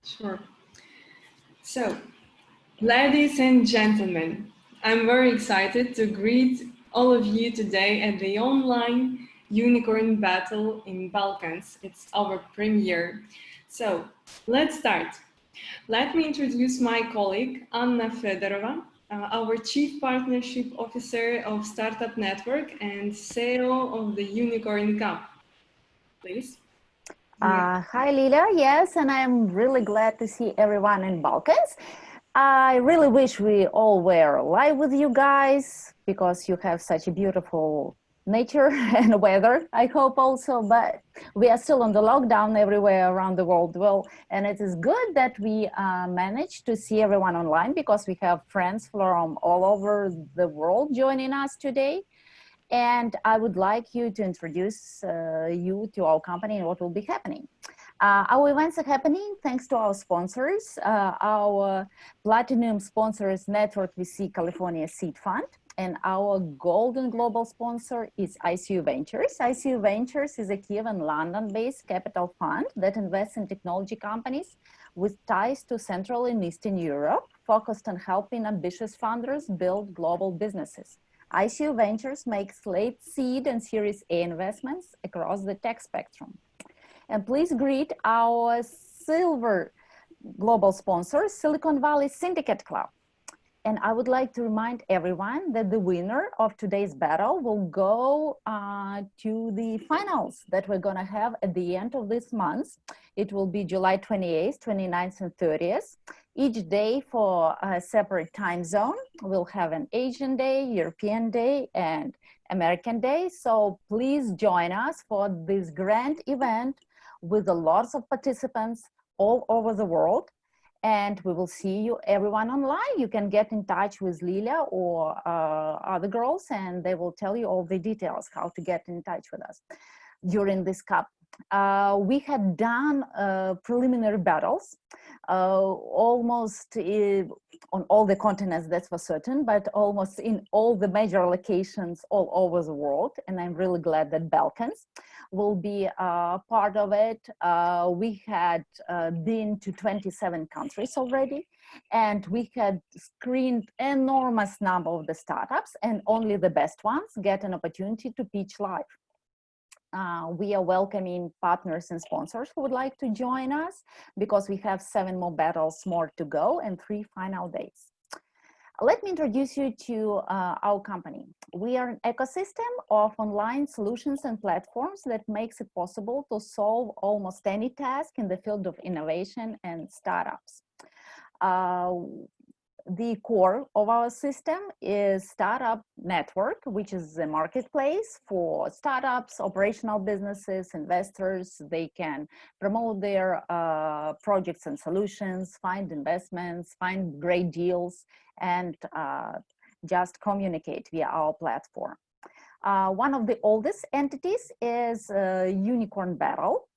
Sure. So, ladies and gentlemen, I'm very excited to greet all of you today at the online Unicorn Battle in Balkans. It's our premiere. So, let's start. Let me introduce my colleague, Anna Fedorova, our Chief Partnership Officer of Startup Network and CEO of the Unicorn Cup. Please. Hi, Lilia. Yes, and I'm really glad to see everyone in Balkans. I really wish we all were live with you guys because you have such a beautiful nature and weather, I hope also, but we are still on the lockdown everywhere around the world. Well, and it is good that we managed to see everyone online because we have friends from all over the world joining us today. And I would like you to introduce you to our company and what will be happening. Our events are happening thanks to our sponsors. Our platinum sponsors, Network VC California Seed Fund, and our golden global sponsor is ICU Ventures. ICU Ventures is a Kiev and London-based capital fund that invests in technology companies with ties to Central and Eastern Europe, focused on helping ambitious founders build global businesses. ICU Ventures makes late seed and Series A investments across the tech spectrum. And please greet our silver global sponsor, Silicon Valley Syndicate Club. And I would like to remind everyone that the winner of today's battle will go to the finals that we're going to have at the end of this month. It will be July 28th, 29th, and 30th. Each day for a separate time zone. We'll have an Asian day, European day, and American day. So please join us for this grand event with lots of participants all over the world. And we will see you everyone online. You can get in touch with Lilia or other girls, and they will tell you all the details how to get in touch with us during this cup. We had done preliminary battles almost on all the continents, that's for certain, but almost in all the major locations all over the world. And I'm really glad that Balkans will be part of it. We had been to 27 countries already, and we had screened enormous number of the startups, and only the best ones get an opportunity to pitch live. We are welcoming partners and sponsors who would like to join us because we have 7 more battles more to go and 3 final days. Let me introduce you to our company. We are an ecosystem of online solutions and platforms that makes it possible to solve almost any task in the field of innovation and startups. The core of our system is Startup Network, which is a marketplace for startups, operational businesses, investors. They can promote their projects and solutions, find investments, find great deals, and just communicate via our platform. One of the oldest entities is Unicorn Battle.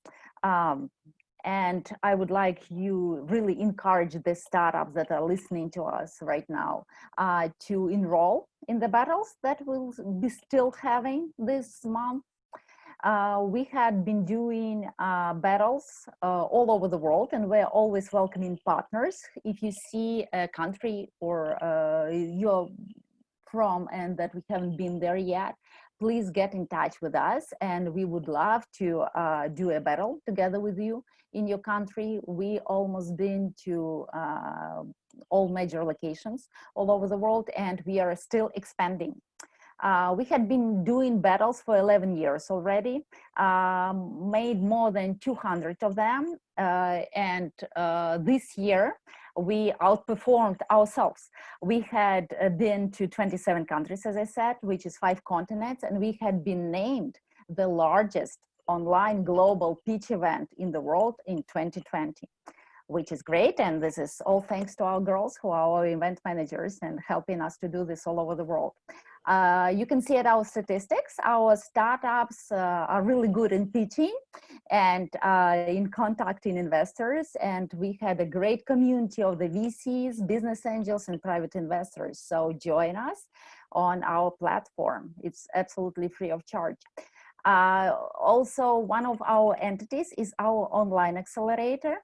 And I would like you really encourage the startups that are listening to us right now to enroll in the battles that we'll be still having this month. We had been doing battles all over the world, and we're always welcoming partners. If you see a country or you're from and that we haven't been there yet, please get in touch with us, and we would love to do a battle together with you in your country. We almost been to all major locations all over the world, and we are still expanding. We had been doing battles for 11 years already, made more than 200 of them, and this year we outperformed ourselves. We had been to 27 countries, as I said, which is 5 continents, and we had been named the largest online global pitch event in the world in 2020, which is great. And this is all thanks to our girls who are our event managers and helping us to do this all over the world. You can see at our statistics, our startups are really good in pitching and in contacting investors. And we had a great community of the VCs, business angels, and private investors. So join us on our platform. It's absolutely free of charge. Also, one of our entities is our online accelerator.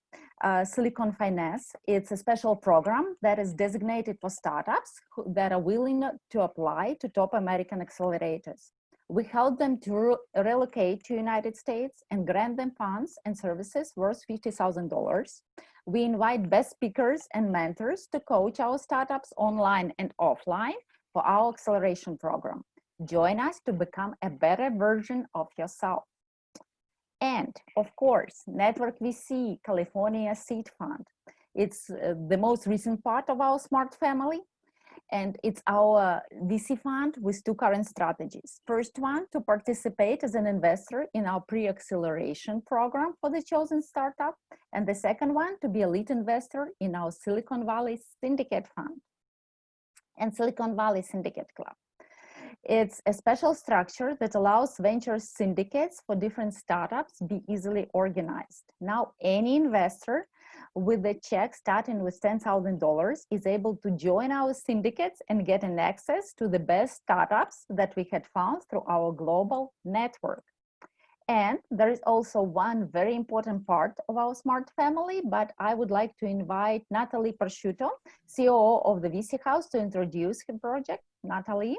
Silicon Finance. It's a special program that is designated for startups that are willing to apply to top American accelerators. We help them to relocate to United States and grant them funds and services worth $50,000. We invite best speakers and mentors to coach our startups online and offline for our acceleration program. Join us to become a better version of yourself. And of course, Network VC California Seed Fund. It's the most recent part of our smart family. And it's our VC fund with two current strategies. First one, to participate as an investor in our pre-acceleration program for the chosen startup. And the second one, to be a lead investor in our Silicon Valley Syndicate Fund and Silicon Valley Syndicate Club. It's a special structure that allows venture syndicates for different startups be easily organized. Now, any investor with a check starting with $10,000 is able to join our syndicates and get an access to the best startups that we had found through our global network. And there is also one very important part of our smart family, but I would like to invite Natalie Prosciutto, COO of the VC House, to introduce her project. Natalie.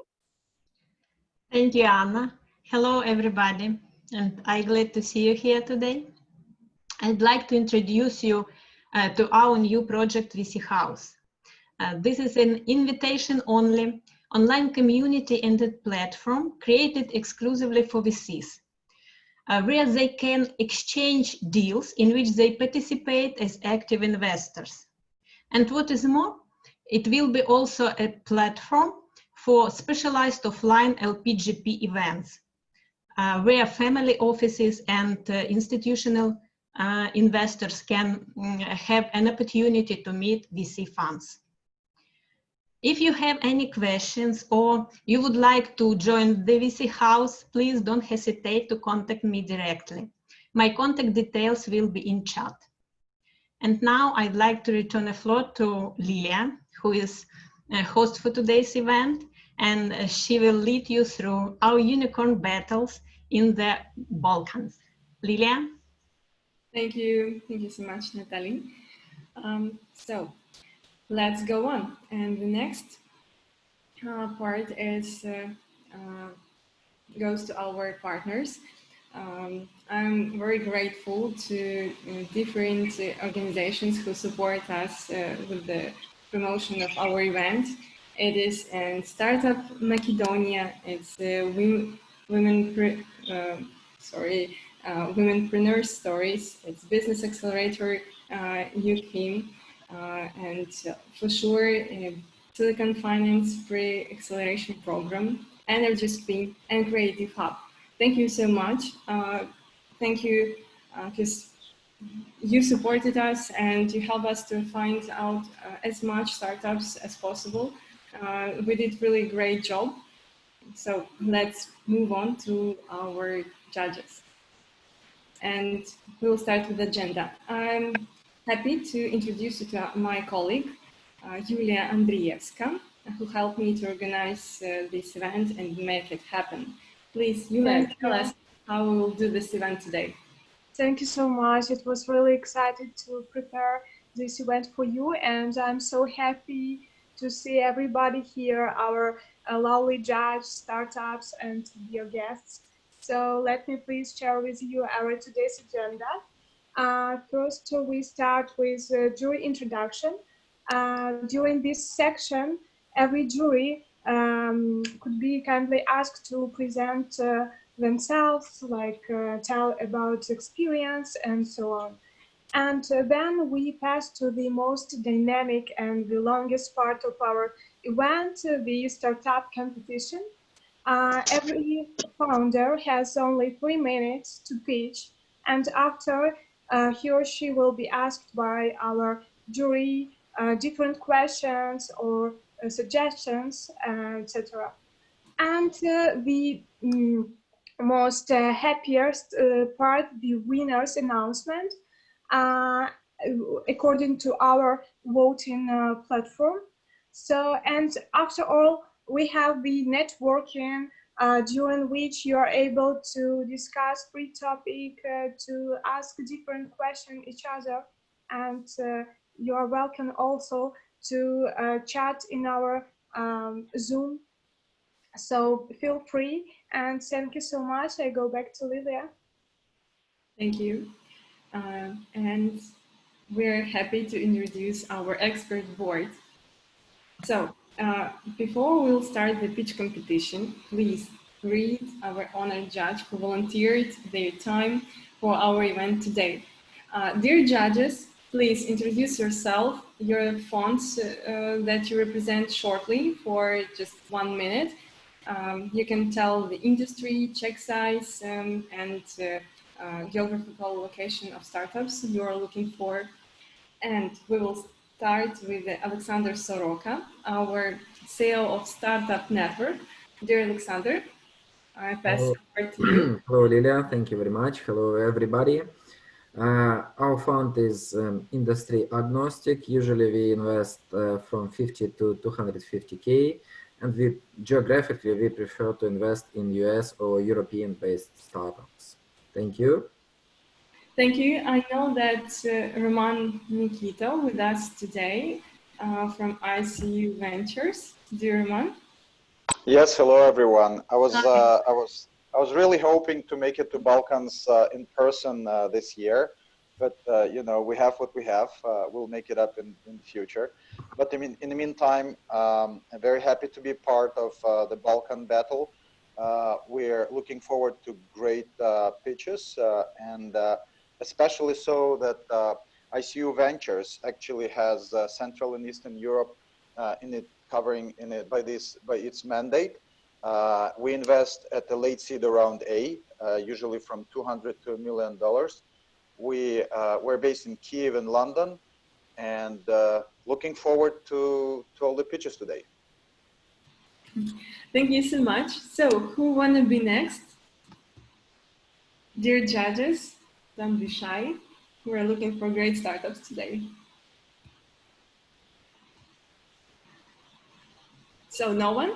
Thank you, Anna. Hello, everybody, and I'm glad to see you here today. I'd like to introduce you to our new project, VC House. This is an invitation-only online community and platform created exclusively for VCs, where they can exchange deals in which they participate as active investors. And what is more, it will be also a platform for specialized offline LPGP events, where family offices and institutional investors can have an opportunity to meet VC funds. If you have any questions or you would like to join the VC House, please don't hesitate to contact me directly. My contact details will be in chat. And now I'd like to return the floor to Lilia, who is a host for today's event, and she will lead you through our unicorn battles in the Balkans. Lilia? Thank you so much, Natalie. So let's go on. And the next part is goes to our partners. I'm very grateful to different organizations who support us with the promotion of our event. It is Startup Macedonia. It's Womenpreneur Stories. It's Business Accelerator Youth Team, and for sure Silicon Finance Pre-Acceleration Program, Energy Spin, and Creative Hub. Thank you so much. Thank you because you supported us and you helped us to find out as much startups as possible. We did really great job. So let's move on to our judges. And we'll start with the agenda. I'm happy to introduce you to my colleague, Julia Andrievska, who helped me to organize this event and make it happen. Please, Julia, tell us how we will do this event today. Thank you so much. It was really exciting to prepare this event for you, and I'm so happy to see everybody here, our lovely judge, startups, and dear guests. So let me please share with you our today's agenda. First, we start with jury introduction. During this section, every jury could be kindly asked to present themselves, like tell about experience and so on. And then we pass to the most dynamic and the longest part of our event, the startup competition. Every founder has only 3 minutes to pitch, and after he or she will be asked by our jury different questions or suggestions, etc. And the most happiest part, the winner's announcement, according to our voting platform. So, and after all, we have the networking during which you are able to discuss free topic, to ask different questions each other. and you are welcome also to chat in our Zoom. So feel free, and thank you so much. I go back to Lilia. Thank you. And we're happy to introduce our expert board. So before we'll start the pitch competition, please greet our honored judge who volunteered their time for our event today. Dear judges, please introduce yourself, your fonts that you represent shortly for just 1 minute. You can tell the industry, check size, and geographical location of startups you are looking for. And we will start with Alexander Soroka, our CEO of Startup Network. Dear Alexander, I pass the word to you. Hello, Lilia. Thank you very much. Hello, everybody. Our fund is industry agnostic. Usually we invest from 50 to 250K, and geographically we prefer to invest in US or European-based startups. Thank you. Thank you. I know that Roman Nikita with us today from ICU Ventures. Dear Roman. Yes, hello everyone. I was really hoping to make it to Balkans in person this year, but you know, we have what we have. We'll make it up in the future. But in the meantime, I'm very happy to be part of the Balkan battle. We're looking forward to great pitches, and especially so that ICU Ventures actually has Central and Eastern Europe in it, covering in it by its mandate. We invest at the late seed round A, usually from $200 to $1 million. We're based in Kiev and London, and looking forward to all the pitches today. Thank you so much. So who wanna be next? Dear judges, don't be shy. We are looking for great startups today. So no one?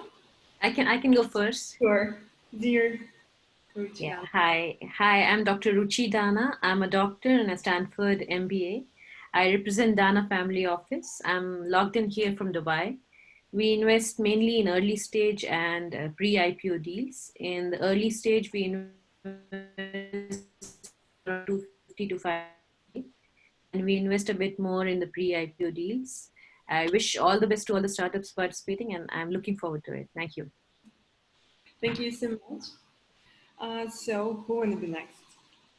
I can go first. Sure. Dear Ruchi. Yeah. Hi, I'm Dr. Ruchi Dana. I'm a doctor and a Stanford MBA. I represent Dana Family Office. I'm logged in here from Dubai. We invest mainly in early stage and pre-IPO deals. In the early stage, we invest 250 to 5, and we invest a bit more in the pre-IPO deals. I wish all the best to all the startups participating, and I'm looking forward to it. Thank you. Thank you so much. So who will be next?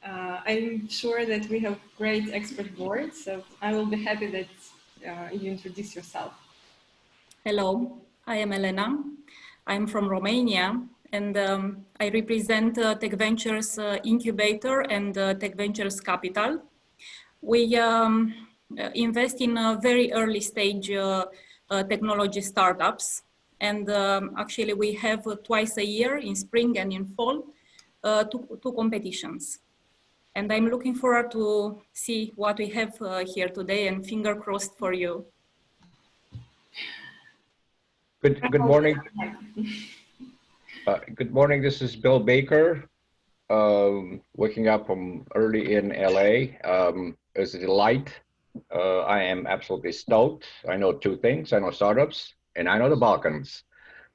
I'm sure that we have great expert board, so I will be happy that you introduce yourself. Hello, I am Elena. I'm from Romania, and I represent Tech Ventures Incubator and Tech Ventures Capital. We invest in very early stage technology startups. And actually we have twice a year in spring and in fall, two competitions. And I'm looking forward to see what we have here today, and finger crossed for you. Good morning. Good morning. This is Bill Baker, waking up from early in LA. It's a delight. I am absolutely stoked. I know two things. I know startups and I know the Balkans,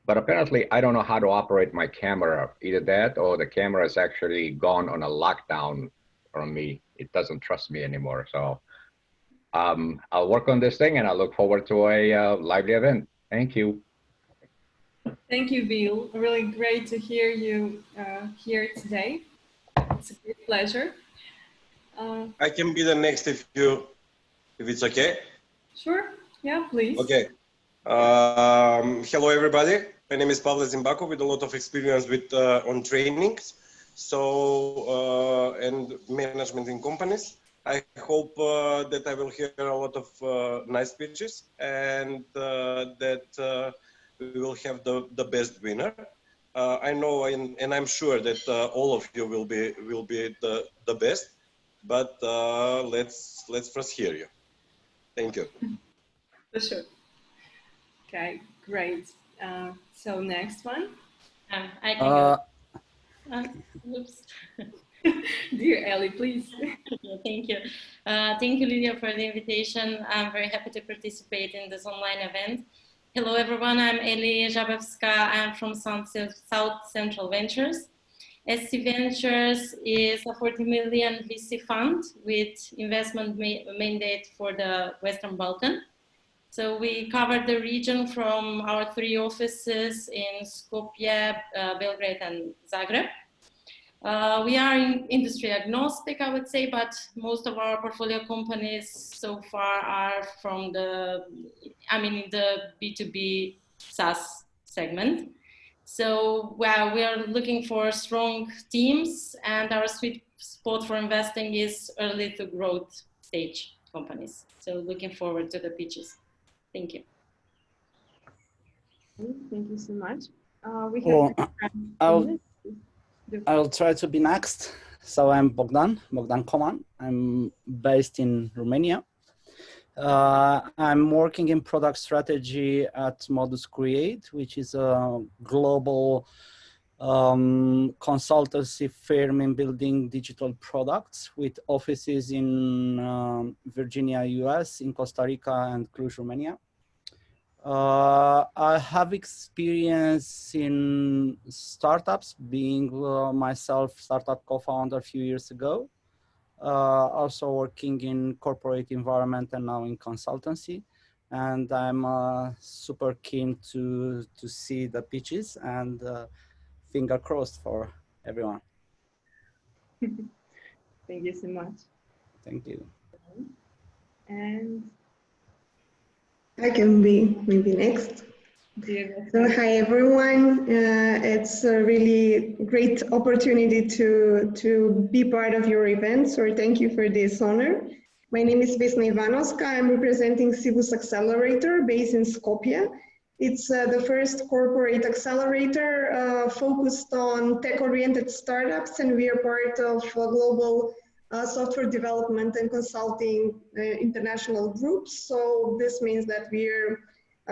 but apparently I don't know how to operate my camera. Either that or the camera is actually gone on a lockdown from me. It doesn't trust me anymore. So I'll work on this thing, and I look forward to a lively event. Thank you. Thank you, Bill. Really great to hear you here today. It's a great pleasure. I can be the next if it's okay. Sure. Yeah, please. Okay. Hello, everybody. My name is Pavle Zimbakov with a lot of experience with on trainings, and management in companies. I hope that I will hear a lot of nice pitches, and that we will have the best winner. I know, and I'm sure that all of you will be the best. But let's first hear you. Thank you. For sure. Okay, great. So next one. I can go. Oops. Dear Ellie, please. Thank you. Thank you, Lydia, for the invitation. I'm very happy to participate in this online event. Hello, everyone. I'm Eli Żabewska. I'm from South Central Ventures. SC Ventures is a 40 million VC fund with investment mandate for the Western Balkans. So we covered the region from our 3 offices in Skopje, Belgrade, and Zagreb. We are industry agnostic, I would say, but most of our portfolio companies so far are from the B2B SaaS segment. So we are looking for strong teams, and our sweet spot for investing is early to growth stage companies. So looking forward to the pitches. Thank you. Thank you so much. I'll try to be next. So I'm Bogdan Koman. I'm based in Romania. I'm working in product strategy at Modus Create, which is a global consultancy firm in building digital products with offices in Virginia, US, in Costa Rica, and Cluj, Romania. I have experience in startups, being myself startup co-founder a few years ago. Also working in corporate environment and now in consultancy. And I'm super keen to see the pitches, and finger crossed for everyone. Thank you so much. Thank you. And I can be maybe next. So hi everyone, it's a really great opportunity to be part of your event, so thank you for this honor. My name is Vesna Ivanovska. I'm representing Civus Accelerator based in Skopje. It's the first corporate accelerator focused on tech-oriented startups, and we are part of a global software development and consulting international groups. So this means that we're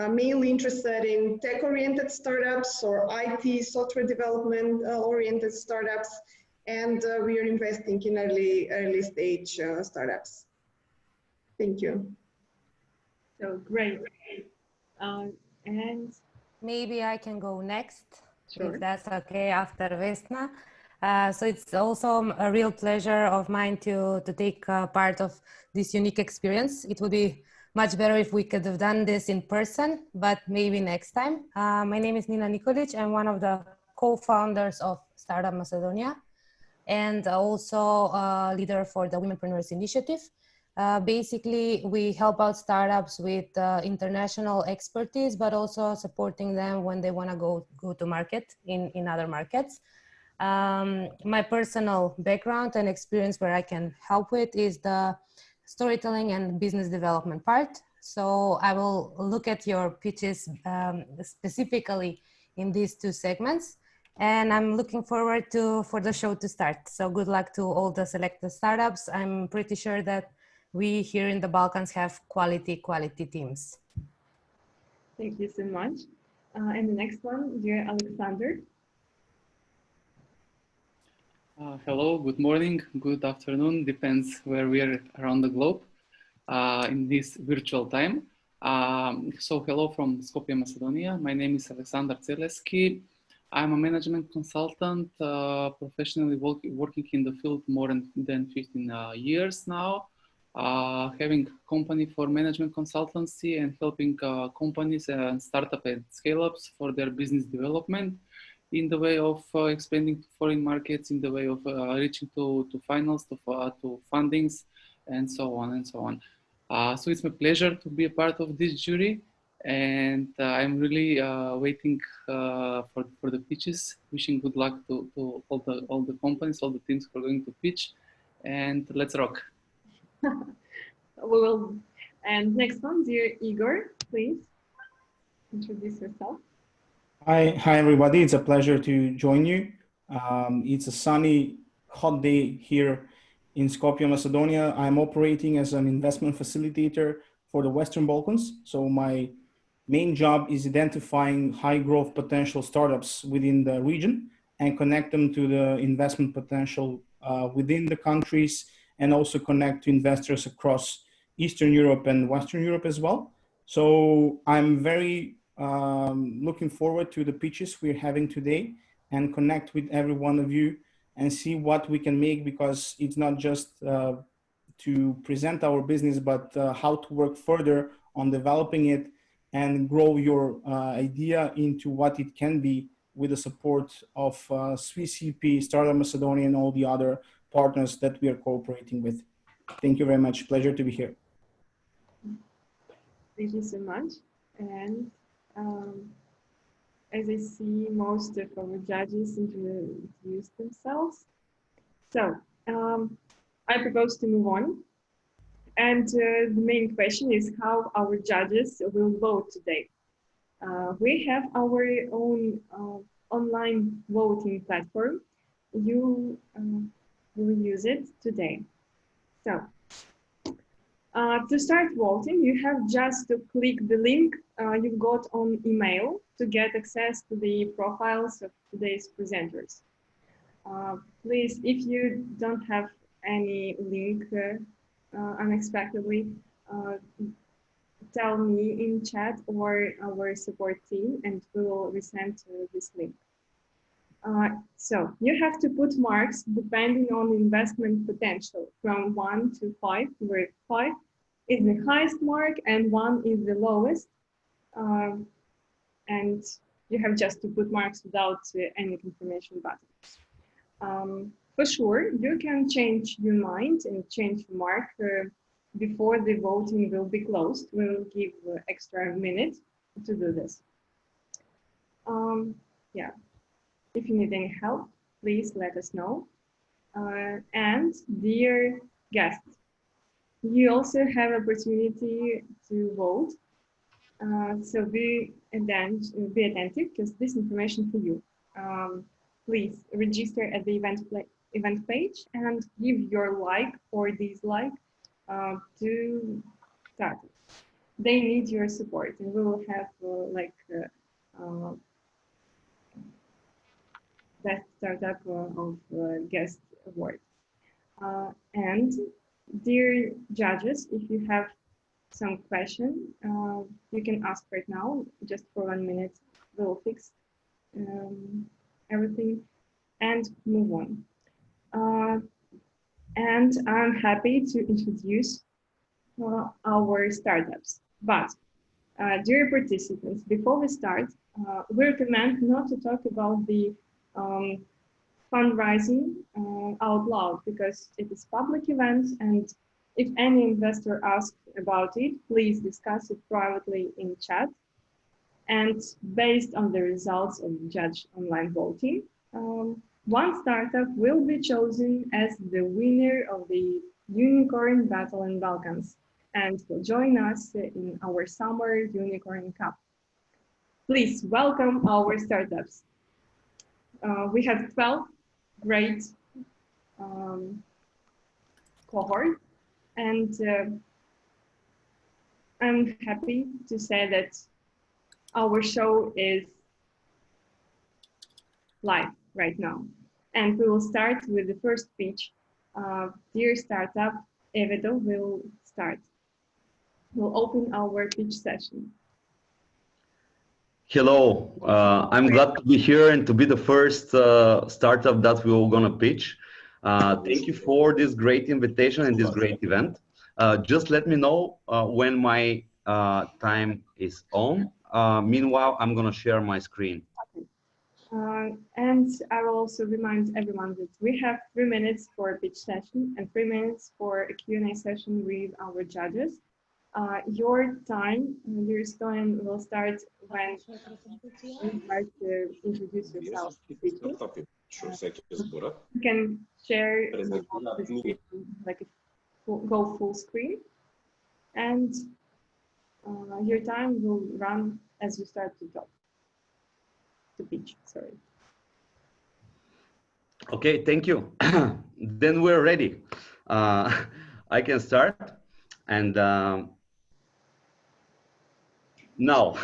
mainly interested in tech-oriented startups or IT software development oriented startups, and we are investing in early stage startups. Thank you. So great. And maybe I can go next, sure, if that's okay, after Vesna. So it's also a real pleasure of mine to take part of this unique experience. It would be much better if we could have done this in person, but maybe next time. My name is Nina Nikolic. I'm one of the co-founders of Startup Macedonia, and also a leader for the Womenpreneurs Initiative. Basically, we help out startups with international expertise, but also supporting them when they want to go to market in other markets. My personal background and experience where I can help with is the storytelling and business development part. So I will look at your pitches specifically in these 2 segments. And I'm looking forward for the show to start. So good luck to all the selected startups. I'm pretty sure that we here in the Balkans have quality teams. Thank you so much. And the next one, dear Alexander. Hello, good morning, good afternoon, depends where we are around the globe in this virtual time. So hello from Skopje, Macedonia. My name is Alexander Zeleski. I'm a management consultant, professionally working in the field more than 15 years now, having company for management consultancy and helping companies and startup and scale-ups for their business development in the way of expanding to foreign markets, in the way of reaching to finals, to fundings, and so on and so on. So it's my pleasure to be a part of this jury, and I'm really waiting for the pitches. Wishing good luck to all the companies, all the teams who are going to pitch, and let's rock. We will. And next one, dear Igor, please introduce yourself. Hi everybody. It's a pleasure to join you. It's a sunny, hot day here in Skopje, Macedonia. I'm operating as an investment facilitator for the Western Balkans. So my main job is identifying high growth potential startups within the region and connect them to the investment potential within the countries and also connect to investors across Eastern Europe and Western Europe as well. So I'm very looking forward to the pitches we're having today and connect with every one of you and see what we can make, because it's not just to present our business, but how to work further on developing it and grow your idea into what it can be with the support of Swiss EP, Startup Macedonia, and all the other partners that we are cooperating with. Thank you very much. Pleasure to be here. Thank you so much. And as I see, most of our judges introduced themselves. So I propose to move on. And the main question is how our judges will vote today. We have our own online voting platform. You will use it today. So to start voting, you have just to click the link you've got on email to get access to the profiles of today's presenters. Please, if you don't have any link unexpectedly, tell me in chat or our support team and we will resend this link. So you have to put marks depending on investment potential from 1 to 5, where 5 is the highest mark and 1 is the lowest. And you have just to put marks without any confirmation buttons. For sure, you can change your mind and change the mark before the voting will be closed. We'll give extra minute to do this. Yeah. If you need any help, please let us know. And dear guests, you also have opportunity to vote. So be attentive because this information for you. Please register at the event page and give your like or dislike to start. They need your support, and we will have Best Startup of Guest Award. And dear judges, if you have some question, you can ask right now, just for 1 minute. We'll fix everything and move on. And I'm happy to introduce our startups. But dear participants, before we start, we recommend not to talk about the fundraising out loud because it is public event, and if any investor asks about it, please discuss it privately in chat. And based on the results of judge online voting, one startup will be chosen as the winner of the Unicorn Battle in Balkans and will join us in our summer Unicorn Cup. Please welcome our startups. We have 12 great cohort, and I'm happy to say that our show is live right now. And we will start with the first pitch. Dear startup, Evedo will start. We'll open our pitch session. Hello, I'm glad to be here and to be the first startup that we're gonna pitch. Thank you for this great invitation and this great event. Just let me know when my time is on. Meanwhile, I'm gonna share my screen. And I will also remind everyone that we have 3 minutes for a pitch session and 3 minutes for a Q&A session with our judges. Your time, your time will start when you start to introduce yourself. You can share the screen, like go full screen, and your time will run as you start to talk. To pitch, sorry. Okay, thank you. Then we're ready. I can start. And now,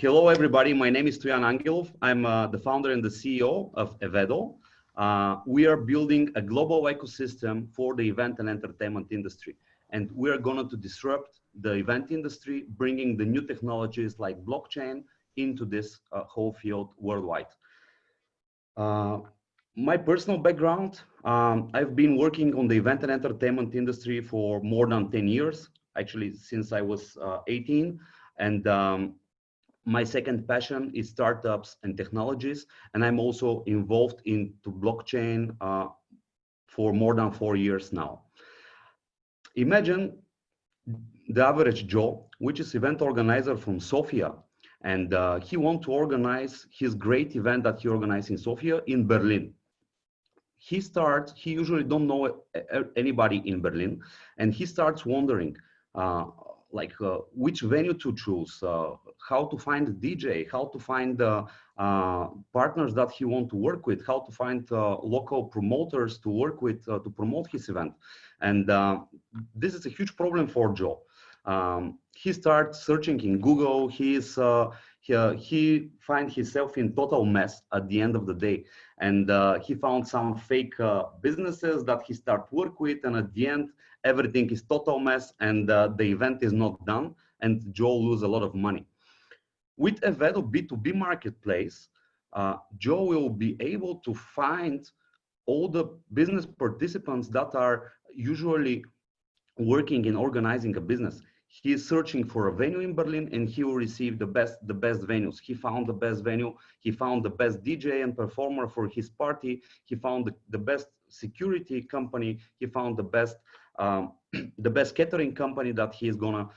hello everybody. My name is Stoyan Angelov. I'm the founder and the CEO of Evedo. We are building a global ecosystem for the event and entertainment industry. And we are going to disrupt the event industry, bringing the new technologies like blockchain into this whole field worldwide. My personal background, I've been working on the event and entertainment industry for more than 10 years, actually since I was 18. And my second passion is startups and technologies. And I'm also involved into blockchain for more than 4 years now. Imagine the average Joe, which is event organizer from Sofia. And he wants to organize his great event that he organized in Sofia in Berlin. He usually don't know anybody in Berlin, and he starts wondering which venue to choose, how to find a DJ, how to find partners that he wants to work with, how to find local promoters to work with to promote his event. And this is a huge problem for Joe. He starts searching in Google. He finds himself in total mess at the end of the day. And he found some fake businesses that he started work with. And at the end, everything is total mess and the event is not done. And Joe loses a lot of money. With a Vedo B2B marketplace, Joe will be able to find all the business participants that are usually working in organizing a business. He is searching for a venue in Berlin and he will receive the best venues. He found the best venue. He found the best DJ and performer for his party. He found the best security company. He found the best catering company that he is gonna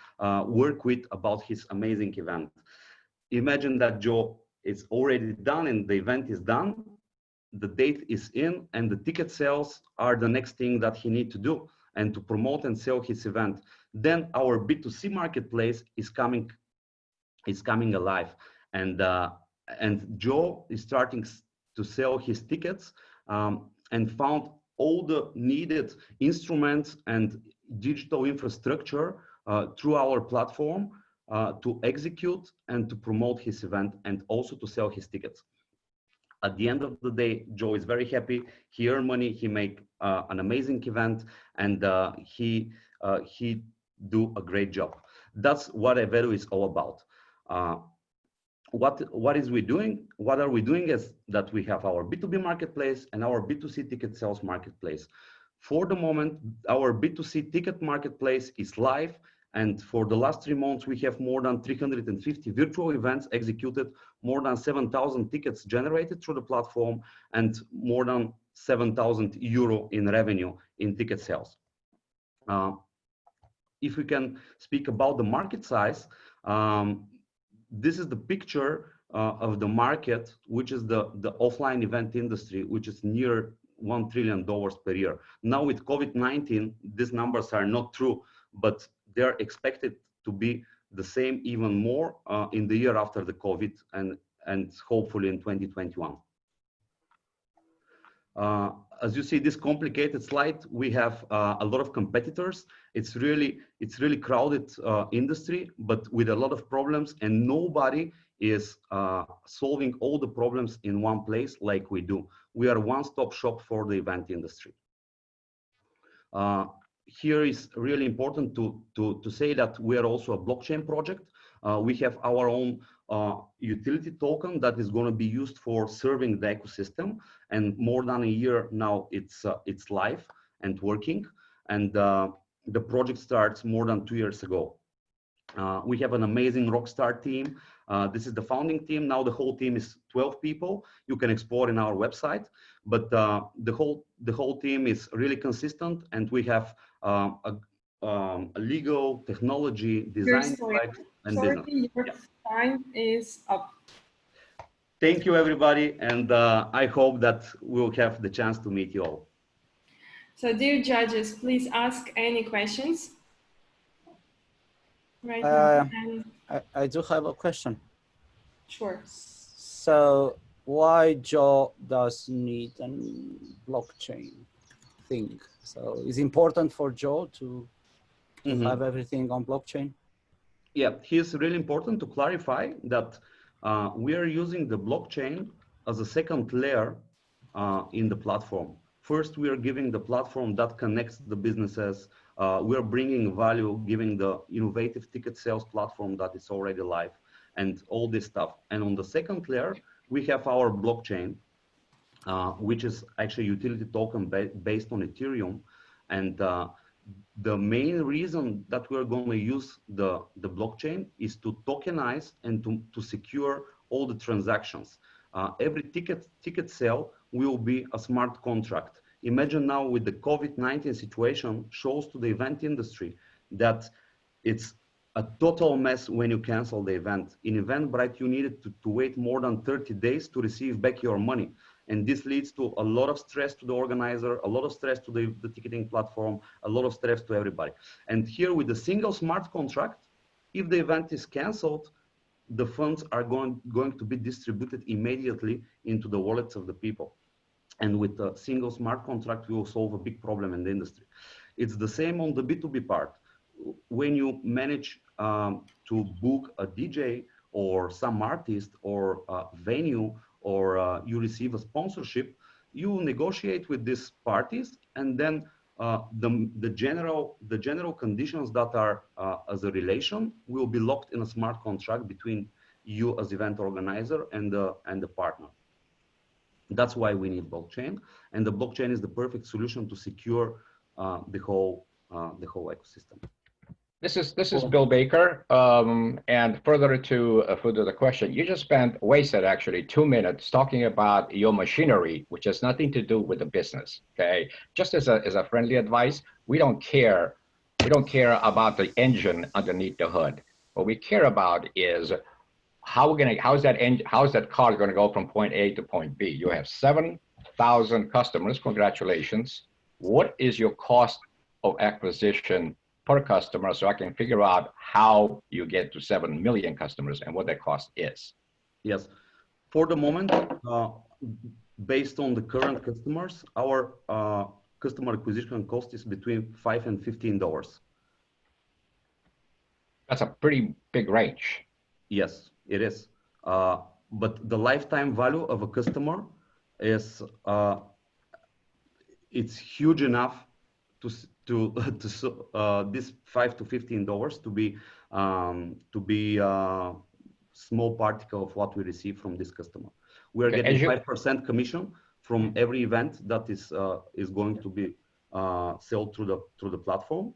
work with about his amazing event. Imagine that Joe is already done and the event is done. The date is in and the ticket sales are the next thing that he needs to do and to promote and sell his event. Then our B2C marketplace is coming alive, and Joe is starting to sell his tickets and found all the needed instruments and digital infrastructure through our platform to execute and to promote his event and also to sell his tickets. At the end of the day, Joe is very happy. He earned money. He make an amazing event, and he do a great job. That's what Avedo is all about. What is we doing? What are we doing is that we have our B2B marketplace and our B2C ticket sales marketplace. For the moment, our B2C ticket marketplace is live. And for the last 3 months, we have more than 350 virtual events executed, more than 7,000 tickets generated through the platform, and more than 7,000 euro in revenue in ticket sales. If we can speak about the market size, this is the picture of the market, which is the offline event industry, which is near $1 trillion per year. Now with COVID-19, these numbers are not true, but they're expected to be the same, even more in the year after the COVID and hopefully in 2021. As you see this complicated slide, we have a lot of competitors. It's really crowded industry, but with a lot of problems, and nobody is solving all the problems in one place like we do. We are a one-stop shop for the event industry. Here is really important to say that we are also a blockchain project. We have our own utility token that is going to be used for serving the ecosystem, and more than a year now it's live and working, and the project starts more than 2 years ago. We have an amazing rockstar team. This is the founding team. Now the whole team is 12 people. You can explore in our website, but the whole team is really consistent, and we have a legal, technology, design, and business. Your time is up. Thank you, everybody, and I hope that we'll have the chance to meet you all. So, dear judges, please ask any questions. Right now. I do have a question. Sure. So, why Joe does need a blockchain thing? So, is it important for Joe to have everything on blockchain? Yeah, it's really important to clarify that we are using the blockchain as a second layer in the platform. First, we are giving the platform that connects the businesses. We are bringing value, giving the innovative ticket sales platform that is already live and all this stuff. And on the second layer, we have our blockchain, which is actually utility token based on Ethereum. And the main reason that we're going to use the blockchain is to tokenize and to secure all the transactions. Every ticket sale will be a smart contract. Imagine now with the COVID-19 situation shows to the event industry that it's a total mess when you cancel the event. In Eventbrite, you needed to wait more than 30 days to receive back your money. And this leads to a lot of stress to the organizer, a lot of stress to the ticketing platform, a lot of stress to everybody. And here with the single smart contract, if the event is canceled, the funds are going to be distributed immediately into the wallets of the people. And with a single smart contract, we will solve a big problem in the industry. It's the same on the B2B part. When you manage to book a DJ or some artist or a venue, or you receive a sponsorship, you negotiate with these parties, and then the general conditions that are as a relation will be locked in a smart contract between you as event organizer and the partner. That's why we need blockchain, and the blockchain is the perfect solution to secure the whole ecosystem. This is Bill Baker, and further to the question, you just wasted actually 2 minutes talking about your machinery, which has nothing to do with the business. Okay, just as a friendly advice, we don't care about the engine underneath the hood. What we care about is how's that car going to go from point A to point B? You have 7,000 customers. Congratulations. What is your cost of acquisition per customer, so I can figure out how you get to 7 million customers and what that cost is? Yes, for the moment, based on the current customers, our customer acquisition cost is between $5 and $15. That's a pretty big range. Yes, it is. But the lifetime value of a customer is it's huge enough this $5 to $15 to be small particle of what we receive from this customer. We are getting 5% commission from every event that is going to be sold through the platform,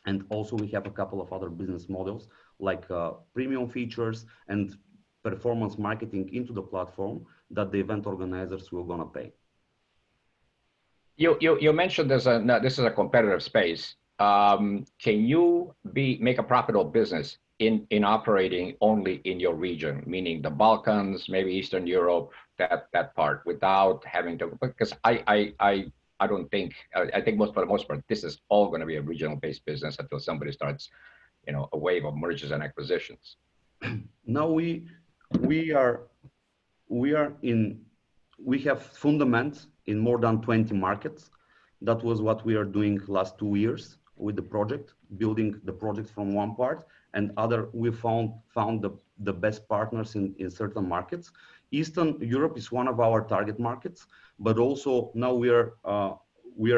and also we have a couple of other business models like premium features and performance marketing into the platform that the event organizers will gonna pay. You mentioned this is a competitive space. Can you make a profitable business in operating only in your region, meaning the Balkans, maybe Eastern Europe, that part, without having to? Because I don't think, I think for the most part, this is all going to be a regional-based business until somebody starts, a wave of mergers and acquisitions. Now we have fundamentals in more than 20 markets. That was what we are doing last 2 years with the project, building the project from one part, and we found the best partners in certain markets. Eastern Europe is one of our target markets, but also now we are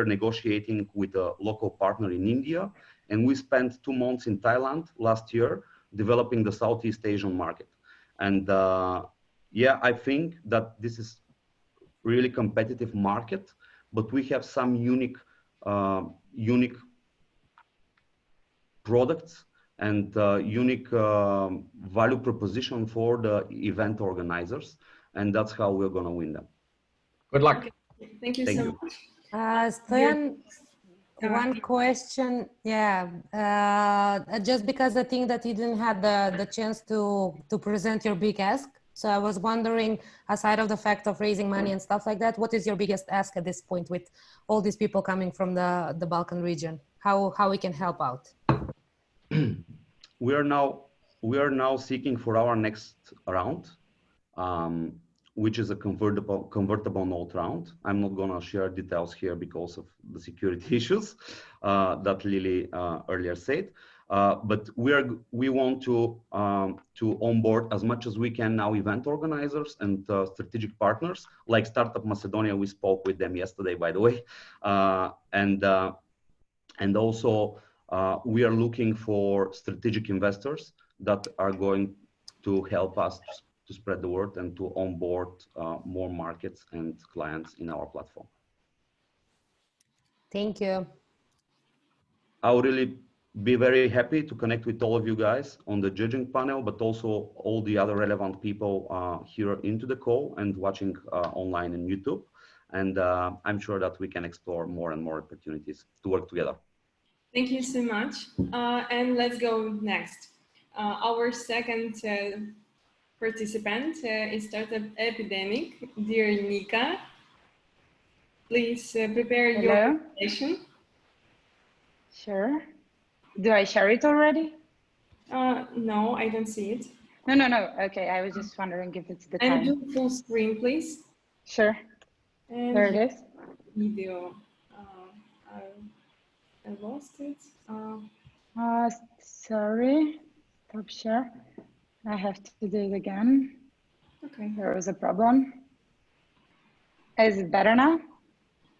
negotiating with a local partner in India, and we spent 2 months in Thailand last year developing the Southeast Asian market. And yeah, I think that this is really competitive market, but we have some unique products and unique value proposition for the event organizers, and that's how we're going to win them. Good luck. Thank you so much. Stoyan, one question. Yeah, just because I think that you didn't have the chance to present your big ask. So I was wondering, aside of the fact of raising money and stuff like that, what is your biggest ask at this point with all these people coming from the Balkan region? How we can help out? We are now seeking for our next round. which is a convertible note round. I'm not gonna share details here because of the security issues that Lily earlier said. But we want to onboard as much as we can now event organizers and strategic partners like Startup Macedonia. We spoke with them yesterday, by the way, and also we are looking for strategic investors that are going to help us to spread the word and to onboard more markets and clients in our platform. Thank you. I would really be very happy to connect with all of you guys on the judging panel, but also all the other relevant people here into the call and watching online in YouTube. And I'm sure that we can explore more and more opportunities to work together. Thank you so much. And let's go next. Our second participant is Startup Epidemic. Dear Nika, please prepare your presentation. Sure. Do I share it already? No, I don't see it. No. Okay, I was just wondering if it's the time. And do full screen, please. Sure. And there it is. Video. I lost it. Sorry. Stop share. I have to do it again. Okay. There was a problem. Is it better now?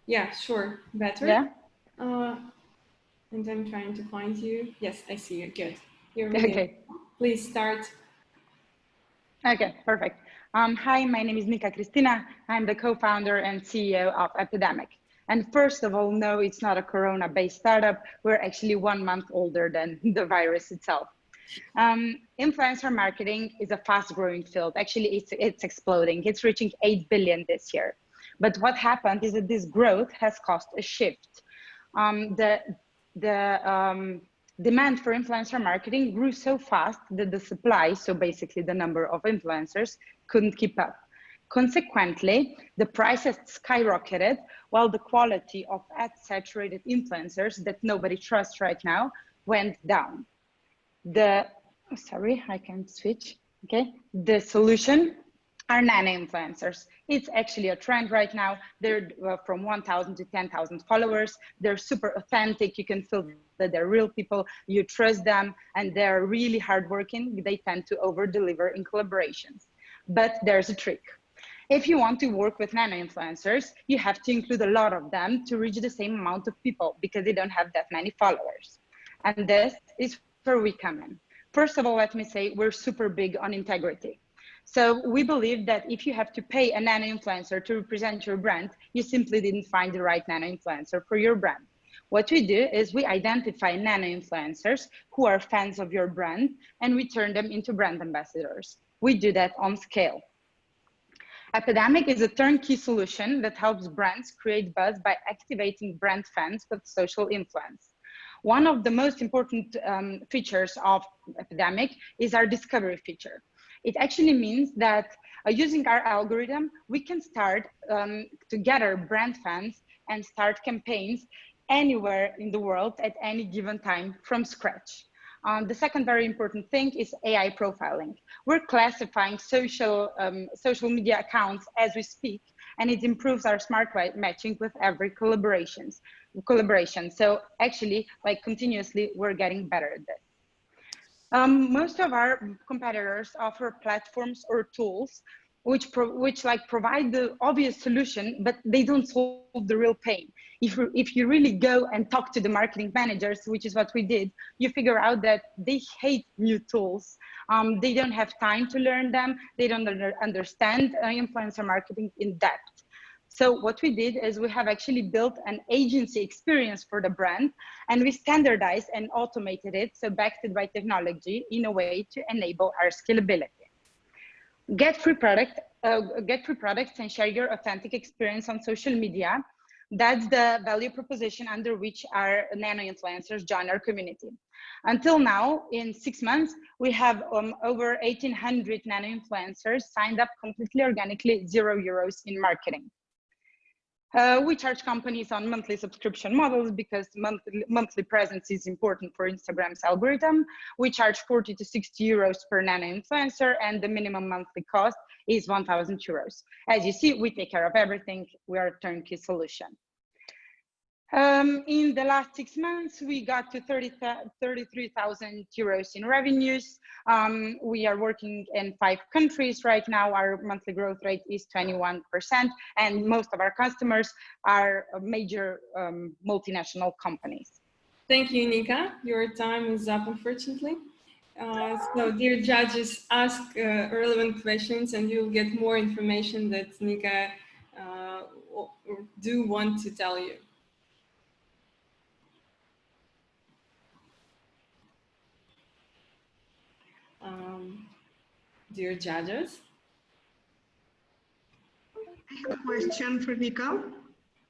Yeah, sure. Better. Yeah. And I'm trying to find you. Yes, I see you. Good. You're okay. Please start. Okay, perfect. Hi, my name is Nika Cristina. I'm the co-founder and CEO of Epidemic. And first of all, no, it's not a Corona-based startup. We're actually 1 month older than the virus itself. Influencer marketing is a fast-growing field. Actually, it's exploding. It's reaching 8 billion this year. But what happened is that this growth has caused a shift. The demand for influencer marketing grew so fast that the supply, so basically the number of influencers, couldn't keep up. Consequently, the prices skyrocketed while the quality of ad-saturated influencers that nobody trusts right now went down. Sorry, I can't switch. Okay, the solution are nano influencers. It's actually a trend right now. They're from 1,000 to 10,000 followers. They're super authentic. You can feel that they're real people. You trust them, and they're really hardworking. They tend to over-deliver in collaborations. But there's a trick. If you want to work with nano influencers, you have to include a lot of them to reach the same amount of people because they don't have that many followers. And this is where we come in. First of all, let me say we're super big on integrity. So we believe that if you have to pay a nano influencer to represent your brand, you simply didn't find the right nano influencer for your brand. What we do is we identify nano influencers who are fans of your brand, and we turn them into brand ambassadors. We do that on scale. Epidemic is a turnkey solution that helps brands create buzz by activating brand fans with social influence. One of the most important features of Epidemic is our discovery feature. It actually means that using our algorithm, we can start to gather brand fans and start campaigns anywhere in the world at any given time from scratch. The second very important thing is AI profiling. We're classifying social media accounts as we speak, and it improves our smart matching with every collaboration. So actually, like continuously, we're getting better at this. Most of our competitors offer platforms or tools which provide the obvious solution, but they don't solve the real pain. If you really go and talk to the marketing managers, which is what we did, you figure out that they hate new tools. They don't have time to learn them. They don't understand influencer marketing in depth. So what we did is we have actually built an agency experience for the brand, and we standardized and automated it, so backed by technology in a way to enable our scalability. Get free products and share your authentic experience on social media. That's the value proposition under which our nano influencers join our community. Until now, in 6 months, we have over 1,800 nano influencers signed up completely organically, €0 in marketing. We charge companies on monthly subscription models because monthly presence is important for Instagram's algorithm. We charge 40 to 60 euros per nano influencer, and the minimum monthly cost is 1,000 euros. As you see, we take care of everything. We are a turnkey solution. In the last 6 months, we got to 33,000 euros in revenues. We are working in 5 countries right now. Our monthly growth rate is 21%, and most of our customers are major multinational companies. Thank you, Nika. Your time is up, unfortunately. So, dear judges, ask relevant questions, and you'll get more information that Nika do want to tell you. Dear judges. I have a question for Nika.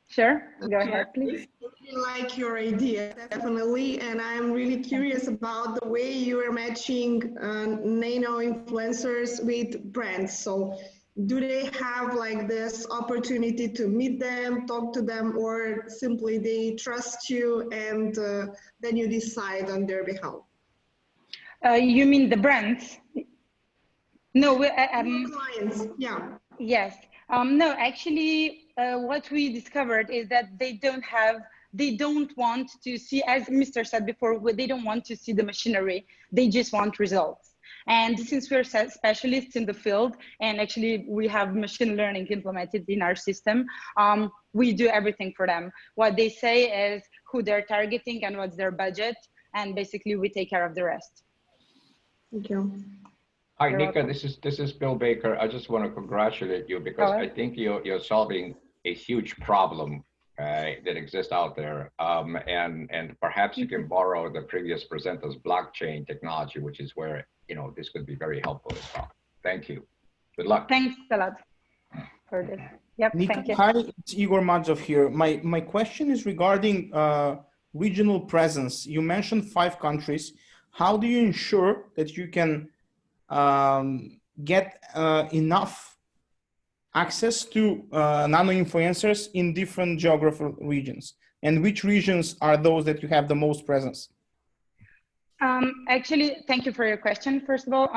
Sure, go ahead, please. I really like your idea, definitely, and I'm really curious about the way you are matching nano influencers with brands. So, do they have like this opportunity to meet them, talk to them, or simply they trust you and then you decide on their behalf? You mean the brands? No, clients, yeah. Yes. No, actually, what we discovered is that they don't want to see, as Mr. said before, they don't want to see the machinery. They just want results. And since we're specialists in the field, and actually we have machine learning implemented in our system, we do everything for them. What they say is who they're targeting and what's their budget, and basically we take care of the rest. Thank you. Hi, Nika, this is Bill Baker. I just want to congratulate you because I think you're solving a huge problem that exists out there. And perhaps you can borrow the previous presenter's blockchain technology, which is where, this could be very helpful as well. Thank you. Good luck. Thanks a lot for this. Yep, Nika, thank you. hi, it's Igor Madzov here. My question is regarding regional presence. You mentioned 5 countries. How do you ensure that you can get enough access to nano influencers in different geographical regions? And which regions are those that you have the most presence? Actually, thank you for your question, first of all.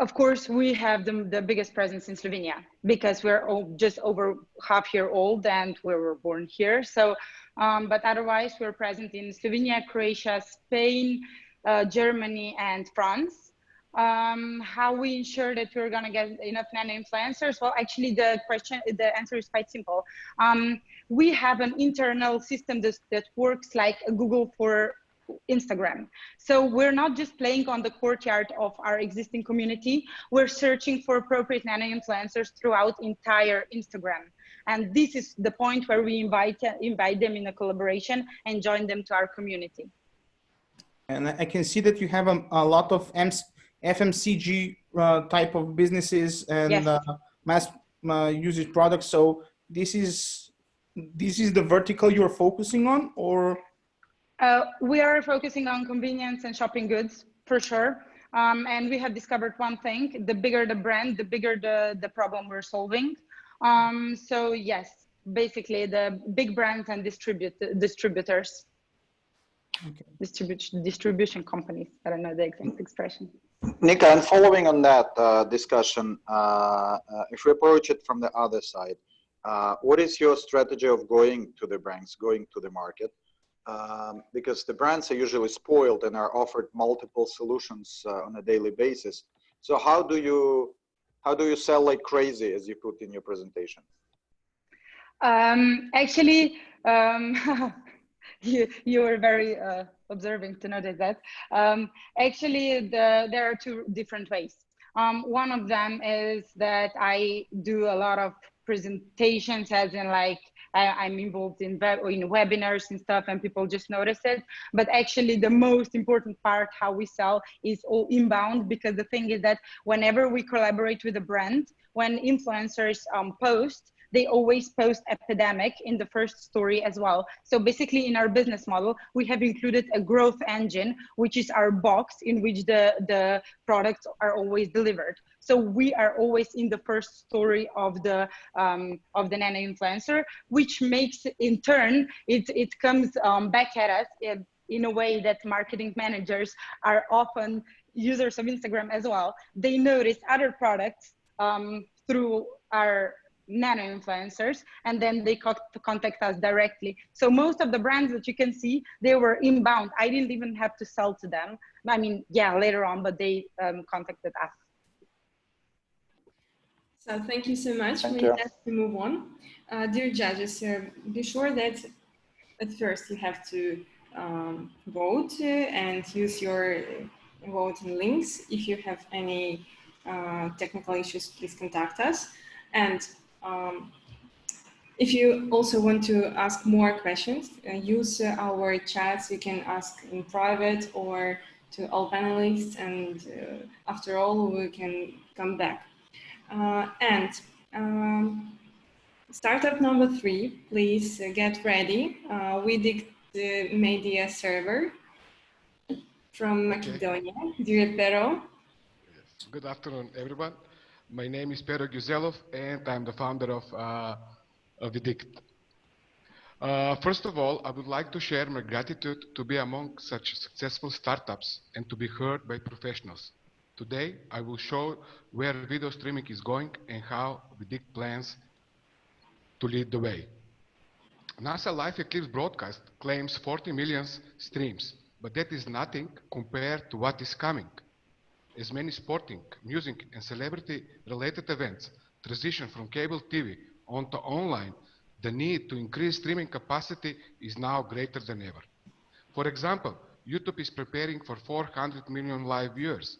Of course, we have the biggest presence in Slovenia because we're just over half-year old and we were born here. So, but otherwise, we're present in Slovenia, Croatia, Spain, Germany, and France. How we ensure that we're going to get enough nano influencers? Well, actually, the answer is quite simple. We have an internal system that works like Google for Instagram. So we're not just playing on the courtyard of our existing community. We're searching for appropriate nano influencers throughout entire Instagram. And this is the point where we invite them in a collaboration and join them to our community. And I can see that you have a lot of FMCG type of businesses and yes. Mass usage products. So this is the vertical you're focusing on, or? We are focusing on convenience and shopping goods for sure. And we have discovered one thing: the bigger the brand, the bigger the problem we're solving. So yes, basically the big brands and distributors. Okay. Distribution companies. I don't know the exact expression. Nika, and following on that discussion, if we approach it from the other side, what is your strategy of going to the brands, going to the market? Because the brands are usually spoiled and are offered multiple solutions on a daily basis. So how do you sell like crazy, as you put in your presentation? Actually, you were very observing to notice that. Actually, there are 2 different ways. One of them is that I do a lot of presentations, as in like I'm involved in webinars and stuff, and people just notice it. But actually, the most important part, how we sell, is all inbound, because the thing is that whenever we collaborate with a brand, when influencers post, they always post epidemic in the first story as well. So basically in our business model, we have included a growth engine, which is our box in which the products are always delivered. So we are always in the first story of the nano influencer, which makes in turn, it comes back at us in a way that marketing managers are often users of Instagram as well. They notice other products through our nano influencers, and then they contact us directly. So most of the brands that you can see, they were inbound. I didn't even have to sell to them. I mean, yeah, later on, but they contacted us. So thank you so much. Thank We you. have to move on. Dear judges, be sure that at first you have to vote and use your voting links. If you have any technical issues, please contact us. And if you also want to ask more questions, use our chats. You can ask in private or to all panelists, and after all, we can come back. Startup number 3, please get ready. Vidict Media Server from Macedonia. Dear Pero. Yes. Good afternoon, everyone. My name is Pero Guzelov, and I'm the founder of Vidict. First of all, I would like to share my gratitude to be among such successful startups and to be heard by professionals. Today, I will show where video streaming is going and how Vidict plans to lead the way. NASA Live Eclipse broadcast claims 40 million streams, but that is nothing compared to what is coming. As many sporting, music, and celebrity-related events transition from cable TV onto online, the need to increase streaming capacity is now greater than ever. For example, YouTube is preparing for 400 million live viewers.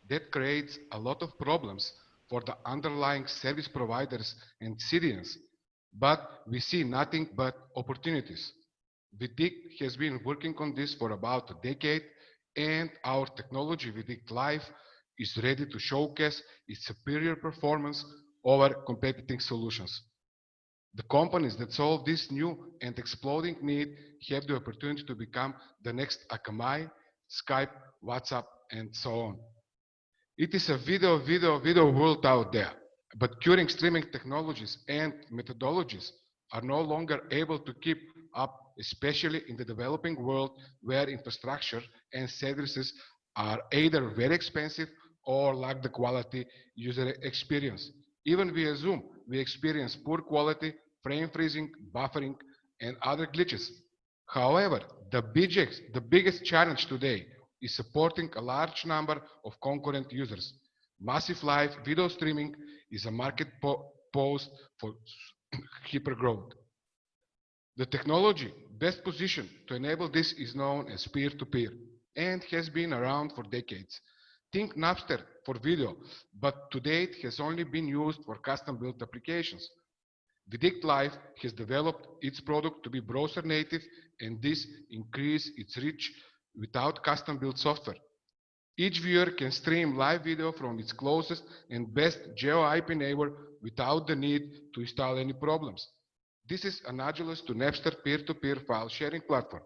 That creates a lot of problems for the underlying service providers and citizens, but we see nothing but opportunities. Vidict has been working on this for about a decade, and our technology, Vidict Live, is ready to showcase its superior performance over competing solutions. The companies that solve this new and exploding need have the opportunity to become the next Akamai, Skype, WhatsApp, and so on. It is a video world out there, but current streaming technologies and methodologies are no longer able to keep up, especially in the developing world where infrastructure and services are either very expensive or lack the quality user experience. Even via Zoom, we experience poor quality, frame freezing, buffering, and other glitches. However, the biggest challenge today is supporting a large number of concurrent users. Massive live video streaming is a market posed for hypergrowth. The technology best positioned to enable this is known as peer-to-peer and has been around for decades. Think Napster for video, but to date has only been used for custom-built applications. Vidict Live has developed its product to be browser native, and this increases its reach without custom-built software. Each viewer can stream live video from its closest and best geo-IP neighbor without the need to install any problems. This is analogous to Napster peer-to-peer file sharing platform.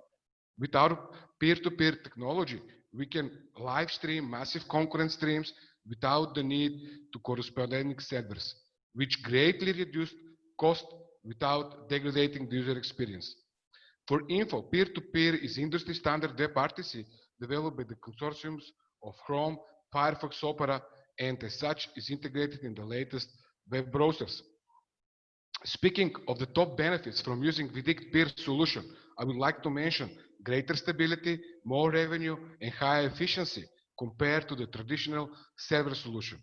With our peer-to-peer technology, we can live stream massive concurrent streams without the need to corresponding servers, which greatly reduce cost without degrading the user experience. For info, peer-to-peer is industry standard WebRTC developed by the consortiums of Chrome, Firefox, Opera, and as such is integrated in the latest web browsers. Speaking of the top benefits from using Vidict Peer solution, I would like to mention greater stability, more revenue, and higher efficiency compared to the traditional server solution.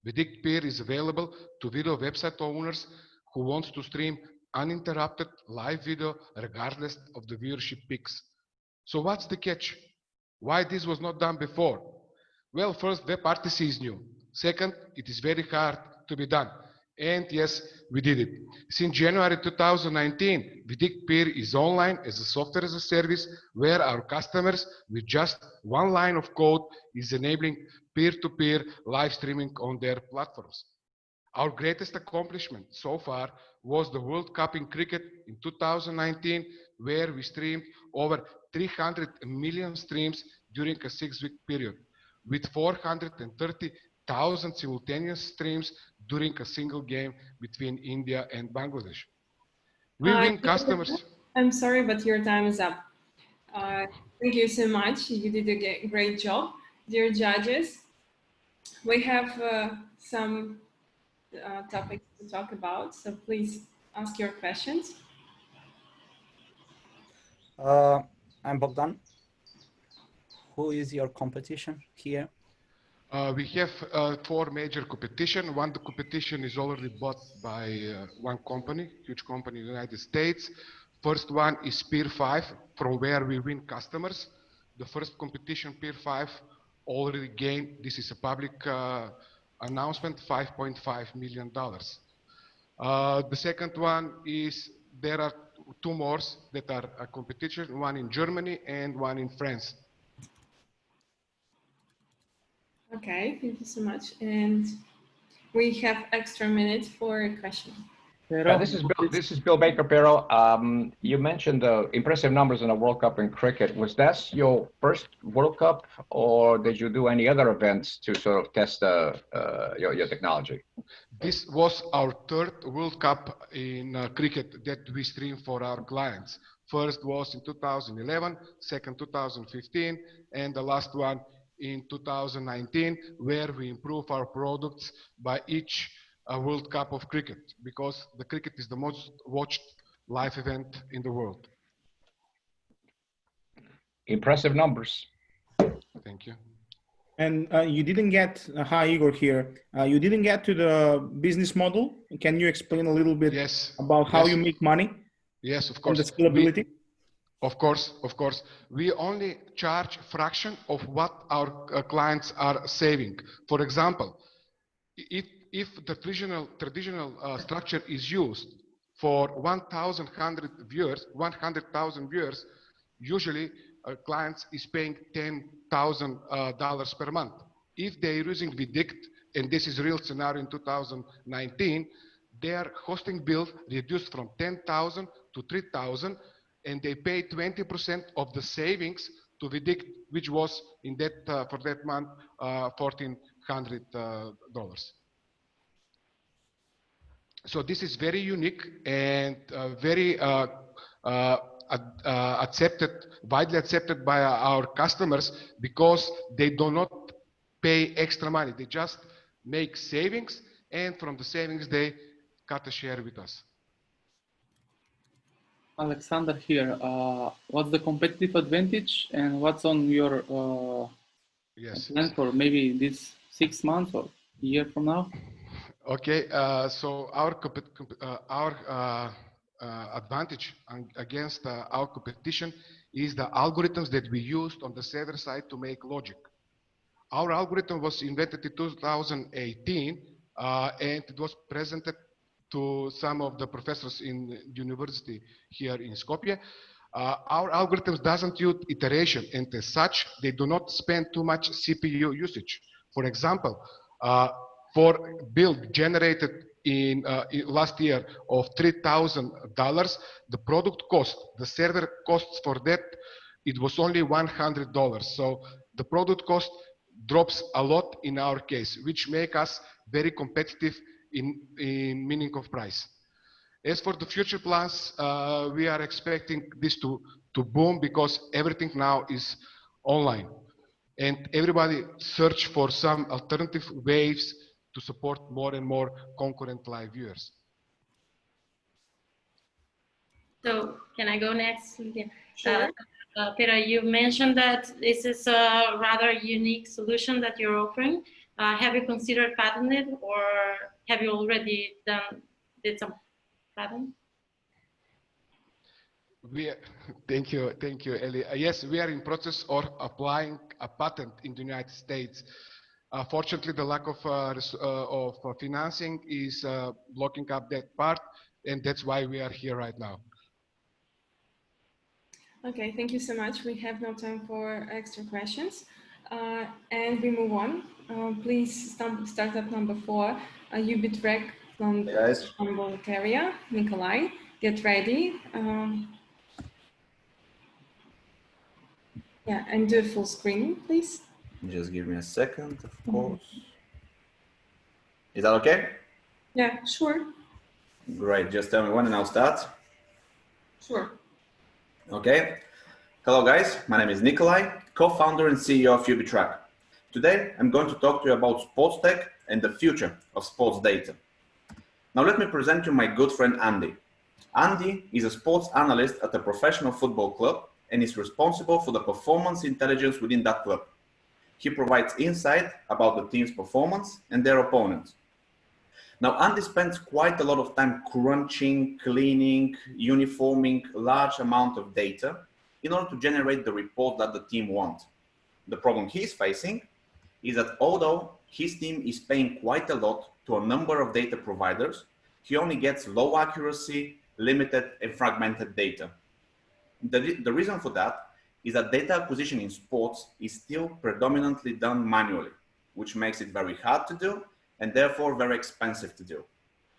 Vidict Peer is available to video website owners who want to stream uninterrupted live video regardless of the viewership peaks. So what's the catch? Why this was not done before? Well, first, WebRTC is new. Second, it is very hard to be done. And yes, we did it. Since January 2019, Vidict Peer is online as a software as a service where our customers with just one line of code is enabling peer-to-peer live streaming on their platforms. Our greatest accomplishment so far was the World Cup in cricket in 2019, where we streamed over 300 million streams during a 6-week period, with 430,000 simultaneous streams during a single game between India and Bangladesh. We win customers. I'm sorry, but your time is up. Thank you so much. You did a great job. Dear judges, we have some topics to talk about, so please ask your questions. I'm Bogdan. Who is your competition here? We have 4 major competitions. One the competition is already bought by one company, huge company in the United States. First one is Peer 5, from where we win customers. The first competition, Peer 5, already gained, this is a public announcement, $5.5 million. The second one is, there are 2 more that are a competition, one in Germany and one in France. Okay, thank you so much. And we have extra minutes for a question. This is Bill Baker, Pero. You mentioned the impressive numbers in the World Cup in cricket. Was that your first World Cup, or did you do any other events to sort of test your technology? This was our 3rd World Cup in cricket that we stream for our clients. First was in 2011, second 2015, and the last one in 2019, where we improve our products by each World Cup of cricket, because the cricket is the most watched live event in the world. Impressive numbers. Thank you. And you didn't get, hi Igor here, you didn't get to the business model. Can you explain a little bit about how you make money? Yes, of course. And the scalability? Of course. We only charge fraction of what our clients are saving. For example, if the traditional structure is used for 1,000 viewers, usually clients is paying $10,000 per month. If they're using Vidict, and this is a real scenario in 2019, their hosting bill reduced from 10,000 to 3,000, and they pay 20% of the savings to Vidict, which was in that for that month $1,400. So this is very unique and very widely accepted by our customers, because they do not pay extra money. They just make savings, and from the savings they cut a share with us. Alexander here. What's the competitive advantage, and what's on your plan for maybe this 6 months or a year from now? Okay, so our advantage against our competition is the algorithms that we used on the server side to make logic. Our algorithm was invented in 2018, and it was presented to some of the professors in university here in Skopje. Our algorithms doesn't use iteration, and as such, they do not spend too much CPU usage. For example, for build generated in last year of $3,000, the product cost, the server costs for that, it was only $100. So the product cost drops a lot in our case, which make us very competitive in meaning of price. As for the future plans, we are expecting this to boom, because everything now is online, and everybody search for some alternative ways to support more and more concurrent live viewers. So can I go next? Sure. Peter, you mentioned that this is a rather unique solution that you're offering. Have you considered patenting it, or have you already did some patent? Thank you, Eli. Yes, we are in process of applying a patent in the United States. Fortunately, the lack of financing is blocking up that part, and that's why we are here right now. Okay, thank you so much. We have no time for extra questions. And we move on. Please, startup number 4, Ubitrack from Bulgaria. Nikolai, get ready. Yeah, and do a full screen, please. Just give me a second, of course. Is that okay? Yeah, sure. Great, just tell me when and I'll start. Sure. Okay. Hello guys, my name is Nikolai, co-founder and CEO of Ubitrack. Today, I'm going to talk to you about sports tech and the future of sports data. Now let me present you my good friend Andy. Andy is a sports analyst at a professional football club and is responsible for the performance intelligence within that club. He provides insight about the team's performance and their opponents. Now, Andy spends quite a lot of time crunching, cleaning, uniforming a large amount of data in order to generate the report that the team wants. The problem he's facing is that although his team is paying quite a lot to a number of data providers, he only gets low accuracy, limited and fragmented data. The reason for that is that data acquisition in sports is still predominantly done manually, which makes it very hard to do and therefore very expensive to do.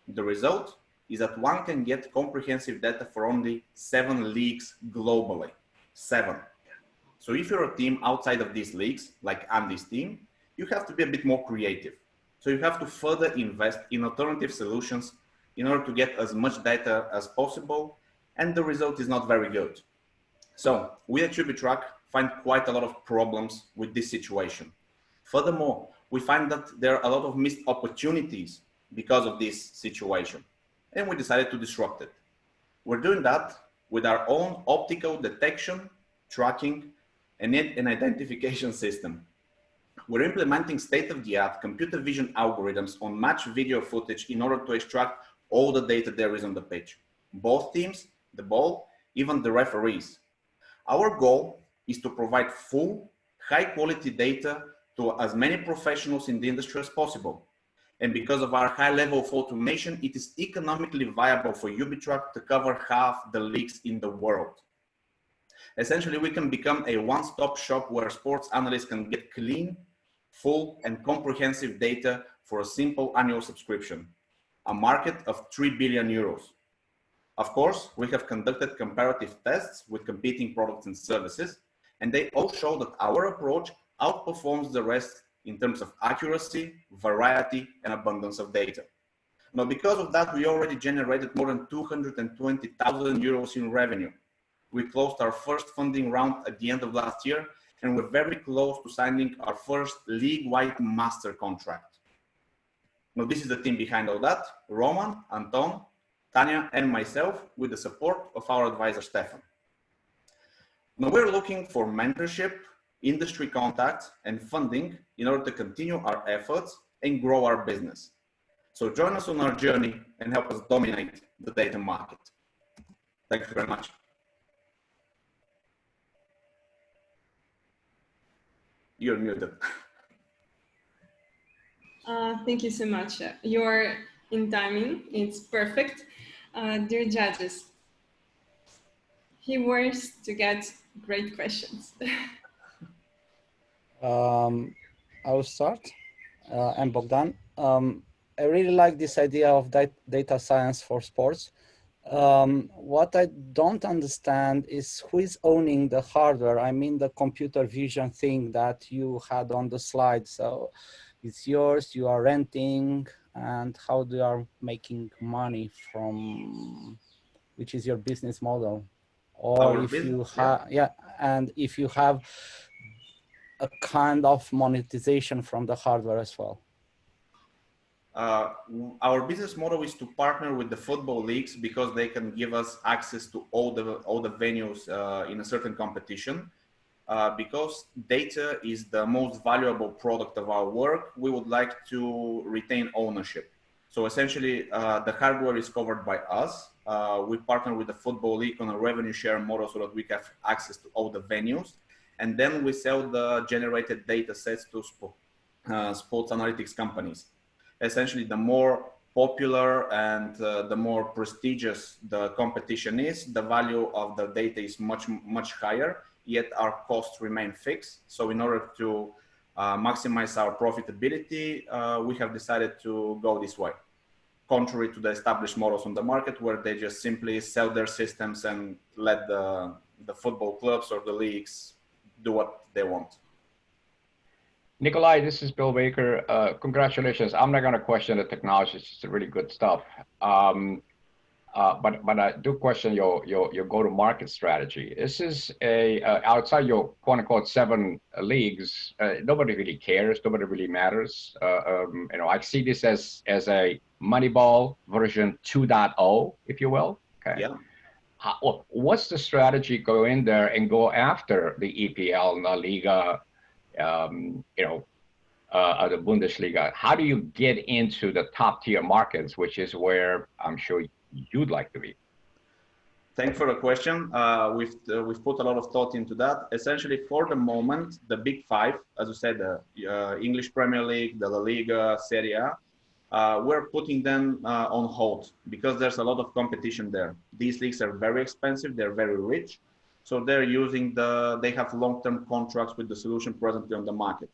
The result is that one can get comprehensive data for only 7 leagues globally. 7. So if you're a team outside of these leagues, like Andy's team, you have to be a bit more creative. So you have to further invest in alternative solutions in order to get as much data as possible, and the result is not very good. So we at Ubitrack find quite a lot of problems with this situation. Furthermore, we find that there are a lot of missed opportunities because of this situation, and we decided to disrupt it. We're doing that with our own optical detection, tracking, and an identification system. We're implementing state-of-the-art computer vision algorithms on match video footage in order to extract all the data there is on the pitch. Both teams, the ball, even the referees. Our goal is to provide full, high-quality data to as many professionals in the industry as possible. And because of our high level of automation, it is economically viable for Ubitrack to cover half the leagues in the world. Essentially, we can become a one-stop shop where sports analysts can get clean, full, and comprehensive data for a simple annual subscription, a market of 3 billion euros. Of course, we have conducted comparative tests with competing products and services, and they all show that our approach outperforms the rest in terms of accuracy, variety, and abundance of data. Now, because of that, we already generated more than 220,000 euros in revenue. We closed our first funding round at the end of last year, and we're very close to signing our first league-wide master contract. Now, this is the team behind all that: Roman, Anton, Tanya, and myself, with the support of our advisor, Stefan. Now, we're looking for mentorship, industry contacts, and funding in order to continue our efforts and grow our business. So join us on our journey and help us dominate the data market. Thank you very much. You're muted. Thank you so much. You're in timing. It's perfect. Dear judges, he works to get great questions. I will start. I'm Bogdan. I really like this idea of data science for sports. What I don't understand is who is owning the hardware. I mean, the computer vision thing that you had on the slide. So it's yours, you are renting, and how you are making money from, which is your business model? Or if you have, yeah, and if you have a kind of monetization from the hardware as well. Our business model is to partner with the football leagues because they can give us access to all the venues in a certain competition. Because data is the most valuable product of our work, we would like to retain ownership. So essentially, the hardware is covered by us. We partner with the football league on a revenue share model so that we have access to all the venues. And then we sell the generated data sets to sports analytics companies. Essentially, the more popular and the more prestigious the competition is, the value of the data is much higher, yet our costs remain fixed. So in order to maximize our profitability, we have decided to go this way, contrary to the established models on the market where they just simply sell their systems and let the football clubs or the leagues do what they want. Nikolai, this is Bill Baker. Congratulations. I'm not going to question the technology. It's just really good stuff. But I do question your go-to-market strategy. This is outside your quote unquote 7 leagues. Nobody really cares. Nobody really matters. I see this as a Moneyball version 2.0, if you will. Okay. Yeah. What's the strategy? Go in there and go after the EPL, La Liga, the Bundesliga. How do you get into the top tier markets, which is where I'm sure you'd like to be? Thanks for the question. We've put a lot of thought into that. Essentially, for the moment, the big 5, as you said, the English Premier League, the La Liga, Serie A, we're putting them on hold because there's a lot of competition there. These leagues are very expensive. They're very rich. So they have long-term contracts with the solution presently on the market.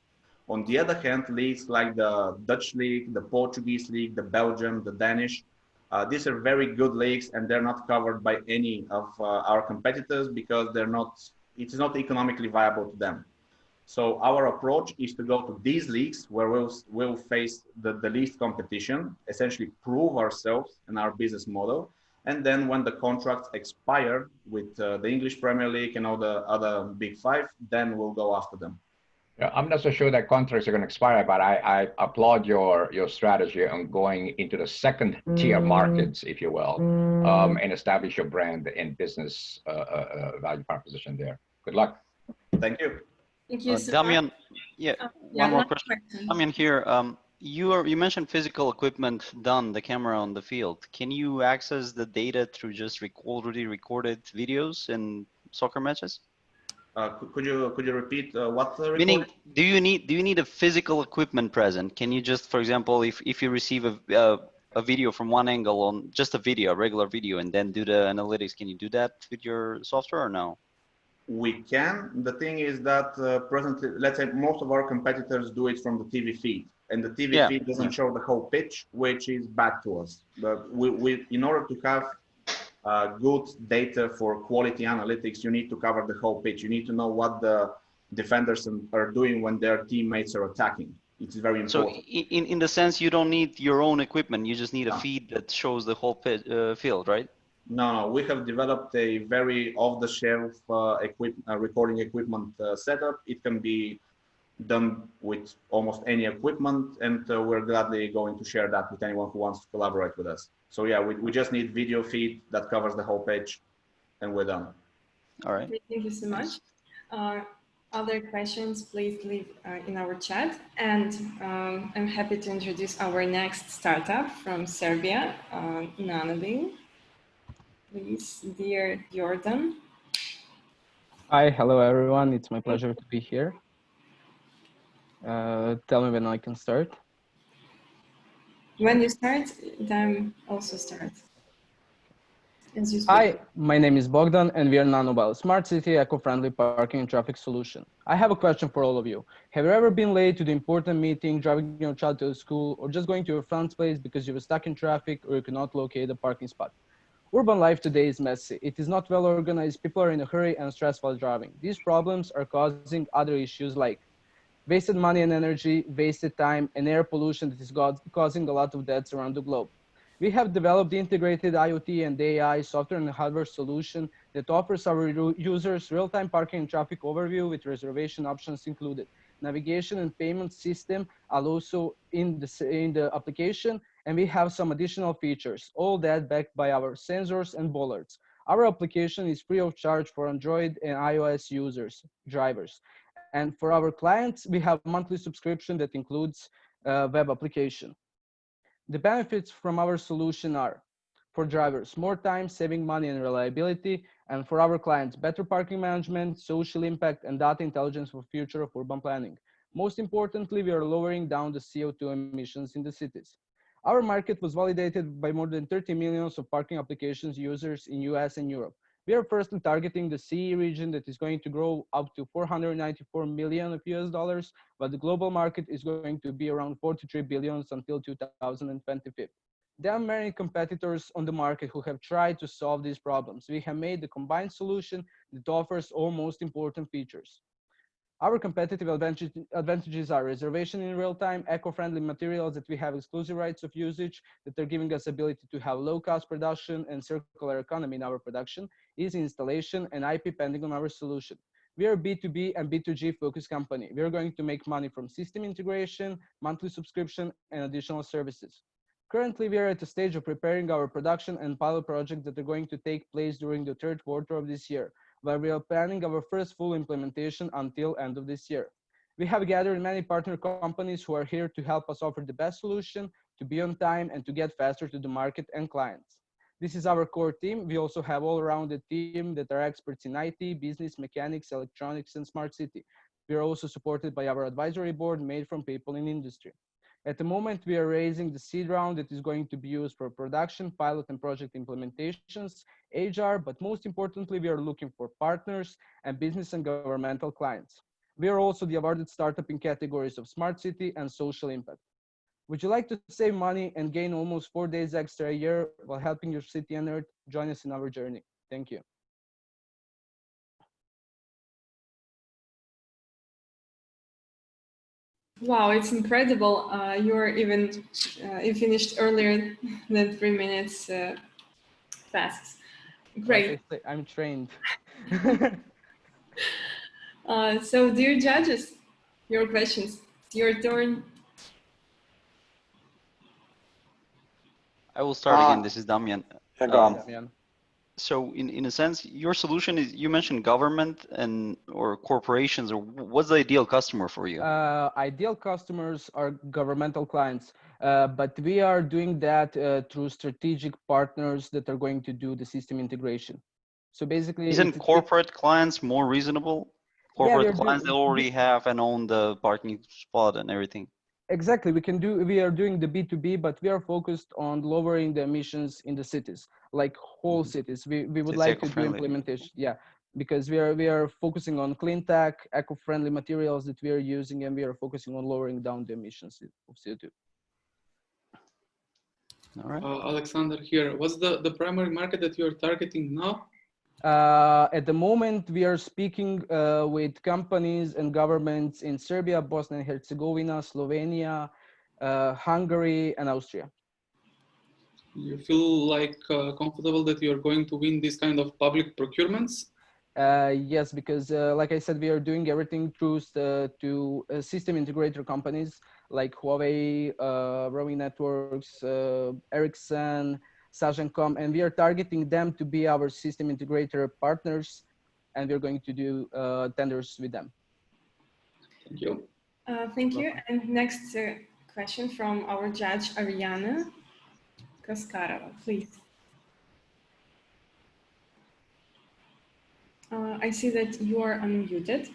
On the other hand, leagues like the Dutch league, the Portuguese league, the Belgian, the Danish, these are very good leagues and they're not covered by any of our competitors because it is not economically viable to them. So our approach is to go to these leagues where we'll face the least competition, essentially prove ourselves and our business model. And then when the contracts expire with the English Premier League and all the other big 5, then we'll go after them. Yeah, I'm not so sure that contracts are going to expire, but I applaud your strategy on going into the second tier markets, if you will, and establish your brand and business value proposition there. Good luck. Thank you. Thank you, Damian, one more question. question. Damian here. You mentioned physical equipment done, the camera on the field. Can you access the data through just already recorded videos in soccer matches? Could you repeat what? Meaning, do you need a physical equipment present? Can you just, for example, if you receive a video from one angle on just a regular video, and then do the analytics, can you do that with your software or no? We can. The thing is that presently, let's say most of our competitors do it from the TV feed, and the TV feed doesn't show the whole pitch, which is bad to us. But we in order to have good data for quality analytics, you need to cover the whole pitch. You need to know what the defenders are doing when their teammates are attacking. It's very important. So in the sense, you don't need your own equipment. You just need a feed that shows the whole field, right? No, we have developed a very off-the-shelf recording equipment setup. It can be done with almost any equipment, and we're gladly going to share that with anyone who wants to collaborate with us. So yeah, we just need video feed that covers the whole page, and we're done. All right. Thank you so much. Other questions, please leave in our chat. And I'm happy to introduce our next startup from Serbia, Nanavin. Please, dear Jordan. Hi, hello everyone. It's my pleasure to be here. Tell me when I can start. When you start, then also start. Hi, my name is Bogdan and we are Nanobile, smart city, eco-friendly parking and traffic solution. I have a question for all of you. Have you ever been late to the important meeting, driving your child to school, or just going to your friend's place because you were stuck in traffic or you could not locate a parking spot? Urban life today is messy. It is not well organized. People are in a hurry and stressed while driving. These problems are causing other issues like wasted money and energy, wasted time, and air pollution that is causing a lot of deaths around the globe. We have developed integrated IoT and AI software and hardware solution that offers our users real-time parking and traffic overview with reservation options included. Navigation and payment system are also in the application, and we have some additional features, all that backed by our sensors and bollards. Our application is free of charge for Android and iOS drivers. And for our clients, we have monthly subscription that includes web application. The benefits from our solution are, for drivers, more time, saving money and reliability, and for our clients, better parking management, social impact, and data intelligence for future of urban planning. Most importantly, we are lowering down the CO2 emissions in the cities. Our market was validated by more than 30 million of parking applications users in US and Europe. We are firstly targeting the CE region that is going to grow up to 494 million of US dollars, but the global market is going to be around 43 billions until 2025. There are many competitors on the market who have tried to solve these problems. We have made the combined solution that offers all most important features. Our competitive advantages are reservation in real time, eco-friendly materials that we have exclusive rights of usage that are giving us ability to have low cost production and circular economy in our production, easy installation and IP pending on our solution. We are a B2B and B2G focused company. We are going to make money from system integration, monthly subscription and additional services. Currently, we are at the stage of preparing our production and pilot projects that are going to take place during the third quarter of this year, where we are planning our first full implementation until end of this year. We have gathered many partner companies who are here to help us offer the best solution, to be on time, and to get faster to the market and clients. This is our core team. We also have all-rounded team that are experts in IT, business, mechanics, electronics, and smart city. We are also supported by our advisory board made from people in industry. At the moment, we are raising the seed round that is going to be used for production, pilot, and project implementations, HR, but most importantly, we are looking for partners and business and governmental clients. We are also the awarded startup in categories of smart city and social impact. Would you like to save money and gain almost 4 days extra a year while helping your city and earth? Join us in our journey. Thank you. Wow, it's incredible. You're even you finished earlier than 3 minutes fast. Great. I'm trained. So, dear judges, your questions. Your turn. I will start again. This is Damian. Yeah, go on. So in a sense, your solution is, you mentioned government and or corporations, or what's the ideal customer for you? Ideal customers are governmental clients, but we are doing that through strategic partners that are going to do the system integration. So basically, isn't corporate clients more reasonable? Corporate clients that already have and own the parking spot and everything. Exactly, we are doing the B2B, but we are focused on lowering the emissions in the cities, like whole cities. We would like to do implementation, yeah, because we are focusing on clean tech, eco-friendly materials that we are using, and we are focusing on lowering down the emissions of CO2. All right. Alexander here. What's the primary market that you're targeting now? At the moment, we are speaking with companies and governments in Serbia, Bosnia and Herzegovina, Slovenia, Hungary, and Austria. You feel like comfortable that you're going to win these kind of public procurements? Yes, because like I said, we are doing everything through system integrator companies like Huawei, Roaming Networks, Ericsson, Sagemcom, and we are targeting them to be our system integrator partners, and we're going to do tenders with them. Thank you. Thank you. And next question from our judge, Ariana Kaskarova, please. I see that you are unmuted.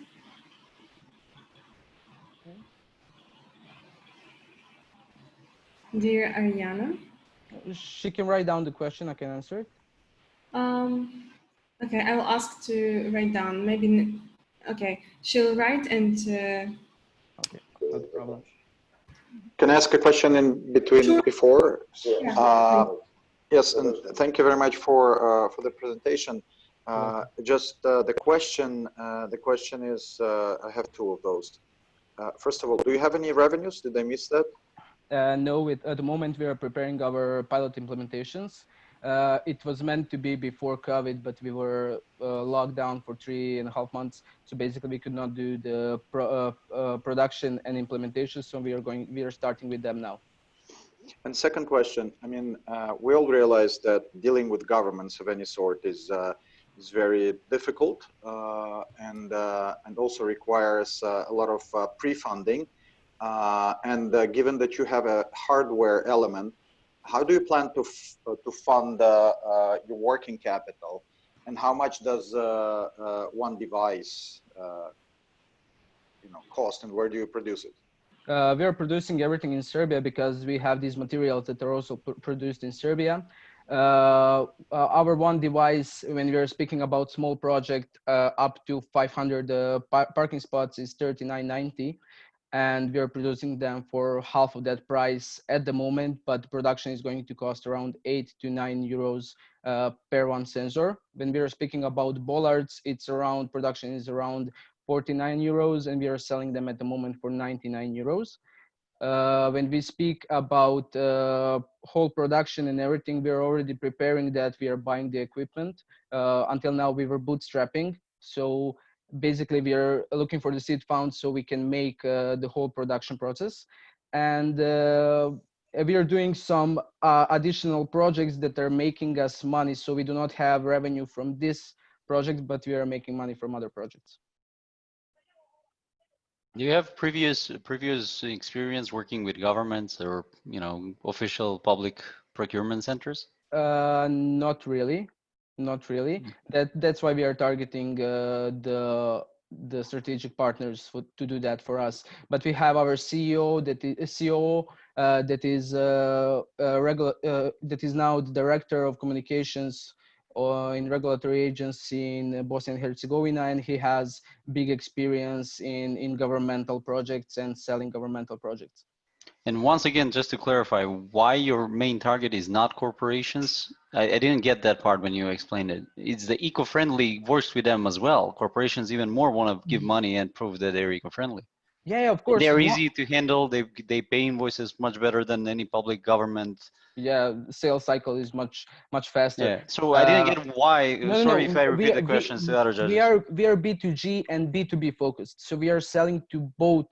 Dear Ariana. She can write down the question, I can answer it. Okay, I will ask to write down, maybe, okay, she'll write and... Okay, no problem. Can I ask a question in between before? Yeah. Yes, and thank you very much for the presentation. Just the question is, I have two of those. First of all, do you have any revenues? Did I miss that? No, at the moment we are preparing our pilot implementations. It was meant to be before COVID, but we were locked down for 3.5 months. So basically we could not do the production and implementation. So we are starting with them now. And second question, I mean, we all realize that dealing with governments of any sort is very difficult and also requires a lot of pre-funding. Given that you have a hardware element, how do you plan to fund your working capital, and how much does one device cost, and where do you produce it? We are producing everything in Serbia because we have these materials that are also produced in Serbia. Our one device, when we are speaking about small project up to 500 parking spots, is 39.90, and we are producing them for half of that price at the moment, but production is going to cost around 8 to 9 euros per one sensor. When we are speaking about bollards, it's around, production is around 49 euros, and we are selling them at the moment for 99 euros. When we speak about whole production and everything, we are already preparing that. We are buying the equipment. Until now, we were bootstrapping. So basically, we are looking for the seed funds so we can make the whole production process. And we are doing some additional projects that are making us money. So we do not have revenue from this project, but we are making money from other projects. Do you have previous experience working with governments or official public procurement centers? Not really, not really. That's why we are targeting the strategic partners to do that for us. But we have our CEO that is COO that is that is now the director of communications in regulatory agency in Bosnia and Herzegovina, and he has big experience in governmental projects and selling governmental projects. And once again, just to clarify, why your main target is not corporations? I didn't get that part when you explained it. It's the eco-friendly works with them as well. Corporations even more want to give money and prove that they're eco-friendly. Yeah, of course. They're easy to handle. They pay invoices much better than any public government. Yeah, sales cycle is much faster. Yeah. So I didn't get why. Sorry if I repeat the questions to the other judges. We are B2G and B2B focused. So we are selling to both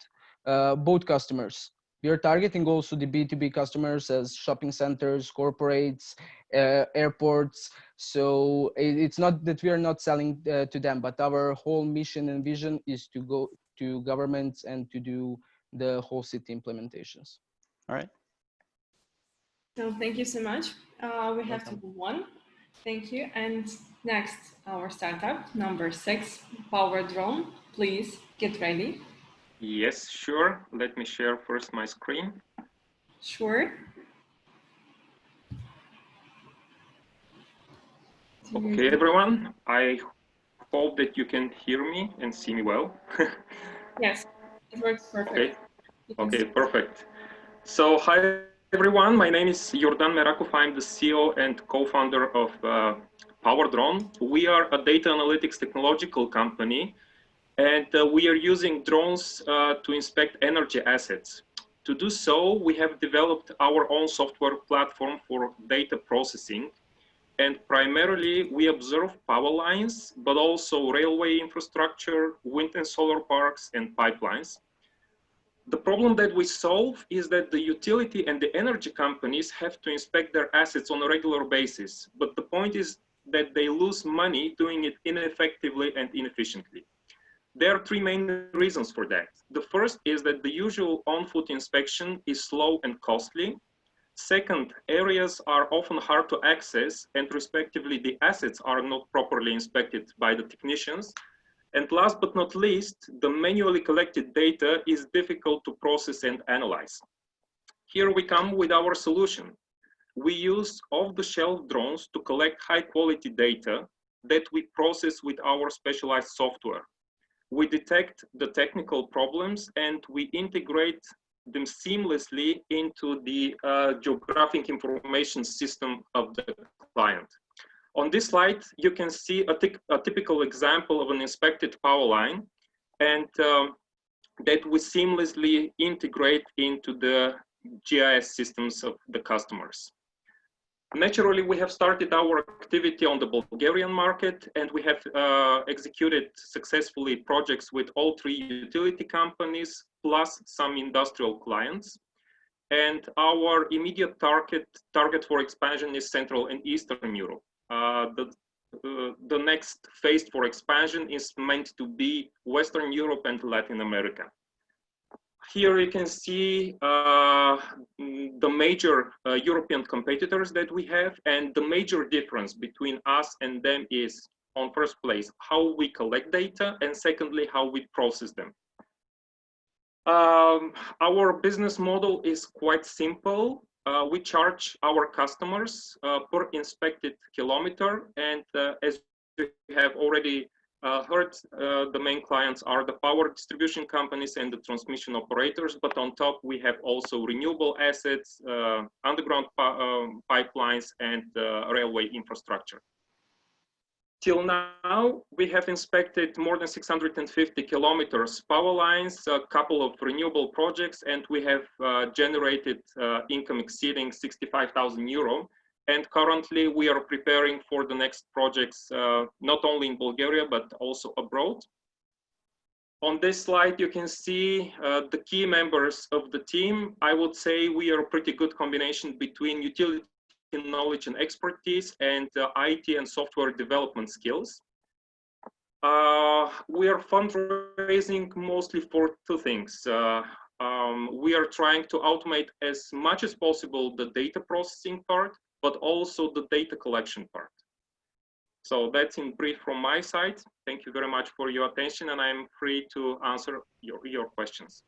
customers. We are targeting also the B2B customers as shopping centers, corporates, airports. So it's not that we are not selling to them, but our whole mission and vision is to go to governments and to do the whole city implementations. All right. So thank you so much. We have to move on. Thank you. And next, our startup, number 6, Power Drone. Please get ready. Yes, sure. Let me share first my screen. Sure. Okay, everyone. I hope that you can hear me and see me well. Yes, it works perfect. Okay. Okay, perfect. So hi, everyone. My name is Jordan Merakov. I'm the CEO and co-founder of Power Drone. We are a data analytics technological company, and we are using drones to inspect energy assets. To do so, we have developed our own software platform for data processing. And primarily, we observe power lines, but also railway infrastructure, wind and solar parks, and pipelines. The problem that we solve is that the utility and the energy companies have to inspect their assets on a regular basis. But the point is that they lose money doing it ineffectively and inefficiently. There are 3 main reasons for that. The first is that the usual on-foot inspection is slow and costly. Second, areas are often hard to access, and respectively, the assets are not properly inspected by the technicians. And last but not least, the manually collected data is difficult to process and analyze. Here we come with our solution. We use off-the-shelf drones to collect high-quality data that we process with our specialized software. We detect the technical problems and we integrate them seamlessly into the geographic information system of the client. On this slide, you can see a typical example of an inspected power line, and that we seamlessly integrate into the GIS systems of the customers. Naturally, we have started our activity on the Bulgarian market, and we have executed successfully projects with all 3 utility companies, plus some industrial clients. And our immediate target for expansion is Central and Eastern Europe. The next phase for expansion is meant to be Western Europe and Latin America. Here you can see the major European competitors that we have, and the major difference between us and them is, on first place, how we collect data, and secondly, how we process them. Our business model is quite simple. we charge our customers per inspected kilometer. And as you have already heard, the main clients are the power distribution companies and the transmission operators. But on top, we have also renewable assets, underground pipelines, and railway infrastructure. Till now, we have inspected more than 650 kilometers power lines, a couple of renewable projects, and we have generated income exceeding 65,000 euro. And currently, we are preparing for the next projects, not only in Bulgaria, but also abroad. On this slide, you can see the key members of the team. I would say we are a pretty good combination between utility knowledge and expertise and IT and software development skills. We are fundraising mostly for two things. We are trying to automate as much as possible the data processing part, but also the data collection part. So that's in brief from my side. Thank you very much for your attention, and I'm free to answer your questions.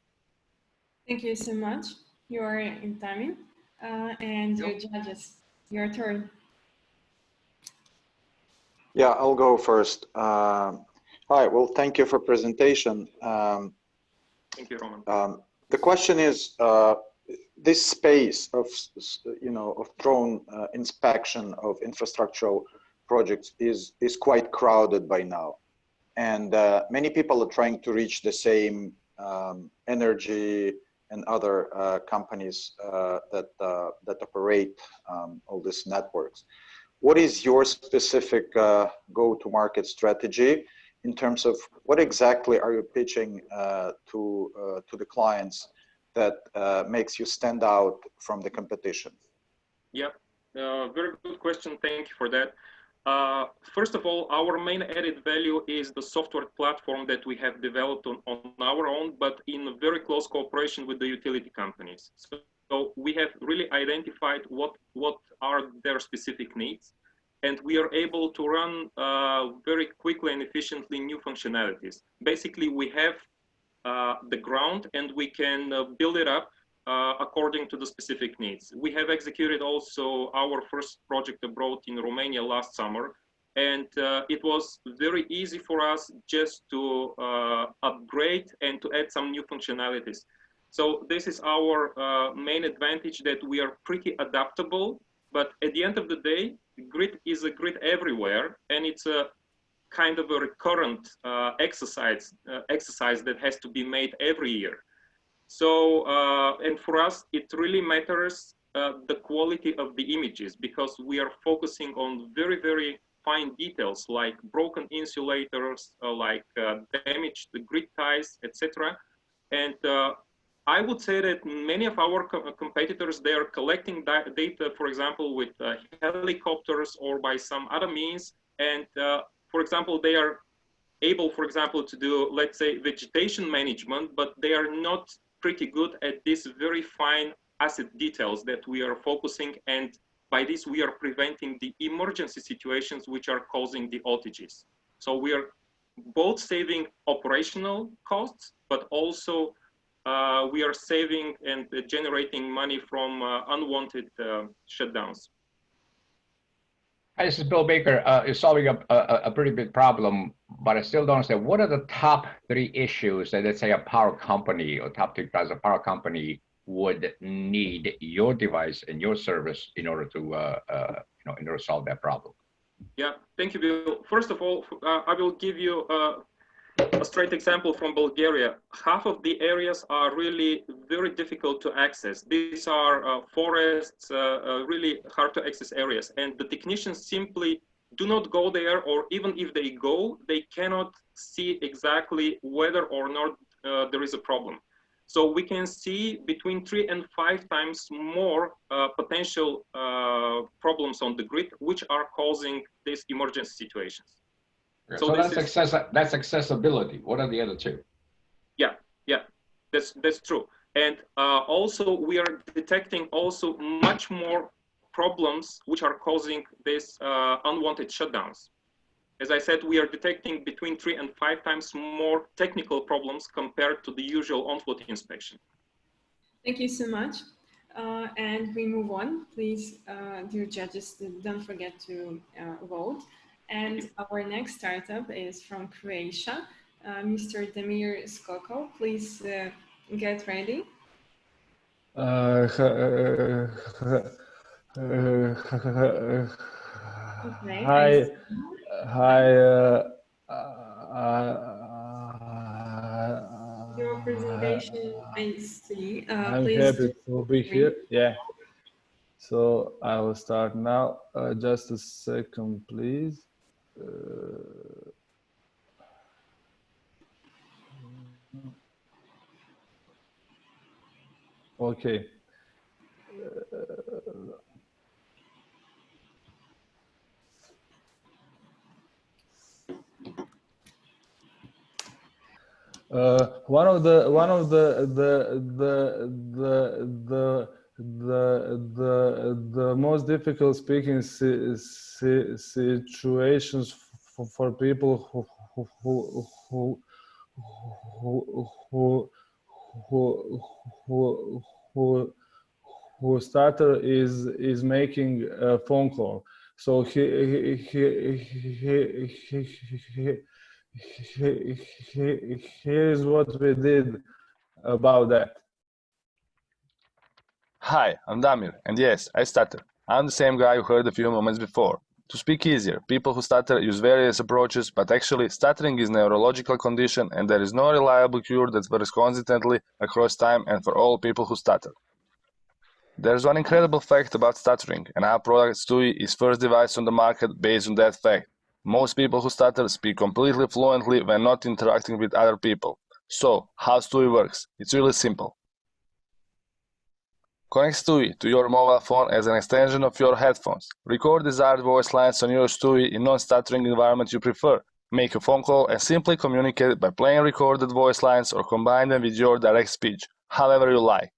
Thank you so much. You are in timing. And your judges, your turn. Yeah, I'll go first. Hi, well, thank you for presentation. Thank you, Roman. The question is, this space of, of drone inspection of infrastructural projects is quite crowded by now. And many people are trying to reach the same energy and other companies that operate all these networks. What is your specific go-to-market strategy in terms of what exactly are you pitching to the clients that makes you stand out from the competition? Yeah, very good question. Thank you for that. First of all, our main added value is the software platform that we have developed on our own, but in very close cooperation with the utility companies. So we have really identified what are their specific needs, and we are able to run very quickly and efficiently new functionalities. Basically, we have the ground and we can build it up according to the specific needs. We have executed also our first project abroad in Romania last summer, and it was very easy for us just to upgrade and to add some new functionalities. So this is our main advantage, that we are pretty adaptable, but at the end of the day, grid is a grid everywhere, and it's a kind of a recurrent exercise that has to be made every year. So, and for us, it really matters the quality of the images, because we are focusing on very, very fine details like broken insulators, like damaged grid ties, etc. And I would say that many of our competitors, they are collecting data, for example, with helicopters or by some other means. And for example, they are able, for example, to do, let's say, vegetation management, but they are not pretty good at these very fine asset details that we are focusing. And by this, we are preventing the emergency situations which are causing the outages. So we are both saving operational costs, but also we are saving and generating money from unwanted shutdowns. Hi, this is Bill Baker. You're solving a pretty big problem, but I still don't understand. What are the top 3 issues that, let's say, a power company or top 3 as a power company would need your device and your service in order to, in order to solve that problem? Yeah, thank you, Bill. First of all, I will give you a straight example from Bulgaria. Half of the areas are really very difficult to access. These are forests, really hard to access areas. And the technicians simply do not go there, or even if they go, they cannot see exactly whether or not there is a problem. So we can see between 3 and 5 times more potential problems on the grid, which are causing these emergency situations. So that's accessibility. What are the other 2? Yeah, that's true. And also we are detecting also much more problems which are causing these unwanted shutdowns. As I said, we are detecting between 3 and 5 times more technical problems compared to the usual on-float inspection. Thank you so much. and we move on. Please, dear judges, don't forget to vote. And our next startup is from Croatia. Mr. Damir Skoko, please get ready. Hi. Your presentation, I see. I'm Please happy to be here. Yeah. So I will start now. Just a second, please. Okay. One of the most difficult speaking situations for people who starter is making a phone call. So here's what we did about that. Hi, I'm Damir, and yes, I stutter. I'm the same guy you heard a few moments before. To speak easier, people who stutter use various approaches, but actually, stuttering is a neurological condition and there is no reliable cure that works consistently across time and for all people who stutter. There's one incredible fact about stuttering, and our product Stui is first device on the market based on that fact. Most people who stutter speak completely fluently when not interacting with other people. So, how Stui works? It's really simple. Connect Stui to your mobile phone as an extension of your headphones. Record desired voice lines on your Stui in non-stuttering environment you prefer. Make a phone call and simply communicate by playing recorded voice lines or combine them with your direct speech, however you like.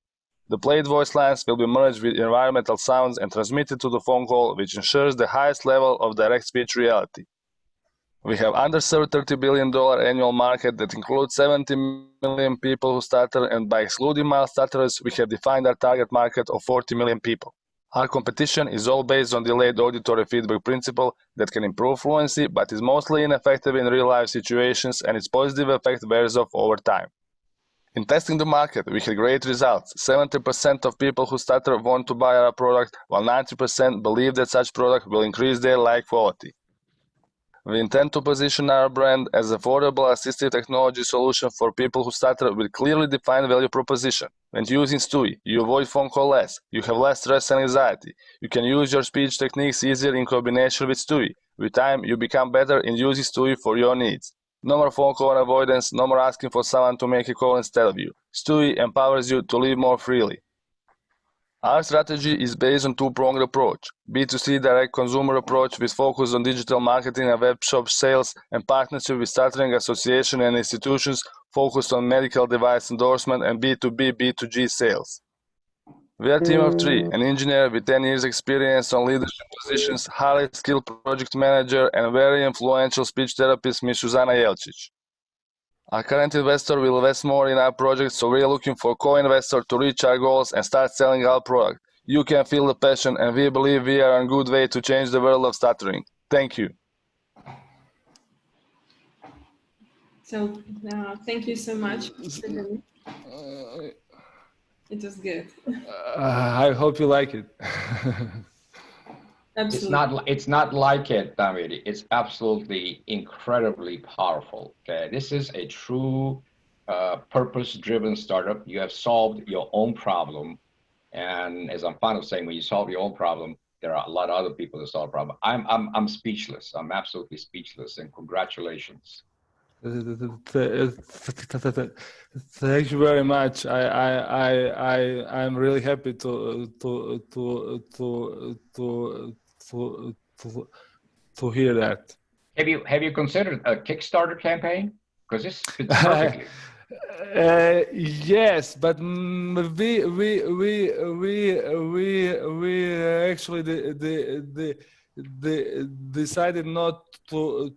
The played voice lines will be merged with environmental sounds and transmitted to the phone call, which ensures the highest level of direct speech reality. We have underserved $30 billion annual market that includes 70 million people who stutter, and by excluding mild stutterers, we have defined our target market of 40 million people. Our competition is all based on delayed auditory feedback principle that can improve fluency, but is mostly ineffective in real-life situations, and its positive effect wears off over time. In testing the market, we had great results. 70% of people who stutter want to buy our product, while 90% believe that such product will increase their life quality. We intend to position our brand as an affordable assistive technology solution for people who stutter with clearly defined value proposition. When using Stui, you avoid phone call less, you have less stress and anxiety, you can use your speech techniques easier in combination with Stui. With time, you become better in using Stui for your needs. No more phone call avoidance, no more asking for someone to make a call instead of you. Stui empowers you to live more freely. Our strategy is based on two-pronged approach, B2C direct consumer approach with focus on digital marketing and web shop sales and partnership with stuttering association and institutions focused on medical device endorsement, and B2B, B2G sales. We are a team of 3, an engineer with 10 years experience on leadership positions, highly skilled project manager, and very influential speech therapist, Ms. Suzana Jelčić. Our current investor will invest more in our project, so we are looking for co-investor to reach our goals and start selling our product. You can feel the passion, and we believe we are on a good way to change the world of stuttering. Thank you. So, thank you so much. It was good. I hope you like it. Absolutely. It's not like it, David. It's absolutely incredibly powerful. Okay, this is a true purpose-driven startup. You have solved your own problem, and as I'm fond of saying, when you solve your own problem, there are a lot of other people that solve problem. I'm speechless. I'm absolutely speechless, and congratulations. Thank you very much. I'm really happy to hear that. Have you considered a Kickstarter campaign? Because this fits perfectly. Yes, but we actually decided not to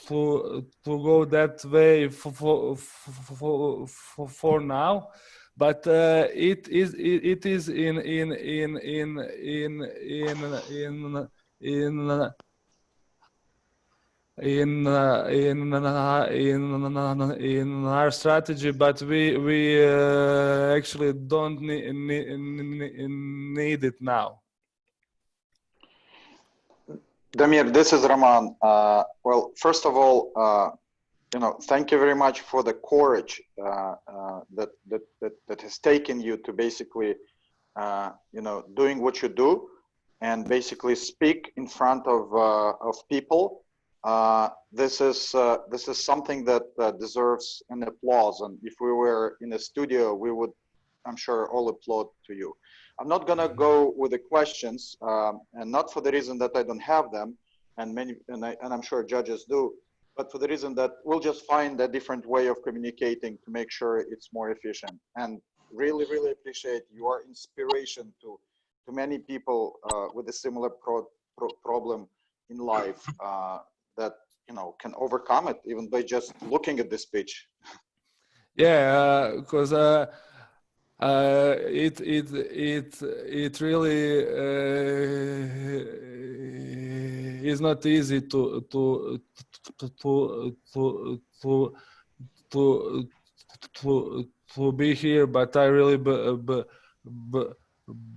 go that way for now, but it is in our strategy, but we actually don't need it now. Damir, this is Raman. Well, first of all, thank you very much for the courage that has taken you to basically, doing what you do, and basically speak in front of people. This is something that deserves an applause. And if we were in a studio, we would, I'm sure, all applaud to you. I'm not gonna go with the questions, and not for the reason that I don't have them, and I'm sure judges do, but for the reason that we'll just find a different way of communicating to make sure it's more efficient. And really, really appreciate your inspiration to many people with a similar problem in life that can overcome it even by just looking at this pitch. Yeah, because it really is not easy to be here, but I really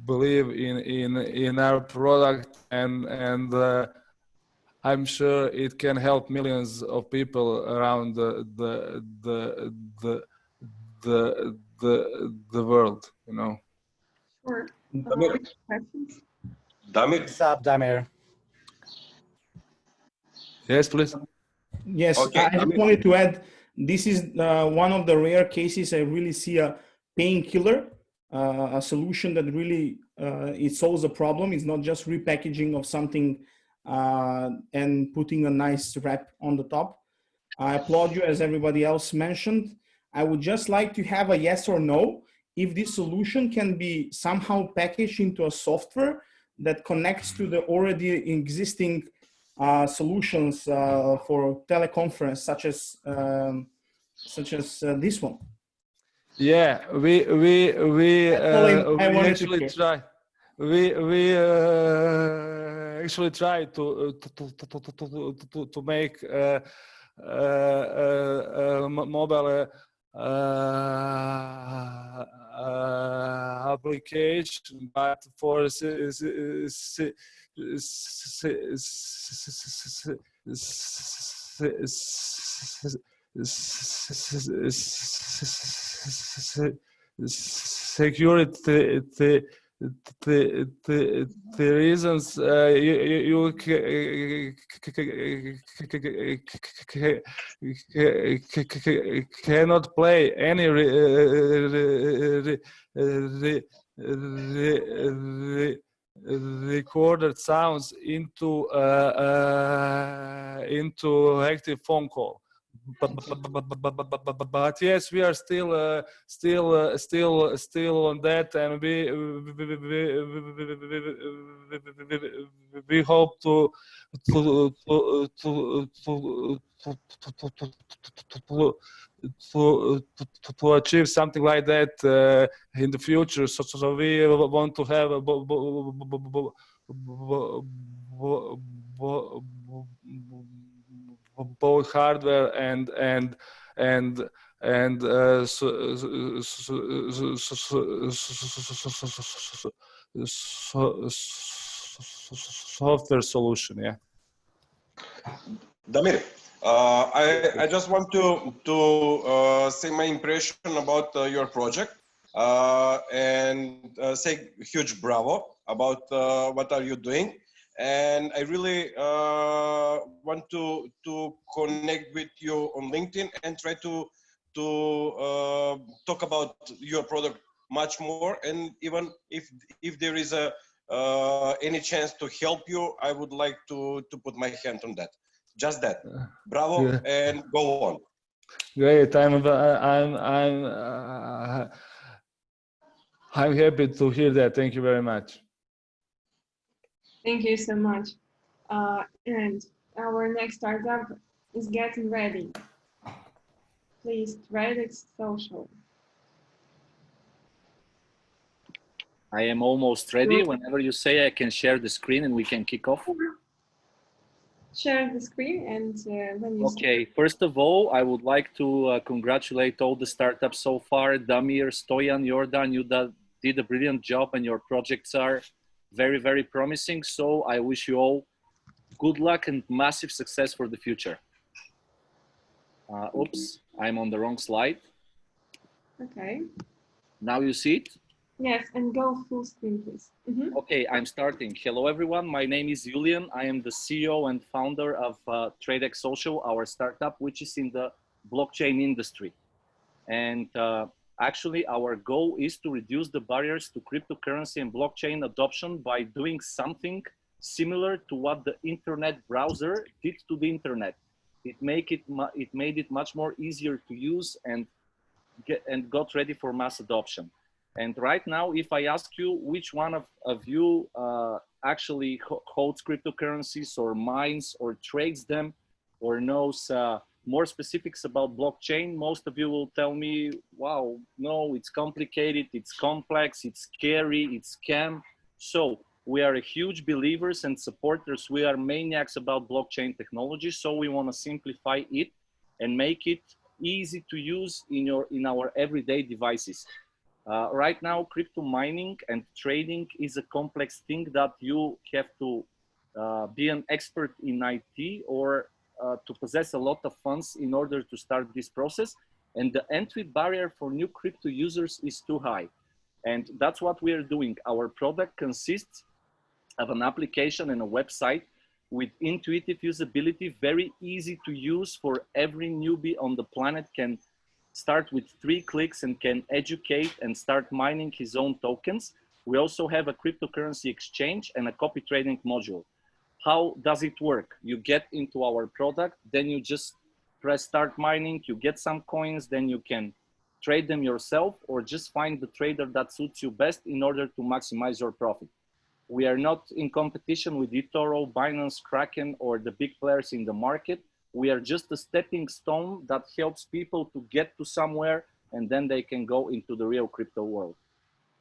believe in our product, and I'm sure it can help millions of people around the world, Sure. Damir. Questions? Damir. What's up, Damir? Yes, please. Yes, Okay, I just wanted to add, this is one of the rare cases I really see a painkiller, a solution that really it solves a problem. It's not just repackaging of something and putting a nice wrap on the top. I applaud you, as everybody else mentioned. I would just like to have a yes or no if this solution can be somehow packaged into a software that connects to the already existing solutions for teleconference, such as this one. Yeah, we actually try. We actually try to make mobile application, but for security the reasons you cannot play any recorded sounds into active phone call. But yes, we are still on that, and we hope to achieve something like that in the future. So we want to have a both hardware and software solution. Yeah. Damir, I just want to say my impression about your project and say huge bravo about what are you doing. And I really want to connect with you on LinkedIn and try to talk about your product much more. And even if there is any chance to help you, I would like to put my hand on that. Just that. Bravo, yeah. And go on. Great. I'm happy to hear that. Thank you very much. Thank you so much. And our next startup is getting ready. Please, Tradex Social. I am almost ready. Whenever you say, I can share the screen and we can kick off. Share the screen and when you Okay, first of all, I would like to congratulate all the startups so far. Damir, Stoyan, Jordan, you did a brilliant job and your projects are very, very promising. So I wish you all good luck and massive success for the future. Oops, I'm on the wrong slide. Okay. Now you see it? Yes, and go full screen, please. Okay, I'm starting. Hello, everyone. My name is Julian. I am the CEO and founder of TradeX Social, our startup, which is in the blockchain industry. And actually, our goal is to reduce the barriers to cryptocurrency and blockchain adoption by doing something similar to what the internet browser did to the internet. It made it much more easier to use and got ready for mass adoption. And right now, if I ask you which one of you actually holds cryptocurrencies or mines or trades them or knows more specifics about blockchain, most of you will tell me, wow, no, it's complicated, it's complex, it's scary, it's scam. So we are huge believers and supporters. We are maniacs about blockchain technology. So we want to simplify it and make it easy to use in our everyday devices. Right now, crypto mining and trading is a complex thing that you have to be an expert in IT or to possess a lot of funds in order to start this process. And the entry barrier for new crypto users is too high. And that's what we are doing. Our product consists of an application and a website with intuitive usability, very easy to use for every newbie on the planet can start with 3 clicks and can educate and start mining his own tokens. We also have a cryptocurrency exchange and a copy trading module. How does it work? You get into our product, then you just press start mining, you get some coins, then you can trade them yourself or just find the trader that suits you best in order to maximize your profit. We are not in competition with eToro, Binance, Kraken, or the big players in the market. We are just a stepping stone that helps people to get to somewhere and then they can go into the real crypto world.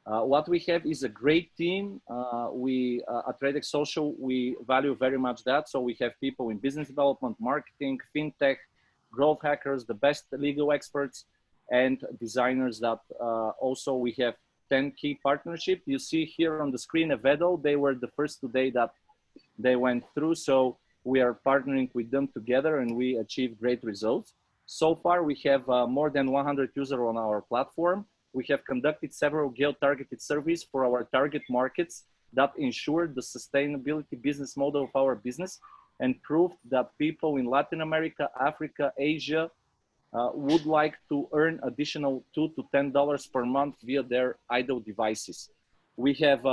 What we have is a great team. At TradeX Social, we value very much that. So we have people in business development, marketing, fintech, growth hackers, the best legal experts, and designers that also we have 10 key partnerships. You see here on the screen, Evedo, they were the first today that they went through. So we are partnering with them together and we achieve great results. So far, we have more than 100 users on our platform. We have conducted several geo-targeted surveys for our target markets that ensure the sustainability business model of our business and proved that people in Latin America, Africa, Asia would like to earn additional $2 to $10 per month via their idle devices. We have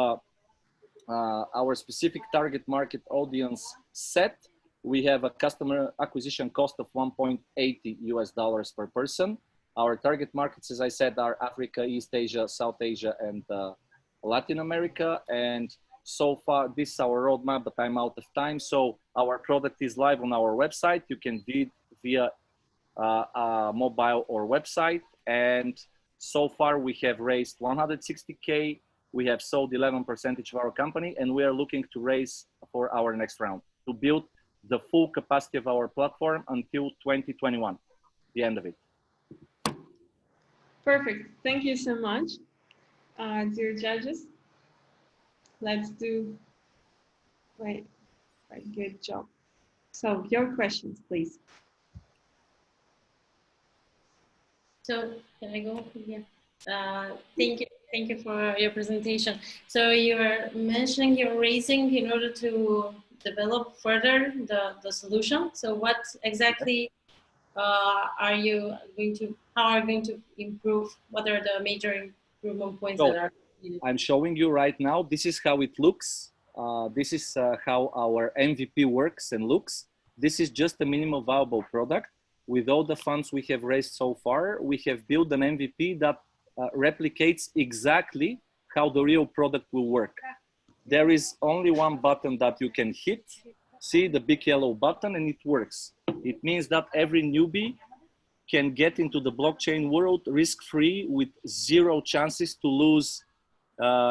our specific target market audience set. We have a customer acquisition cost of $1.80 per person. Our target markets, as I said, are Africa, East Asia, South Asia, and Latin America. And so far, this is our roadmap, but I'm out of time. So our product is live on our website. You can do it via mobile or website. And so far, we have raised 160K. We have sold 11% of our company, and we are looking to raise for our next round to build the full capacity of our platform until 2021, the end of it. Perfect. Thank you so much, dear judges. Let's do, wait, good job. So your questions, please. So can I go? Yeah. Thank you for your presentation. So you are mentioning you're raising in order to develop further the solution. So what exactly are you going to, how are you going to improve? What are the major improvement points that are needed? I'm showing you right now. This is how it looks. This is how our MVP works and looks. This is just a minimum viable product. With all the funds we have raised so far, we have built an MVP that replicates exactly how the real product will work. There is only one button that you can hit See the big yellow button and it works. It means that every newbie can get into the blockchain world risk-free with zero chances to lose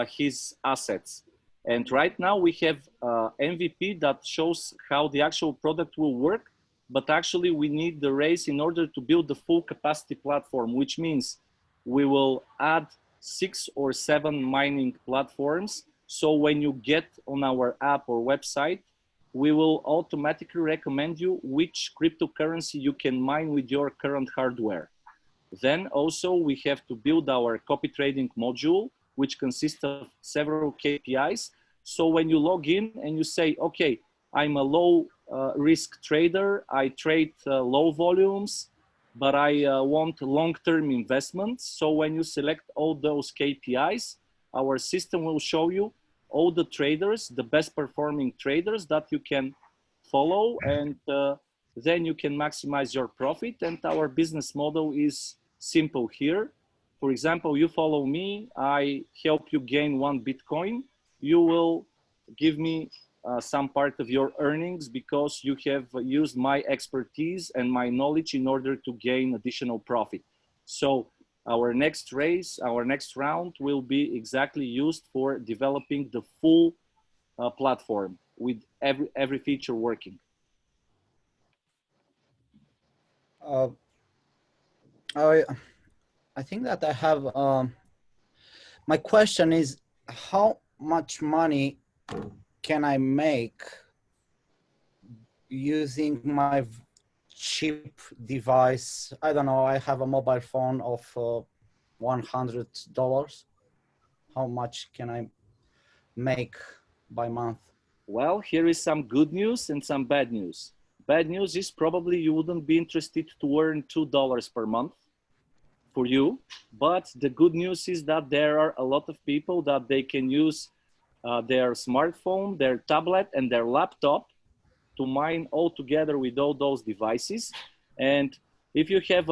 his assets. And right now we have MVP that shows how the actual product will work, but actually we need the raise in order to build the full capacity platform, which means we will add 6 or 7 mining platforms. So when you get on our app or website, we will automatically recommend you which cryptocurrency you can mine with your current hardware. Then also we have to build our copy trading module, which consists of several KPIs. So when you log in and you say, okay, I'm a low risk trader, I trade low volumes, but I want long-term investments. So when you select all those KPIs, our system will show you all the traders, the best performing traders that you can follow, and then you can maximize your profit. And our business model is simple here. For example, you follow me, I help you gain 1 Bitcoin. You will give me some part of your earnings because you have used my expertise and my knowledge in order to gain additional profit. So our next race, our next round will be exactly used for developing the full platform with every feature working. I think that I have, my question is, how much money can I make using my cheap device? I don't know, I have a mobile phone of $100. How much can I make by month? Well, here is some good news and some bad news. Bad news is probably you wouldn't be interested to earn $2 per month for you. But the good news is that there are a lot of people that they can use their smartphone, their tablet, and their laptop to mine all together with all those devices. And if you have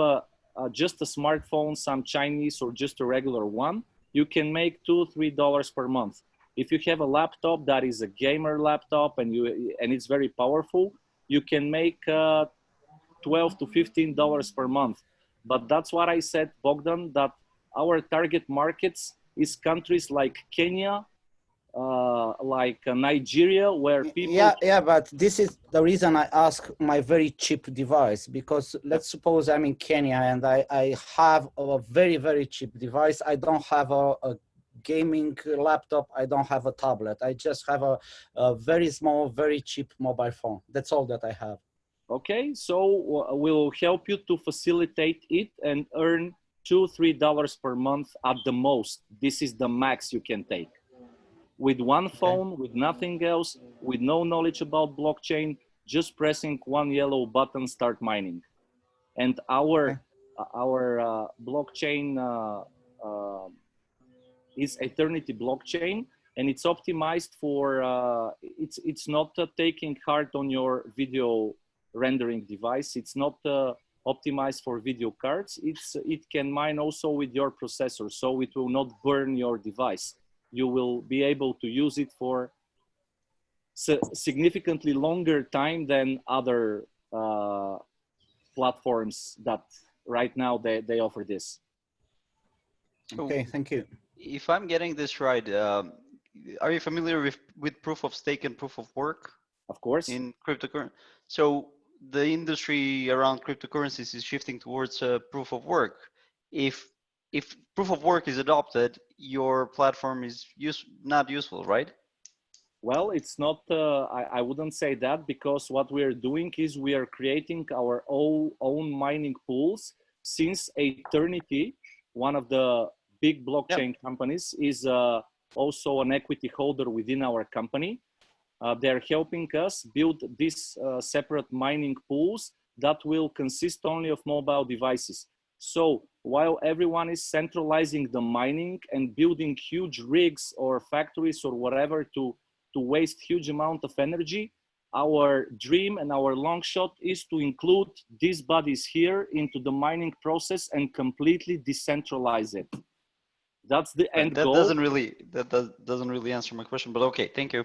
just a smartphone, some Chinese or just a regular one, you can make $2, $3 per month. If you have a laptop that is a gamer laptop and it's very powerful, you can make $12 to $15 per month. But that's what I said, Bogdan, that our target markets is countries like Kenya, like Nigeria, where people... Yeah, but this is the reason I ask my very cheap device, because let's suppose I'm in Kenya and I have a very, very cheap device. I don't have a gaming laptop. I don't have a tablet. I just have a very small, very cheap mobile phone. That's all that I have. Okay, so we'll help you to facilitate it and earn $2, $3 per month at the most. This is the max you can take. With one phone, with nothing else, with no knowledge about blockchain, just pressing one yellow button, start mining. And our blockchain is Eternity blockchain, and it's optimized for, it's not taking hard on your video rendering device. It's not optimized for video cards. It can mine also with your processor, so it will not burn your device. You will be able to use it for significantly longer time than other platforms that right now they offer this. Okay, thank you. If I'm getting this right, are you familiar with proof of stake and proof of work? Of course. In cryptocurrency. So the industry around cryptocurrencies is shifting towards proof of work. If proof of work is adopted, your platform is not useful, right? Well, it's not, I wouldn't say that, because what we are doing is we are creating our own mining pools. Since Eternity, one of the big blockchain companies, is also an equity holder within our company. They're helping us build these separate mining pools that will consist only of mobile devices. So while everyone is centralizing the mining and building huge rigs or factories or whatever to waste huge amount of energy, our dream and our long shot is to include these bodies here into the mining process and completely decentralize it. That's the end goal. That doesn't really answer my question, but okay, thank you.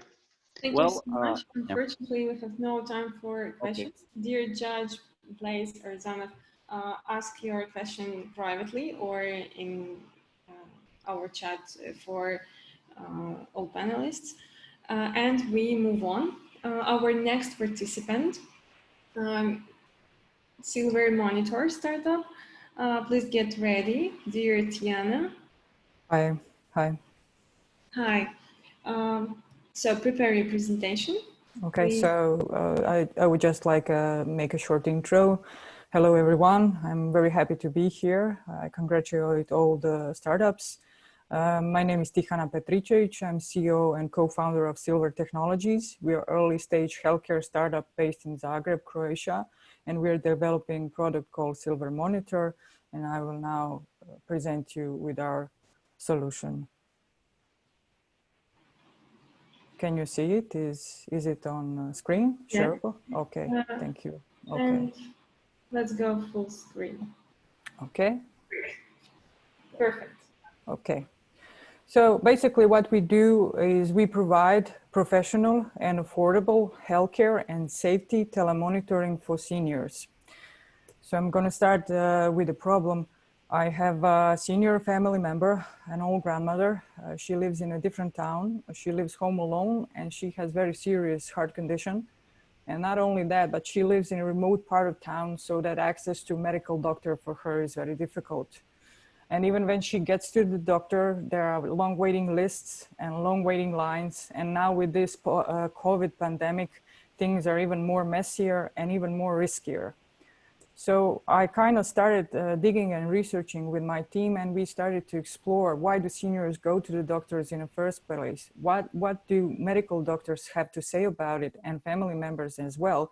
Thank you so much. Unfortunately, we have no time for questions. Dear Judge, Blaise or Zanov, ask your question privately or in our chat for all panelists. And we move on. Our next participant, Silver Monitor startup. Please get ready, dear Tiana. Hi. Hi. Hi. So prepare your presentation. Okay, Please. so I would just like make a short intro. Hello, everyone. I'm very happy to be here. I congratulate all the startups. My name is Tihana Petricevic. I'm CEO and co-founder of Silver Technologies. We are early stage healthcare startup based in Zagreb, Croatia, and we're developing a product called Silver Monitor. And I will now present you with our solution. Can you see it? Is it on screen? Yeah. Shareable? Okay, thank you. Okay. And let's go full screen. Okay. Perfect. Okay. So basically what we do is we provide professional and affordable healthcare and safety telemonitoring for seniors. So I'm going to start with a problem. I have a senior family member, an old grandmother. She lives in a different town. She lives home alone and she has very serious heart condition. And not only that, but she lives in a remote part of town so that access to medical doctor for her is very difficult. And even when she gets to the doctor, there are long waiting lists and long waiting lines. And now with this COVID pandemic, things are even more messier and even more riskier. So I kind of started digging and researching with my team, and we started to explore why do seniors go to the doctors in the first place? What do medical doctors have to say about it, and family members as well?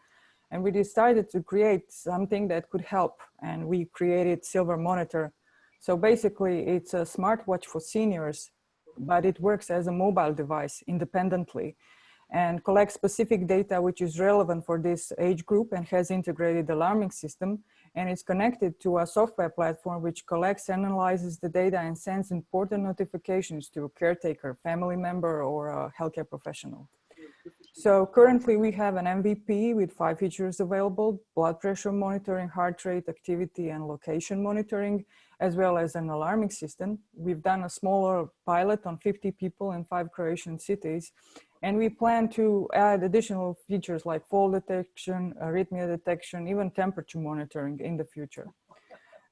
And we decided to create something that could help, and we created Silver Monitor. So basically it's a smartwatch for seniors, but it works as a mobile device independently and collects specific data which is relevant for this age group and has integrated alarming system. And it's connected to a software platform which collects, analyzes the data and sends important notifications to a caretaker, family member, or a healthcare professional. So currently we have an MVP with 5 features available: blood pressure monitoring, heart rate, activity, and location monitoring, as well as an alarming system. We've done a smaller pilot on 50 people in 5 Croatian cities. And we plan to add additional features like fall detection, arrhythmia detection, even temperature monitoring in the future.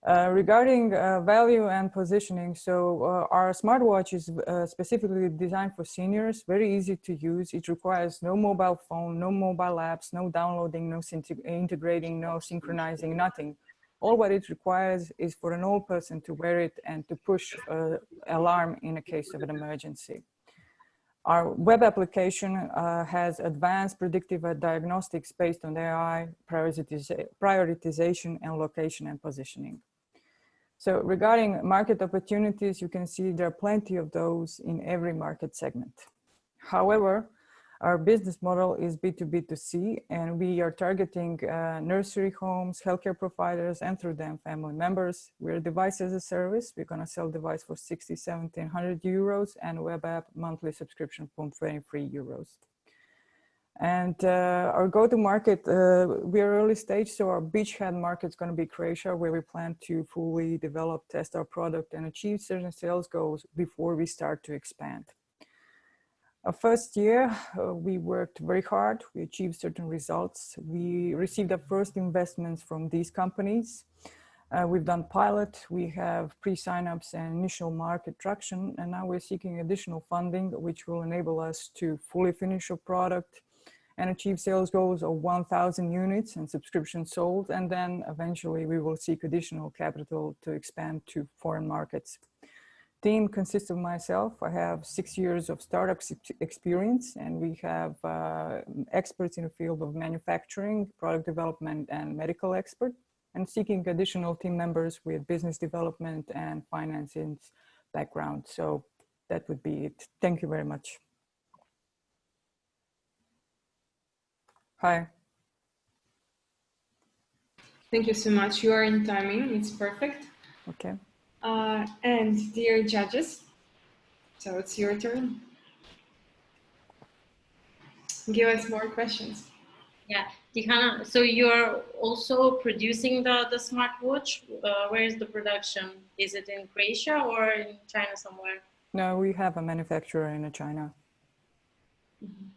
Regarding value and positioning, so our smartwatch is specifically designed for seniors, very easy to use. It requires no mobile phone, no mobile apps, no downloading, no integrating, no synchronizing, nothing. All what it requires is for an old person to wear it and to push alarm in a case of an emergency. Our web application has advanced predictive diagnostics based on AI, prioritization, and location and positioning. So regarding market opportunities, you can see there are plenty of those in every market segment. However, our business model is B2B2C, and we are targeting nursery homes, healthcare providers, and through them family members. We're device as a service. We're going to sell device for 1,700 euros and web app monthly subscription for 23 euros. And our go-to-market, we are early stage, so our beachhead market is going to be Croatia, where we plan to fully develop, test our product, and achieve certain sales goals before we start to expand. Our first year, we worked very hard. We achieved certain results. We received our first investments from these companies. We've done pilot, we have pre-signups and initial market traction, and now we're seeking additional funding, which will enable us to fully finish our product and achieve sales goals of 1,000 units and subscriptions sold. And then eventually we will seek additional capital to expand to foreign markets. Team consists of myself. I have 6 years of startup experience, and we have experts in the field of manufacturing, product development, and medical expert, and seeking additional team members with business development and financing background. So that would be it. Thank you very much. Hi. Thank you so much. You are in timing. It's perfect. Okay. And dear judges, so it's your turn. give us more questions. Yeah, Tihana, so you're also producing the smartwatch. Where is the production? Is it in Croatia or in China somewhere? No, we have a manufacturer in China. Mm-hmm.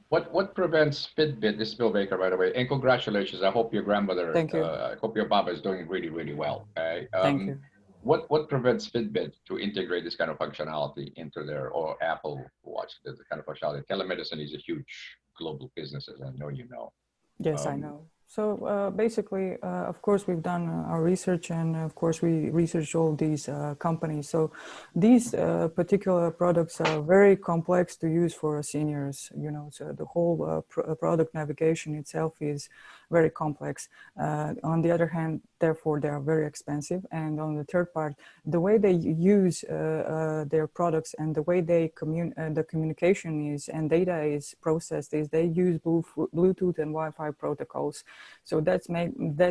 What prevents Fitbit? This is Bill Baker, by the way, and congratulations. I hope your grandmother, thank you. I hope your Baba is doing really, really well. Thank you. What prevents Fitbit to integrate this kind of functionality into their, or Apple Watch, the kind of functionality? Telemedicine is a huge global business, as I know you know. Yes, I know. So basically, of course, we've done our research, and of course, we research all these companies. So these particular products are very complex to use for seniors. You know, so the whole product navigation itself is very complex. On the other hand, therefore, they are very expensive. And on the third part, the way they use their products and the way they the communication is and data is processed is they use Bluetooth and Wi-Fi protocols. So that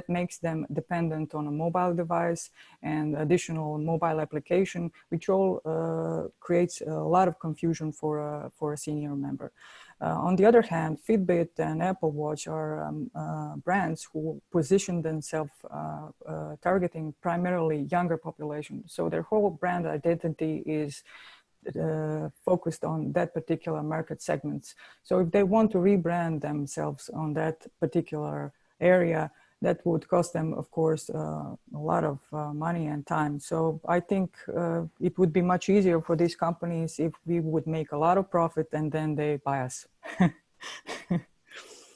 makes them dependent on a mobile device and additional mobile application, which all creates a lot of confusion for a senior member. On the other hand, Fitbit and Apple Watch are brands who position themselves targeting primarily younger population. So their whole brand identity is focused on that particular market segments. So if they want to rebrand themselves on that particular area, that would cost them, of course, a lot of money and time. So I think it would be much easier for these companies if we would make a lot of profit and then they buy us.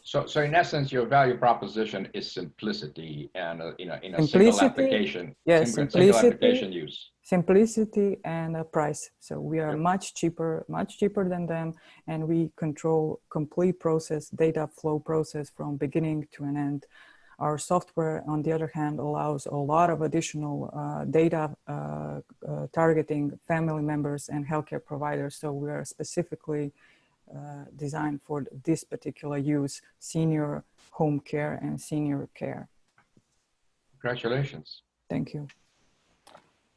So in essence, your value proposition is simplicity and in a single application, yes, single application use. Simplicity and a price. So we are much cheaper than them, and we control complete process, data flow process from beginning to an end. Our software, on the other hand, allows a lot of additional data targeting family members and healthcare providers. So we are specifically designed for this particular use, senior home care and senior care. Congratulations. Thank you.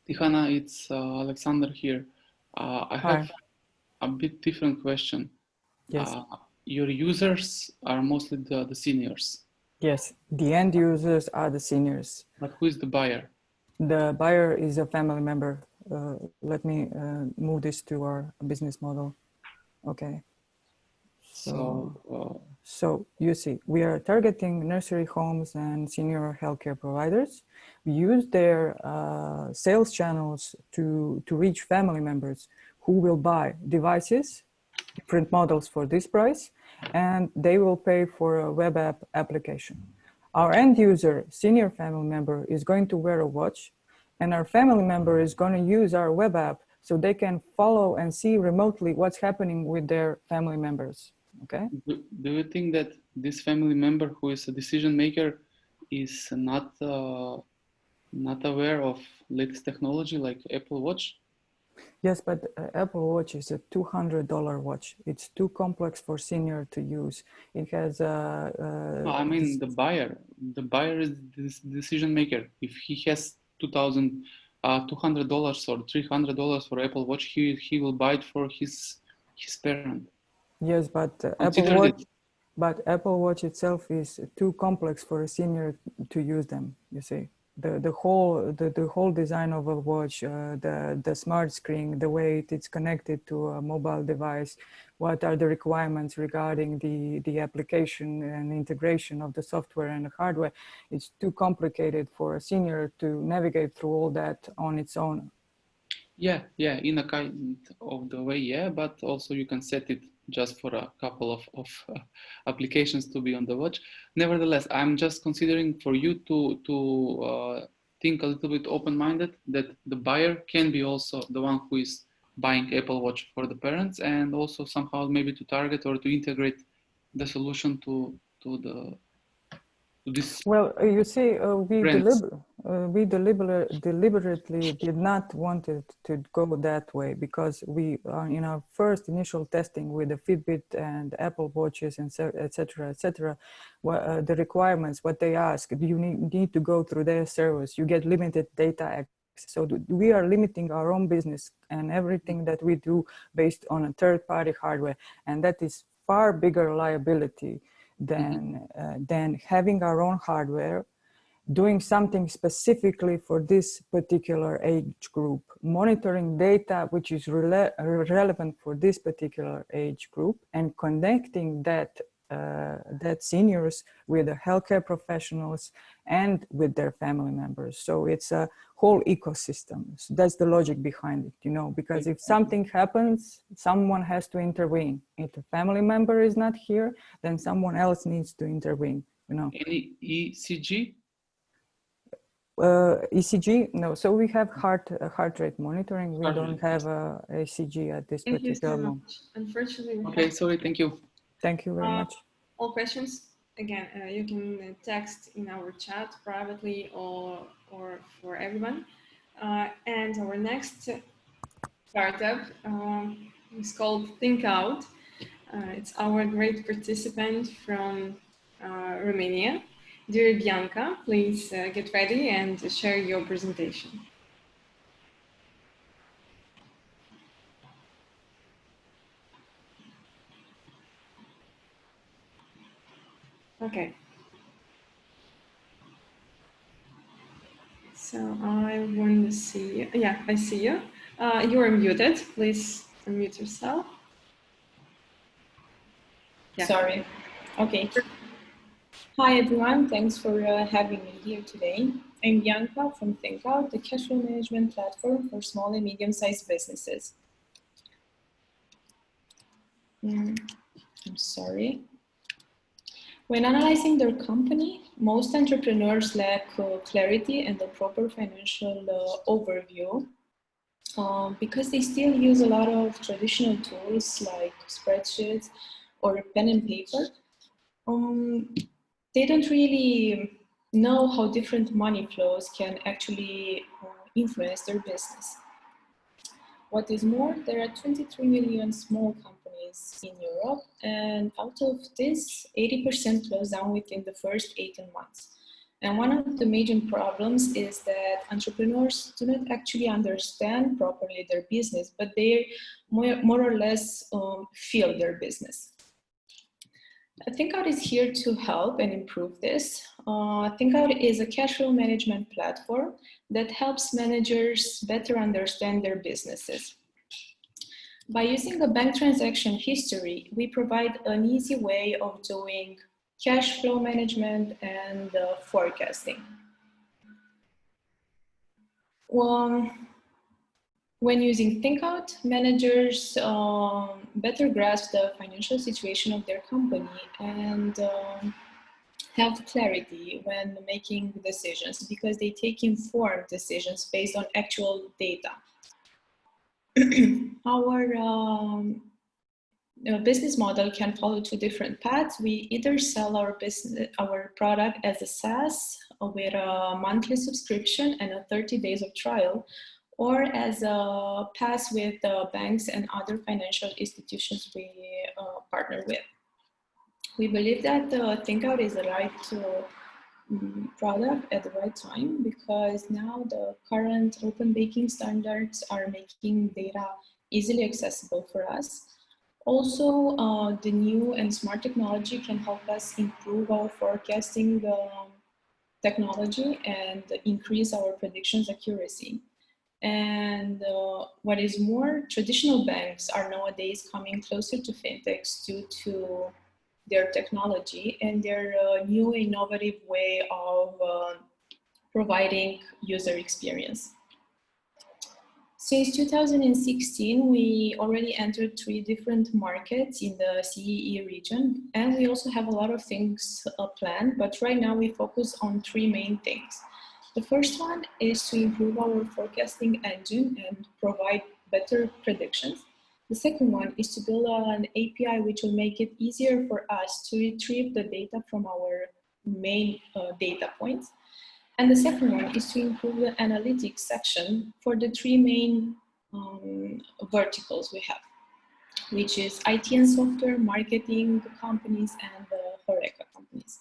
Tihana, it's Alexander here. I have a bit different question. Yes. Your users are mostly the seniors. Yes, the end users are the seniors. But who is the buyer? The buyer is a family member. Let me move this to our business model. Okay. So you see, we are targeting nursery homes and senior healthcare providers. We use their sales channels to reach family members who will buy devices, different models for this price, and they will pay for a web app application. Our end user, senior family member, is going to wear a watch, and our family member is going to use our web app so they can follow and see remotely what's happening with their family members. Okay. Do you think that this family member who is a decision maker is not aware of latest technology like Apple Watch? Yes, but Apple Watch is a $200 watch. It's too complex for senior to use. It has no, I mean the buyer. The buyer is the decision maker. If he has $200 or $300 for Apple Watch, he will buy it for his parent. Yes, but Apple Watch itself is too complex for a senior to use them. You see, the whole design of a watch, the smart screen, the way it's connected to a mobile device, what are the requirements regarding the application and integration of the software and the hardware. It's too complicated for a senior to navigate through all that on its own. Yeah, in a kind of the way, yeah, but also you can set it just for a couple of applications to be on the watch. Nevertheless, I'm just considering for you to think a little bit open-minded, that the buyer can be also the one who is buying Apple Watch for the parents, and also somehow maybe to target or to integrate the solution to this. Well, you see, we deliberately did not want it to go that way, because we are in our first initial testing with the Fitbit and Apple Watches and et cetera, the requirements, what they ask, you need to go through their service. You get limited data So we are limiting our own business and everything that we do based on a third-party hardware. And that is far bigger liability than having our own hardware, doing something specifically for this particular age group, monitoring data which is relevant for this particular age group, and connecting that seniors with the healthcare professionals and with their family members. So it's a whole ecosystem. So that's the logic behind it, you know, because if something happens, someone has to intervene. If a family member is not here, then someone else needs to intervene, you know. Any ECG? ECG, no. So we have heart rate monitoring. We don't have a ECG at this Thank you particular so moment. much. Unfortunately, we Okay, have sorry, thank you. Thank you very much. All questions, again, you can text in our chat privately or for everyone. And our next startup is called Think Out. It's our great participant from Romania. Dear Bianca, please get ready and share your presentation. Okay. So I want to see you. Yeah, I see you. You are muted. Please unmute yourself. Yeah. Sorry. Okay. Hi, everyone. Thanks for having me here today. I'm Bianca from ThinkOut, the cash flow management platform for small and medium-sized businesses. I'm sorry. When analyzing their company, most entrepreneurs lack clarity and the proper financial overview because they still use a lot of traditional tools like spreadsheets or pen and paper. They don't really know how different money flows can actually influence their business. What is more, there are 23 million small companies in Europe, and out of this, 80% close down within the first 18 months. And one of the major problems is that entrepreneurs do not actually understand properly their business, but they more or less feel their business. ThinkOut is here to help and improve this. ThinkOut is a cash flow management platform that helps managers better understand their businesses. By using a bank transaction history, we provide an easy way of doing cash flow management and forecasting. When using ThinkOut, managers better grasp the financial situation of their company and have clarity when making decisions because they take informed decisions based on actual data. Our business model can follow two different paths. We either sell our product as a SaaS with a monthly subscription and a 30 days of trial, or as a PaaS with banks and other financial institutions we partner with. We believe that ThinkOut is the right product at the right time because now the current open banking standards are making data easily accessible for us. Also, the new and smart technology can help us improve our forecasting technology and increase our predictions accuracy. And what is more, traditional banks are nowadays coming closer to fintechs due to their technology and their new innovative way of providing user experience. Since 2016, we already entered 3 different markets in the CEE region, and we also have a lot of things planned, but right now we focus on 3 main things. The first one is to improve our forecasting engine and provide better predictions. The second one is to build an API which will make it easier for us to retrieve the data from our main data points. And the second one is to improve the analytics section for the 3 main verticals we have, which is IT and software, marketing companies, and the HoReCa companies.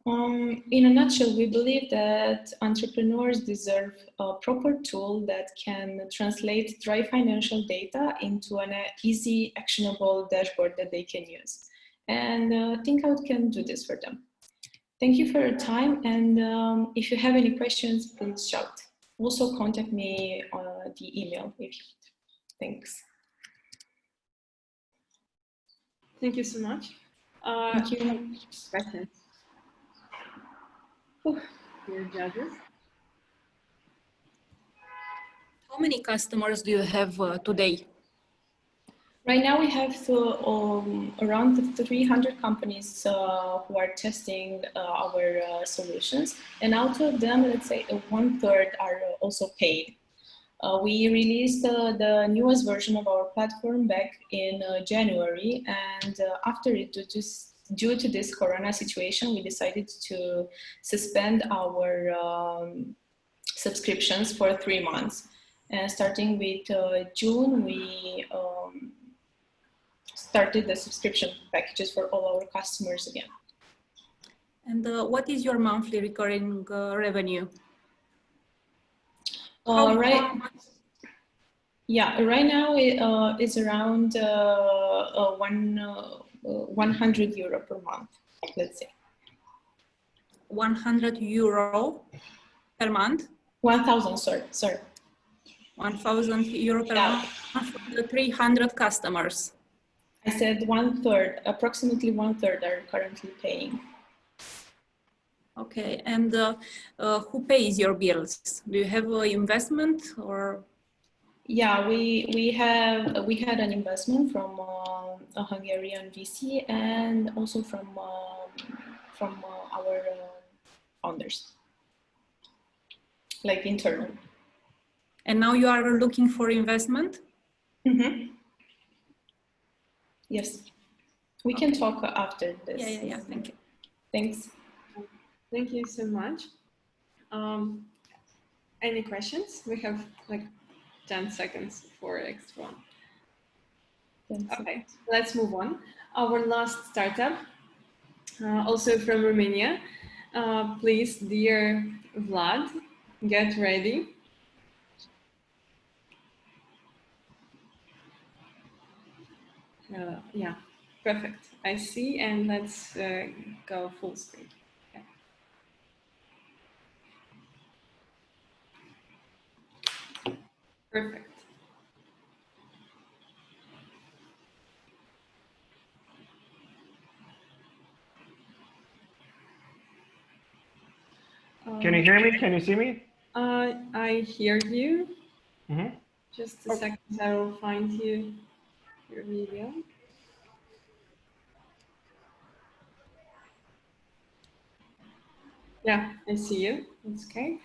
In a nutshell, we believe that entrepreneurs deserve a proper tool that can translate dry financial data into an easy, actionable dashboard that they can use. And ThinkOut can do this for them. Thank you for your time. And if you have any questions, please shout. Also contact me on the email if you want. Thanks. Thank you so much. Thank you. Questions? Dear judges. How many customers do you have today? Right now we have around 300 companies who are testing our solutions. And out of them, let's say 1/3 are also paid. We released the newest version of our platform back in January. And after it, due to this Corona situation, we decided to suspend our subscriptions for 3 months. And starting with June, we started the subscription packages for all our customers again. And what is your monthly recurring revenue? Right now it's around 100 euro per month, let's say. 100 euro per month? 1,000, sorry. 1,000 euro per month for the 300 customers. I said 1/3, approximately 1/3 are currently paying. Okay, and who pays your bills? Do you have an investment or? Yeah, we had an investment from a Hungarian VC and also from our founders, like internal. And now you are looking for investment? Mm-hmm. Yes, we can talk after this. Yeah, thank you. Thanks. Thank you so much. Any questions? We have like 10 seconds for next one. Okay, let's move on. Our last startup, also from Romania. Please, dear Vlad, get ready. Yeah, perfect. I see, and let's go full screen. Okay. Perfect. Can you hear me? Can you see me? I hear you. Mm-hmm. Just a second, I will find you your video. Yeah, I see you. That's okay.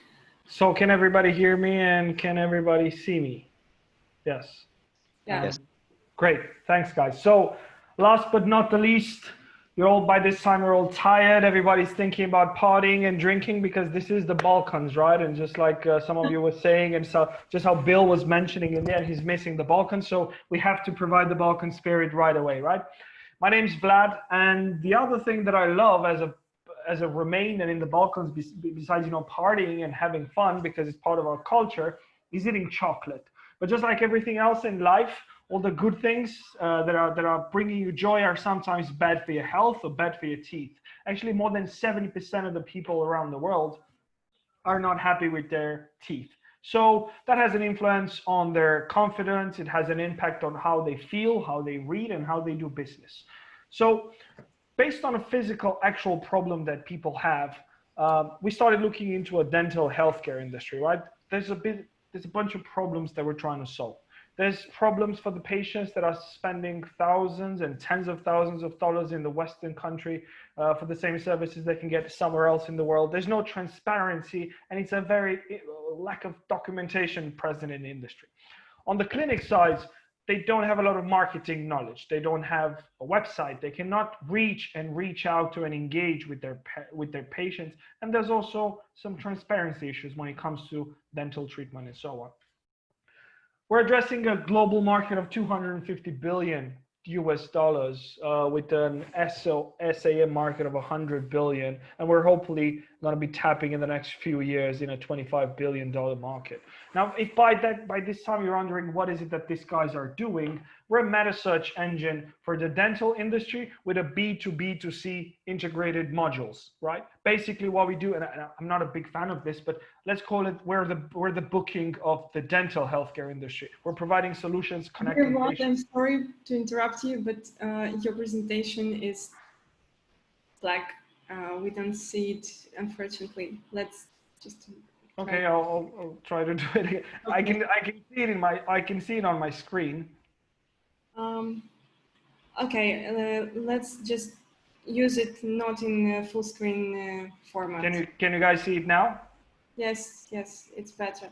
So can everybody hear me and can everybody see me? Yes. Yeah. Yes. Great. Thanks, guys. So last but not the least, you're all by this time you're all tired. Everybody's thinking about partying and drinking because this is the Balkans, right? And just like some of you were saying, and so just how Bill was mentioning in there, he's missing the Balkans. So we have to provide the Balkan spirit right away, right? My name's Vlad, and the other thing that I love as a Romanian in the Balkans, besides partying and having fun because it's part of our culture, is eating chocolate. But just like everything else in life, all the good things that are bringing you joy are sometimes bad for your health or bad for your teeth. Actually, more than 70% of the people around the world are not happy with their teeth. So that has an influence on their confidence. It has an impact on how they feel, how they read, and how they do business. So based on a physical actual problem that people have, we started looking into a dental healthcare industry, right? There's a bunch of problems that we're trying to solve. There's problems for the patients that are spending thousands and tens of thousands of dollars in the Western country for the same services they can get somewhere else in the world. There's no transparency, and it's a very lack of documentation present in the industry. On the clinic side, they don't have a lot of marketing knowledge. They don't have a website. They cannot reach out to and engage with their patients. And there's also some transparency issues when it comes to dental treatment and so on. We're addressing a global market of 250 billion US dollars with an SAM market of 100 billion, and we're hopefully going to be tapping in the next few years in a $25 billion market. Now, if by this time you're wondering what is it that these guys are doing, we're a meta search engine for the dental industry with a B2B2C integrated modules, right? Basically what we do, and I'm not a big fan of this, but let's call it we're the booking of the dental healthcare industry. We're providing solutions connecting patients. I'm sorry to interrupt you, but your presentation is black. We don't see it, unfortunately. Let's just. Okay, I'll try to do it again. Okay. I can see it I can see it on my screen. Okay, let's just use it not in full screen format. Can you guys see it now? Yes, it's better.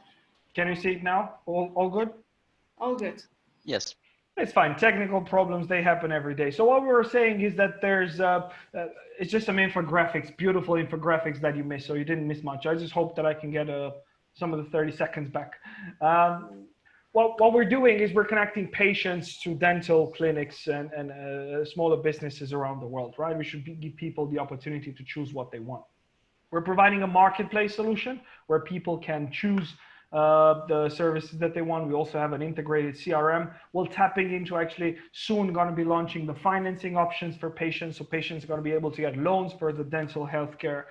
Can you see it now? All good? All good. Yes. It's fine. Technical problems, they happen every day. So what we were saying is that there's, it's just some infographics, beautiful infographics that you missed. So you didn't miss much. I just hope that I can get some of the 30 seconds back. What we're doing is we're connecting patients to dental clinics and smaller businesses around the world, right? We should give people the opportunity to choose what they want. We're providing a marketplace solution where people can choose the services that they want. We also have an integrated CRM. We're tapping into actually soon going to be launching the financing options for patients. So patients are going to be able to get loans for the dental healthcare.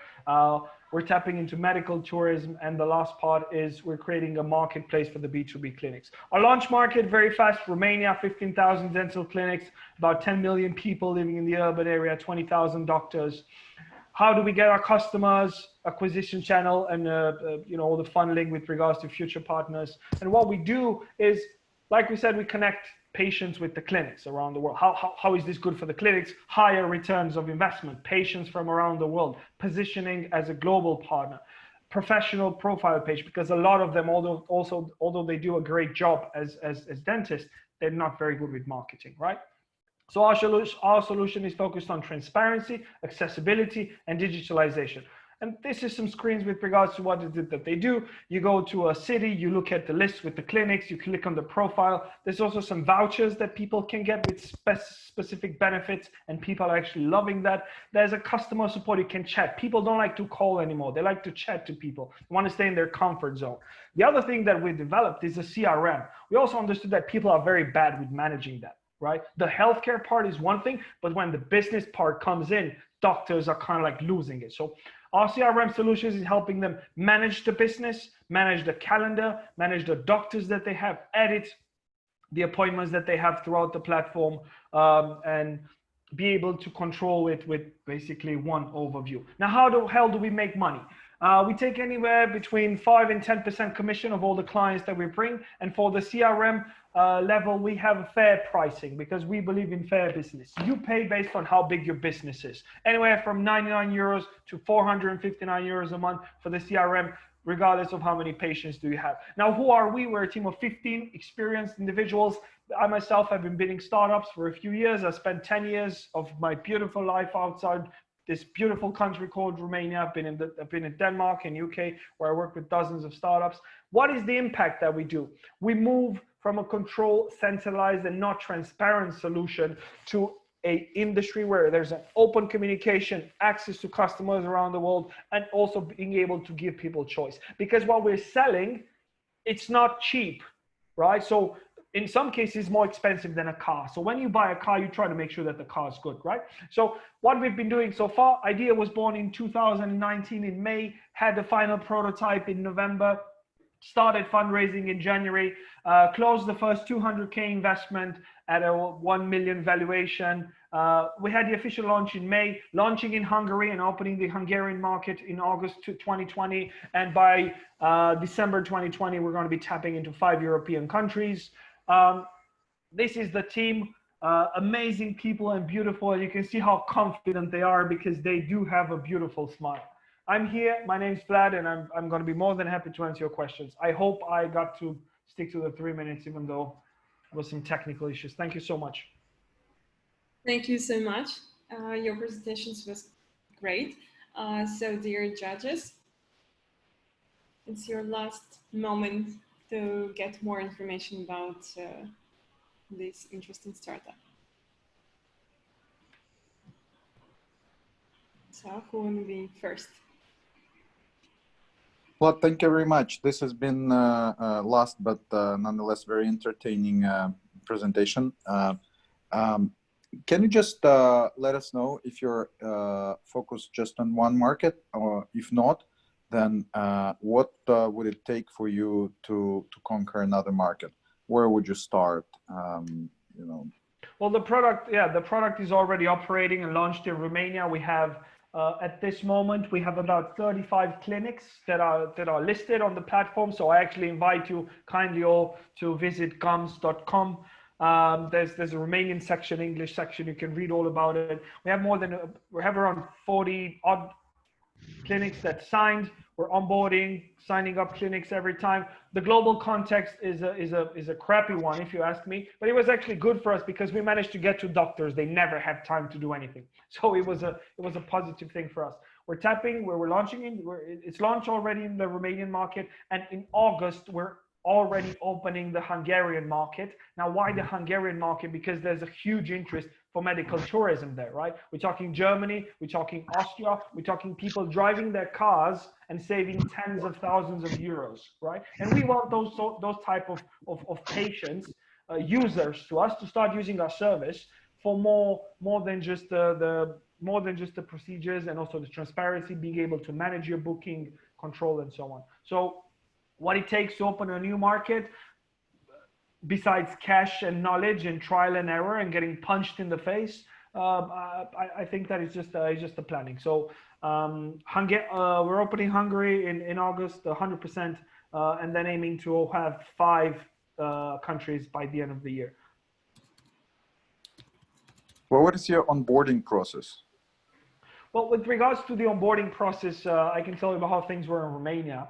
We're tapping into medical tourism. And the last part is we're creating a marketplace for the B2B clinics. Our launch market, very fast, Romania, 15,000 dental clinics, about 10 million people living in the urban area, 20,000 doctors. How do we get our customers, acquisition channel, and all the funneling with regards to future partners? And what we do is, like we said, we connect patients with the clinics around the world. How is this good for the clinics? Higher returns of investment, patients from around the world, positioning as a global partner, professional profile page, because a lot of them, although they do a great job as dentists, they're not very good with marketing, right? So our solution is focused on transparency, accessibility, and digitalization. And this is some screens with regards to what is it that they do. You go to a city, you look at the list with the clinics, you click on the profile. There's also some vouchers that people can get with specific benefits, and people are actually loving that. There's a customer support, you can chat. People don't like to call anymore. They like to chat to people. They want to stay in their comfort zone. The other thing that we developed is a CRM. We also understood that people are very bad with managing that. Right? The healthcare part is one thing, but when the business part comes in, doctors are kind of like losing it. So our CRM solutions is helping them manage the business, manage the calendar, manage the doctors that they have, edit the appointments that they have throughout the platform, and be able to control it with basically one overview. Now, how the hell do we make money? We take anywhere between 5 and 10% commission of all the clients that we bring. And for the CRM level, we have fair pricing because we believe in fair business. You pay based on how big your business is. Anywhere from 99 euros to 459 euros a month for the CRM, regardless of how many patients do you have. Now, who are we? We're a team of 15 experienced individuals. I myself have been building startups for a few years. I spent 10 years of my beautiful life outside this beautiful country called Romania. I've been in Denmark and UK, where I work with dozens of startups. What is the impact that we do? We move from a control, centralized, and not transparent solution to an industry where there's an open communication, access to customers around the world, and also being able to give people choice. Because what we're selling, it's not cheap, right? So in some cases, more expensive than a car. So when you buy a car, you try to make sure that the car is good, right? So what we've been doing so far, idea was born in 2019 in May, had the final prototype in November, started fundraising in January, closed the first 200K investment at a 1 million valuation. We had the official launch in May, launching in Hungary and opening the Hungarian market in August 2020. And by December 2020, we're going to be tapping into 5 European countries. This is the team, amazing people and beautiful. And you can see how confident they are because they do have a beautiful smile. I'm here. My name's Vlad, and I'm going to be more than happy to answer your questions. I hope I got to stick to the 3 minutes, even though there was some technical issues. Thank you so much. Thank you so much. Your presentations was great. So dear judges, it's your last moment to get more information about this interesting startup. So who will be first? Well, thank you very much. This has been last but nonetheless very entertaining presentation. Can you just let us know if you're focused just on one market, or if not, then what would it take for you to conquer another market? Where would you start? You know. Well, the product, yeah, the product is already operating and launched in Romania. We have, at this moment, we have about 35 clinics that are listed on the platform. So I actually invite you kindly all to visit gums.com. There's a Romanian section, English section. You can read all about it. We have around 40 odd clinics that signed. We're onboarding, signing up clinics every time. The global context is a crappy one, if you ask me. But it was actually good for us because we managed to get to doctors. They never have time to do anything. So it was a positive thing for us. We're tapping, we're launching it's launched already in the Romanian market, and in August we're already opening the Hungarian market. Now, why the Hungarian market? Because there's a huge interest for medical tourism there, right? We're talking Germany, we're talking Austria, we're talking people driving their cars and saving tens of thousands of euros, right? And we want those type of patients, users to us, to start using our service for more than just the procedures, and also the transparency, being able to manage your booking, control, and so on. So what it takes to open a new market, besides cash and knowledge and trial and error and getting punched in the face, I think that it's just the planning. So we're opening Hungary in August, 100%, and then aiming to have 5 countries by the end of the year. Well, what is your onboarding process? Well, with regards to the onboarding process, I can tell you about how things were in Romania.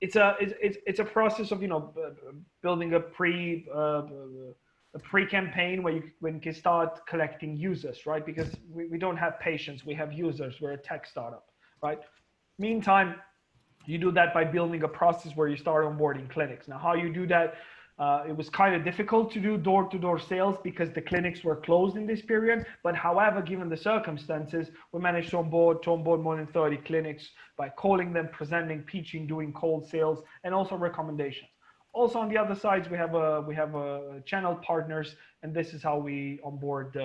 It's a process of, you know, building a pre-campaign where you can start collecting users, right? Because we don't have patients, we have users. We're a tech startup, right? Meantime, you do that by building a process where you start onboarding clinics. Now, how you do that? It was kind of difficult to do door-to-door sales because the clinics were closed in this period. But however, given the circumstances, we managed to onboard more than 30 clinics by calling them, presenting, pitching, doing cold sales, and also recommendations. Also, on the other sides, we have channel partners, and this is how we onboard.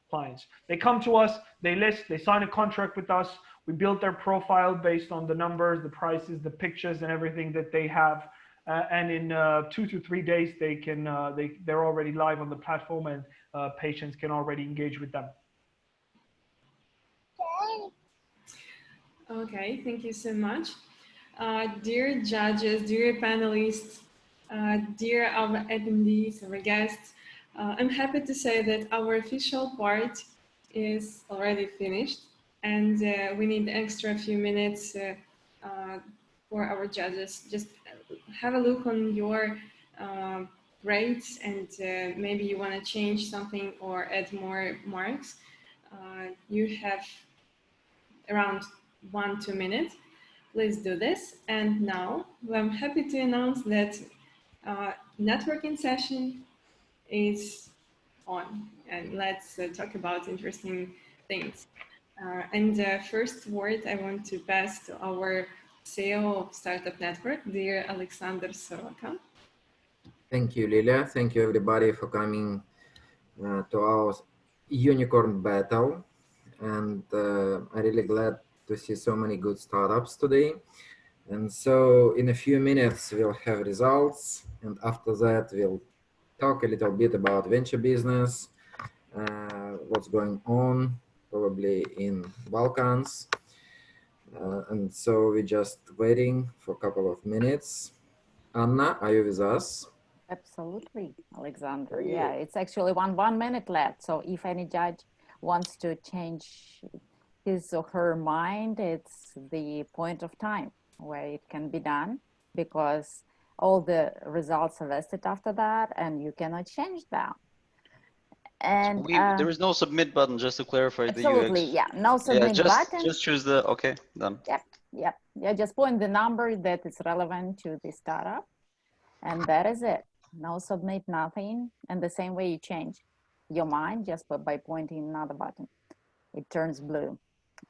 Clients. They come to us, they list, they sign a contract with us. We build their profile based on the numbers, the prices, the pictures, and everything that they have. And in 2 to 3 days, they're already live on the platform, and patients can already engage with them. Okay, thank you so much. Dear judges, dear panelists, dear our attendees, our guests, I'm happy to say that our official part is already finished, and we need extra few minutes for our judges. Just have a look on your grades, and maybe you want to change something or add more marks. You have around 1-2 minutes. Please do this. And now I'm happy to announce that networking session is on, and let's talk about interesting things. And the first word I want to pass to our CEO of Startup Network, dear Alexander Soroka. Thank you, Lilia. Thank you, everybody, for coming to our Unicorn Battle. And I'm really glad to see so many good startups today. And so in a few minutes, we'll have results. And after that, we'll talk a little bit about venture business, what's going on, probably in Balkans. And so we're just waiting for a couple of minutes. Anna, are you with us? Absolutely, Alexander. Yeah, it's actually 1 minute left. So if any judge wants to change his or her mind, it's the point of time where it can be done, because all the results are vested after that and you cannot change them. And there is no submit button, just to clarify. Absolutely, yeah, no submit button. Just choose the, okay, done. Yep. Yeah, just point the number that is relevant to the startup, and that is it. No submit, nothing. And the same way you change. your mind just by pointing another button. It turns blue,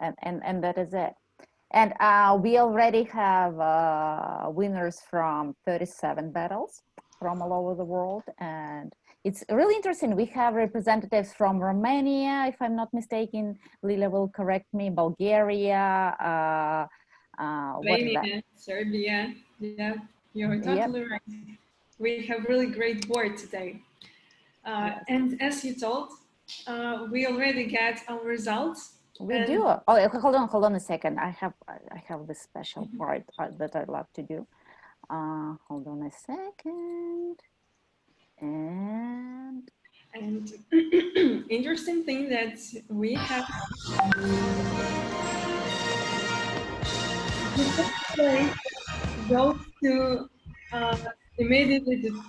and that is it. And we already have winners from 37 battles from all over the world. And it's really interesting. We have representatives from Romania, if I'm not mistaken. Lila will correct me, Bulgaria, Slovenia, Serbia. Yeah, you're totally right. We have really great board today. And as you told, we already get our results. We do. Oh, hold on a second. I have this special part that I love to do. Hold on a second. And interesting thing that we have goes to immediately to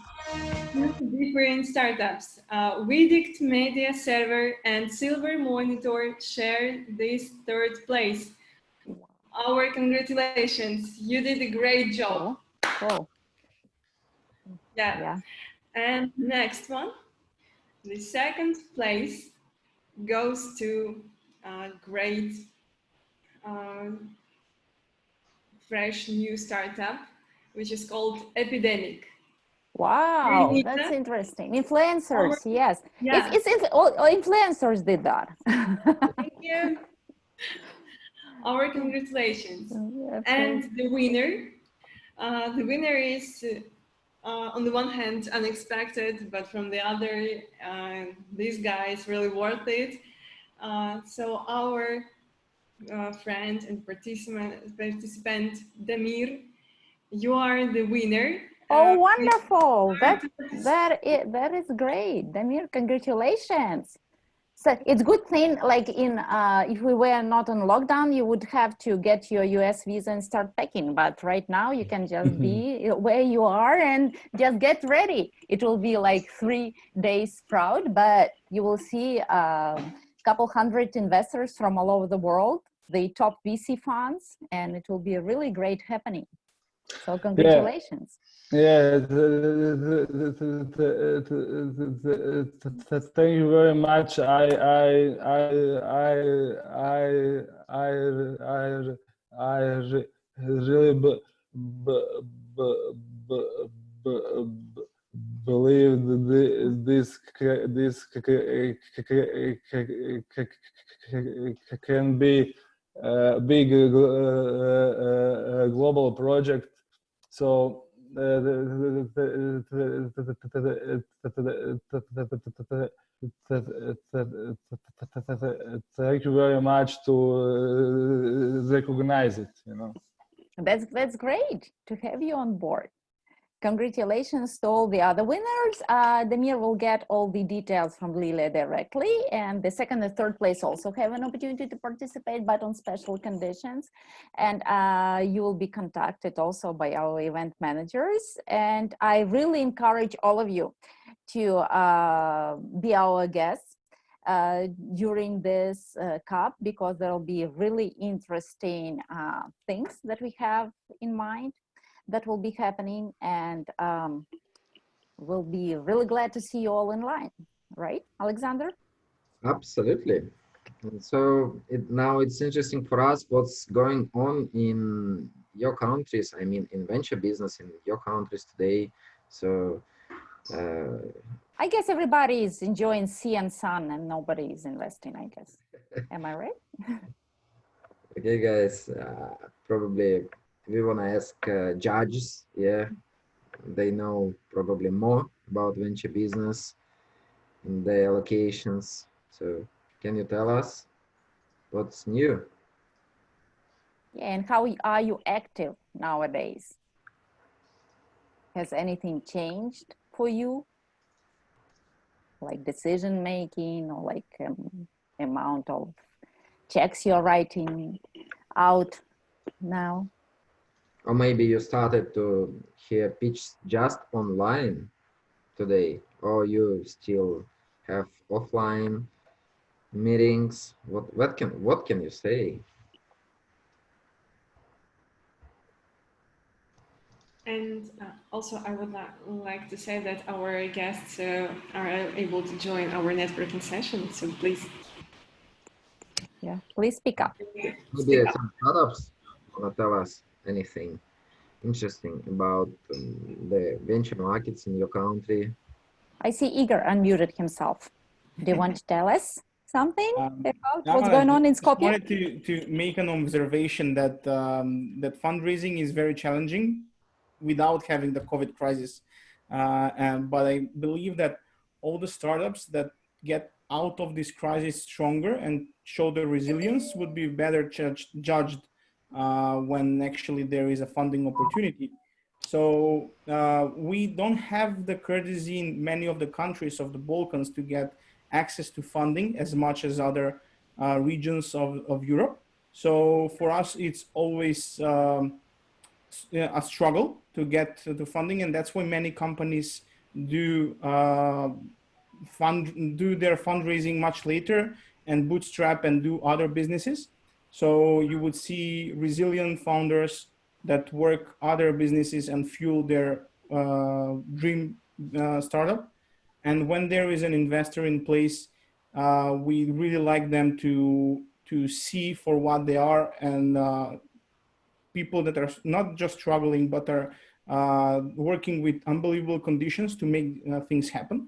two different startups. Vidict Media Server and Silver Monitor share this third place. Our congratulations. You did a great job. Cool. Yeah. And next one, the second place goes to great fresh new startup, which is called Epidemic. Wow, that's interesting. Influencers, yes. Yeah. All influencers did that. Thank you. Our congratulations. And the winner is on the one hand unexpected, but from the other, this guy is really worth it. So our friend and participant Damir, you are the winner. Oh, wonderful! That is great, Damir. Congratulations. So it's good thing, like if we were not on lockdown, you would have to get your US visa and start packing. But right now you can just be where you are and just get ready. It will be like 3 days proud, but you will see a couple hundred investors from all over the world, the top VC funds, and it will be a really great happening. So congratulations. Yeah, thank you very much. I really believe this can be a big global project. So thank you very much to recognize it, you know. That's great to have you on board. Congratulations to all the other winners. Damir will get all the details from Lila directly, and the second and third place also have an opportunity to participate, but on special conditions. And you will be contacted also by our event managers. And I really encourage all of you to be our guests during this CUP, because there will be really interesting things that we have in mind that will be happening, and we'll be really glad to see you all in line, right, Alexander? Absolutely. And so now it's interesting for us what's going on in your countries. I mean, in venture business in your countries today. So I guess everybody is enjoying sea and sun and nobody is investing, I guess. Am I right? Okay, guys, probably we want to ask judges. Yeah, they know probably more about venture business and the allocations. So can you tell us what's new? Yeah, and how are you active nowadays? Has anything changed for you? Like decision making, or like amount of checks you're writing out now? Or maybe you started to hear pitch just online today, or you still have offline meetings. What can you say? And also, I would like to say that our guests are able to join our networking session. So please, yeah, please speak up. Maybe some startups want to tell us anything interesting about the venture markets in your country. I see Igor unmuted himself. Do you want to tell us something about what's I going on in just Skopje? wanted to make an observation that that fundraising is very challenging without having the COVID crisis. But I believe that all the startups that get out of this crisis stronger and show their resilience would be better judged when actually there is a funding opportunity. So we don't have the courtesy in many of the countries of the Balkans to get access to funding as much as other regions of Europe. So for us, it's always a struggle to get to funding, and that's why many companies do do their fundraising much later and bootstrap and do other businesses. So you would see resilient founders that work other businesses and fuel their dream startup. And when there is an investor in place, we really like them to see for what they are and people that are not just struggling, but are working with unbelievable conditions to make things happen.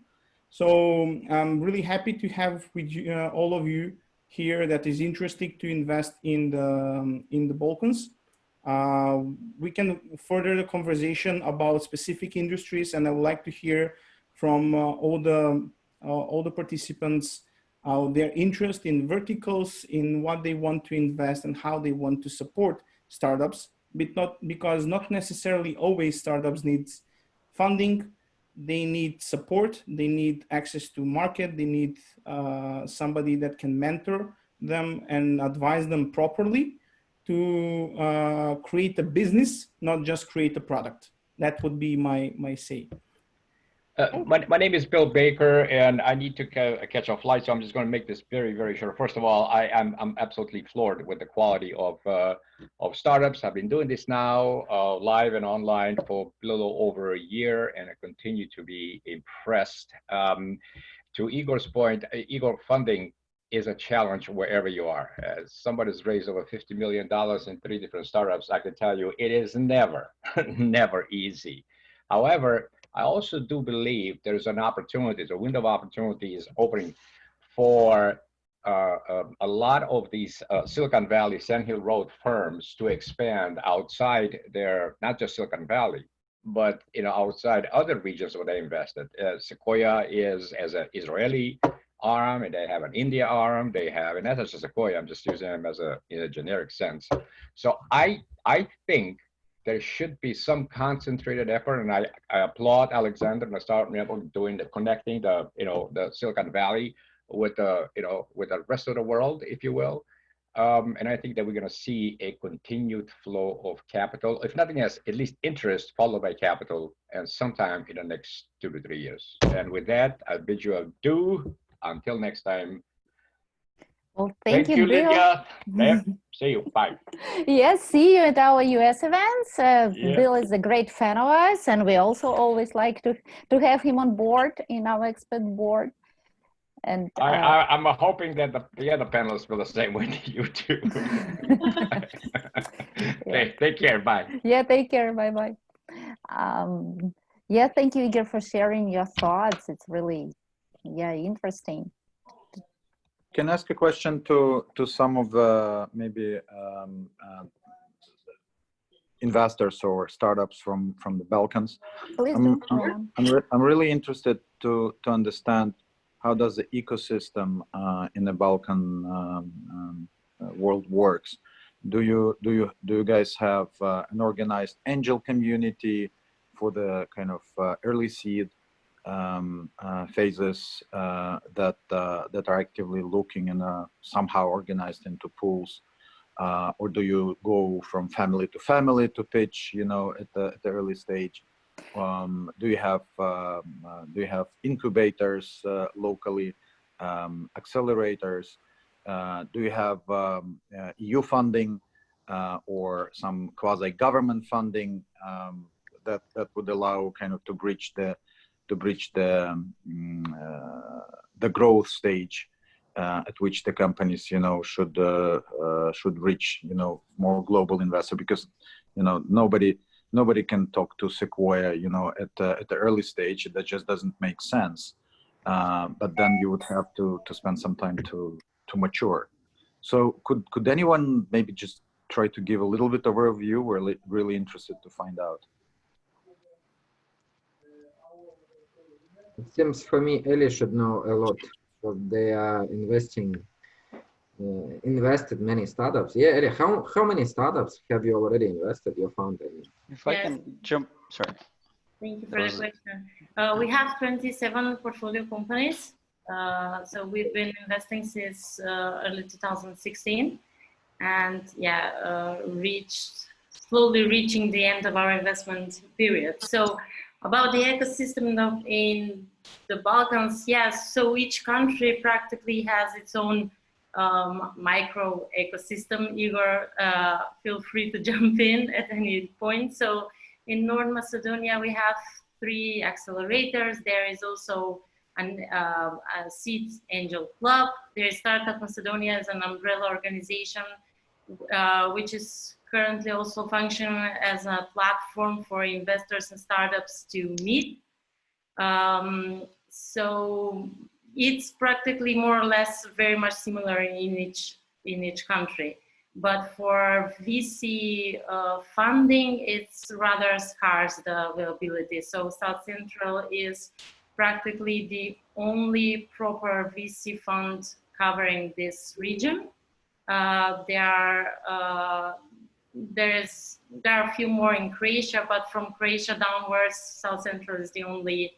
So I'm really happy to have with you, all of you here that is interested to invest in the Balkans. We can further the conversation about specific industries, and I would like to hear from all the participants their interest in verticals, in what they want to invest and how they want to support startups, but because not necessarily always startups need funding. They need support, they need access to market, they need somebody that can mentor them and advise them properly to create a business, not just create a product. That would be my say. My name is Bill Baker, and I need to catch a flight, so I'm just going to make this very, very short. First of all, I'm absolutely floored with the quality of startups. I've been doing this now live and online for a little over a year, and I continue to be impressed. To Igor's point, Igor, funding is a challenge wherever you are. Somebody's raised over $50 million in 3 different startups. I can tell you, it is never, never easy. However, I also do believe there's an opportunity, the window of opportunity is opening for a lot of these Silicon Valley, Sand Hill Road firms to expand outside their, not just Silicon Valley, but outside other regions where they invested. Sequoia is as an Israeli arm, and they have an India arm. They have, and that's just Sequoia. I'm just using them as in a generic sense. So I think there should be some concentrated effort, and I applaud Alexander and the Startup Network doing the connecting the the Silicon Valley with the with the rest of the world, if you will. And I think that we're going to see a continued flow of capital, if nothing else, at least interest followed by capital, and sometime in the next 2 to 3 years. And with that, I bid you adieu. Until next time. Well, thank you, Bill. Lydia. Yep. See you. Bye. Yes, see you at our US events. Bill is a great fan of us, and we also always like to have him on board in our expert board. And I'm hoping that the other panelists feel the same way to you too. Yeah. Take care. Bye. Yeah, take care. Bye-bye. Yeah, thank you, Igor, for sharing your thoughts. It's really, interesting. Can I ask a question to some of the maybe investors or startups from the Balkans? Please I'm really interested to understand how does the ecosystem in the Balkan world works. Do you guys have an organized angel community for the kind of early seed phases that are actively looking and somehow organized into pools, or do you go from family to family to pitch, at the early stage? Do you have incubators locally, accelerators? Do you have EU funding or some quasi-government funding that would allow kind of to bridge the growth stage at which the companies should reach more global investor, because nobody can talk to Sequoia at the early stage. That just doesn't make sense. But then you would have to spend some time to mature. So could anyone maybe just try to give a little bit of overview? We're really interested to find out. It seems for me Eli should know a lot, because they are invested many startups. Yeah, Eli, how many startups have you already invested, your founder? If I can jump, sorry. Thank you for the question. We have 27 portfolio companies. So we've been investing since early 2016, and slowly reaching the end of our investment period. So about the ecosystem in the Balkans, yes. So each country practically has its own micro ecosystem. Igor, feel free to jump in at any point. So in North Macedonia, we have 3 accelerators. There is also a seed angel club. There is Startup Macedonia as an umbrella organization, which is currently also functioning as a platform for investors and startups to meet. So it's practically more or less very much similar in each country. But for VC funding, it's rather scarce, the availability. So South Central is practically the only proper VC fund covering this region. There are a few more in Croatia, but from Croatia downwards, South Central is the only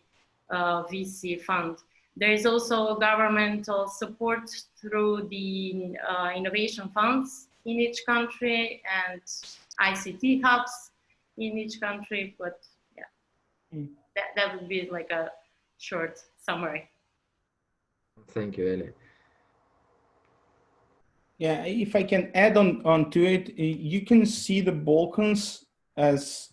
VC fund. There is also governmental support through the innovation funds in each country and ICT hubs in each country, but yeah, that would be like a short summary. Thank you, Eli. Yeah, if I can add on to it, you can see the Balkans as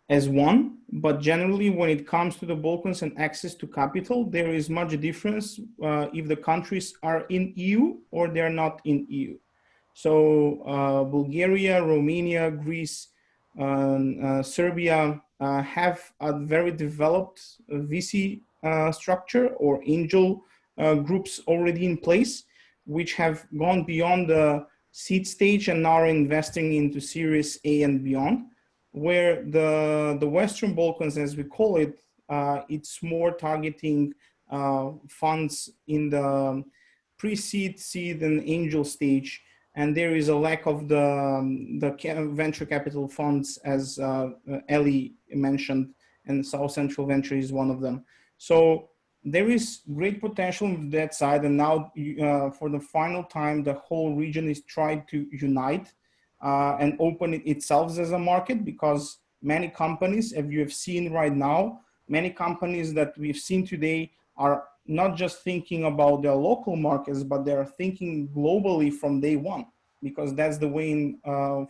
one, but generally when it comes to the Balkans and access to capital, there is much difference if the countries are in EU or they're not in EU. So Bulgaria, Romania, Greece, Serbia have a very developed VC structure or angel groups already in place, which have gone beyond the seed stage and now are investing into Series A and beyond, where the Western Balkans, as we call it, it's more targeting funds in the pre-seed, seed, and angel stage. And there is a lack of the venture capital funds, as Eli mentioned, and South Central Venture is one of them. So there is great potential on that side. And now for the final time, the whole region is trying to unite and open it itself as a market, because many companies, as you have seen right now, many companies that we've seen today are not just thinking about their local markets, but they're thinking globally from day one, because that's the way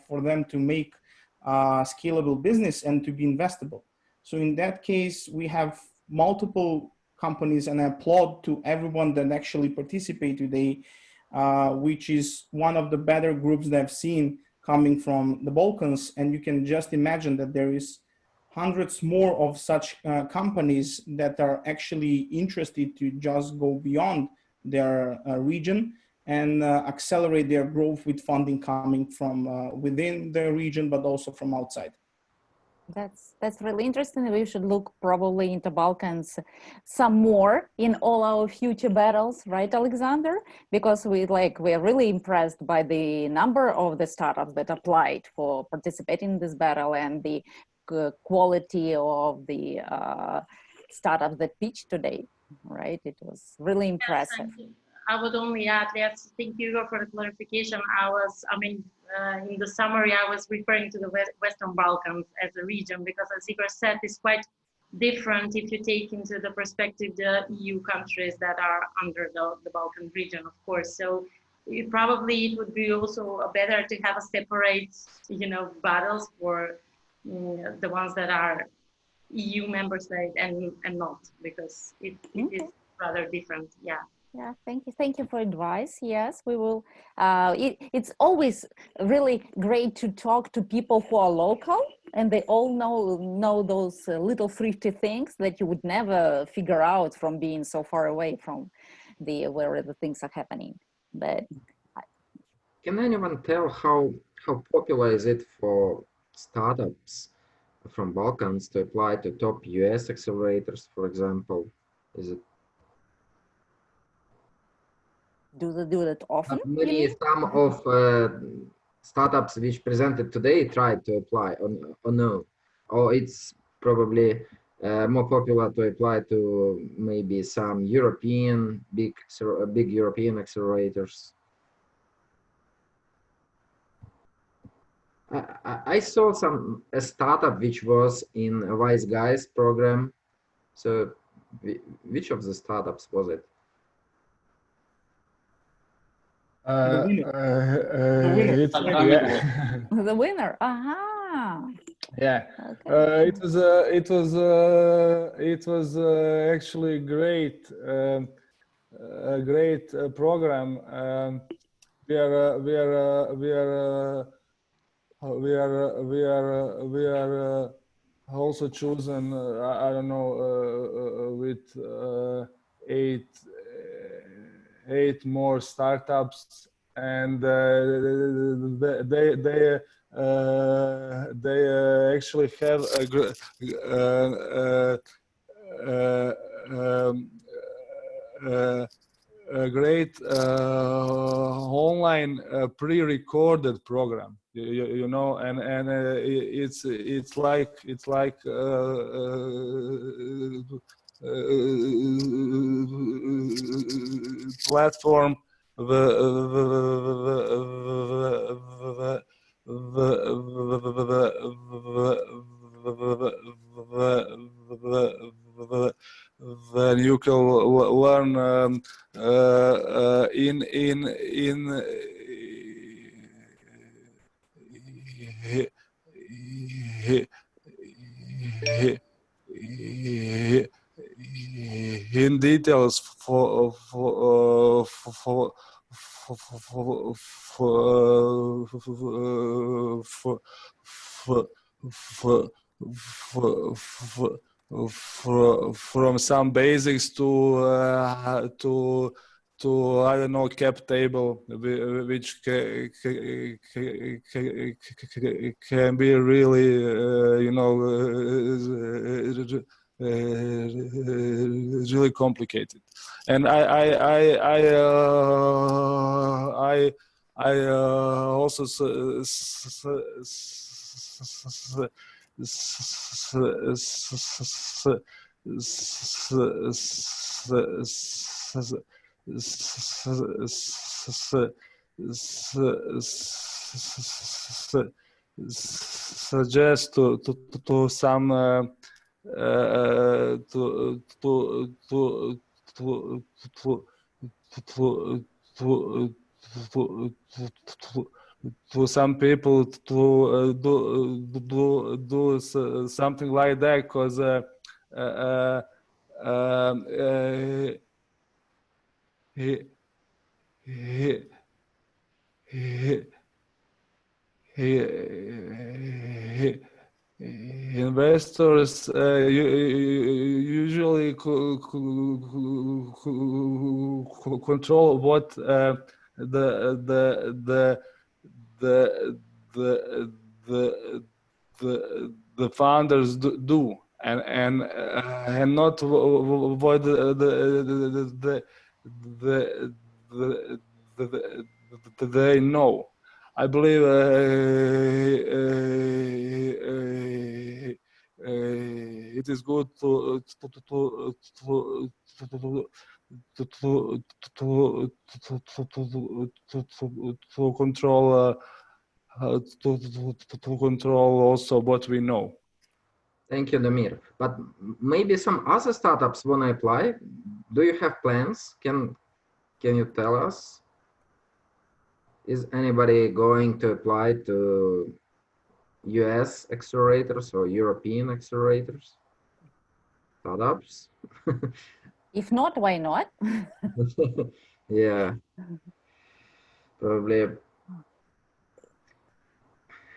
for them to make scalable business and to be investable. So in that case, we have multiple companies, and I applaud to everyone that actually participate today, which is one of the better groups that I've seen coming from the Balkans. And you can just imagine that there is hundreds more of such companies that are actually interested to just go beyond their region and accelerate their growth with funding coming from within the region, but also from outside. That's really interesting. We should look probably into Balkans some more in all our future battles, right, Alexander? Because we're really impressed by the number of the startups that applied for participating in this battle and the quality of the startups that pitched today, right? It was really impressive. Yes, I would only add, yes, thank you for the clarification. In the summary, I was referring to the Western Balkans as a region, because as Igor said, it's quite different if you take into the perspective the EU countries that are under the Balkan region, of course. So it would be also better to have a separate, battles for the ones that are EU member state and not, because it is rather different. Yeah. Yeah, thank you for advice. Yes, we will. It's always really great to talk to people who are local and they all know those little thrifty things that you would never figure out from being so far away from where the things are happening. But can anyone tell how popular is it for startups from Balkans to apply to top US accelerators, for example? Is it do they do that often? maybe some of startups which presented today tried to apply or no? Or it's probably more popular to apply to maybe some European big European accelerators? I saw a startup which was in a Wise Guys program. So which of the startups was it? The winner. Yeah. The winner. Aha. Yeah. Okay. It was actually great. A great program. We are also chosen. I don't know with eight more startups, and they actually have a great online pre-recorded program, you know, and it's like platform then you can learn in details for from some basics to I don't know, cap table, which can be really you know really complicated. And I also suggest to some to some people to do something like that, because investors usually control what the founders do, and not what they know. I believe it is good to control to control also what we know. Thank you, Damir. But maybe some other startups want to apply. Do you have plans? Can you tell us? Is anybody going to apply to US accelerators or European accelerators? startups. If not, why not? Yeah, probably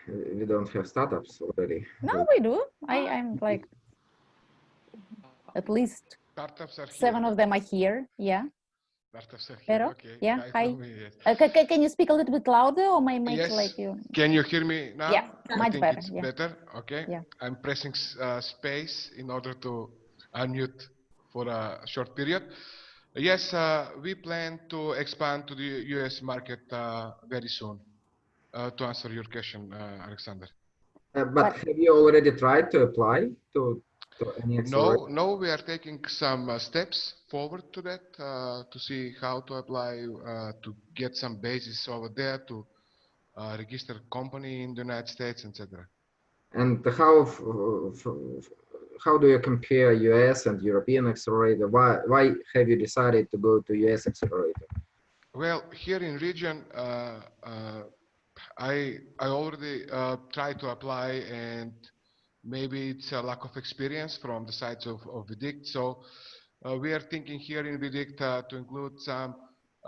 we don't have startups already. No, we do. I'm like, at least Startups are 7 here. of them are here. Yeah. Startups are here. Pero? Okay. Yeah. Nice Hi. to meet you. Can you speak a little bit louder, or my mic Yes. like you? Can you hear me now? Yeah, I much think better. it's Yeah. better. Okay. Yeah. I'm pressing space in order to unmute for a short period. Yes, we plan to expand to the US market very soon. To answer your question, Alexander. But have you already tried to apply to any accelerator? No, we are taking some steps forward to that to see how to apply to get some basis over there to register company in the United States, etc. And how do you compare US and European accelerator? Why have you decided to go to US accelerator? Well, here in region, I already tried to apply, and maybe it's a lack of experience from the sides of Vidict. So we are thinking here in Vidict to include some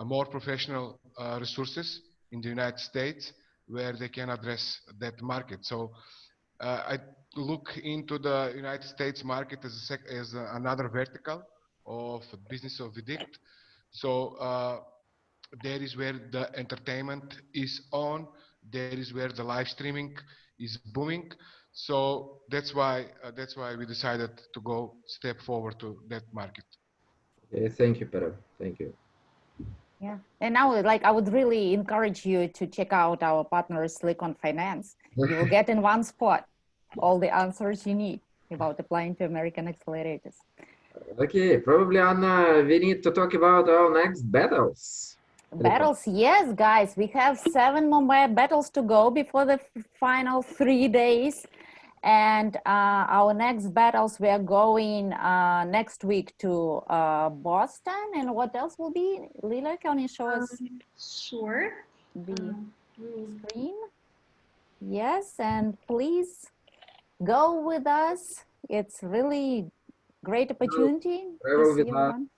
more professional resources in the United States where they can address that market. So I look into the United States market as another vertical of business of Vidict. So there is where the entertainment is on. There is where the live streaming is booming. So that's why we decided to go step forward to that market. Okay, thank you, Pedro. Thank you. Yeah. And now, like, I would really encourage you to check out our partner, Silicon Finance. You will get in one spot all the answers you need about applying to American accelerators. Okay, probably Anna, we need to talk about our next battles. Battles, yes, guys. We have 7 more battles to go before the final 3 days. And our next battles, we are going next week to Boston. And what else will be? Lila, can you show us Sure. the screen? Yes, and please go with us. It's really great opportunity to see everyone.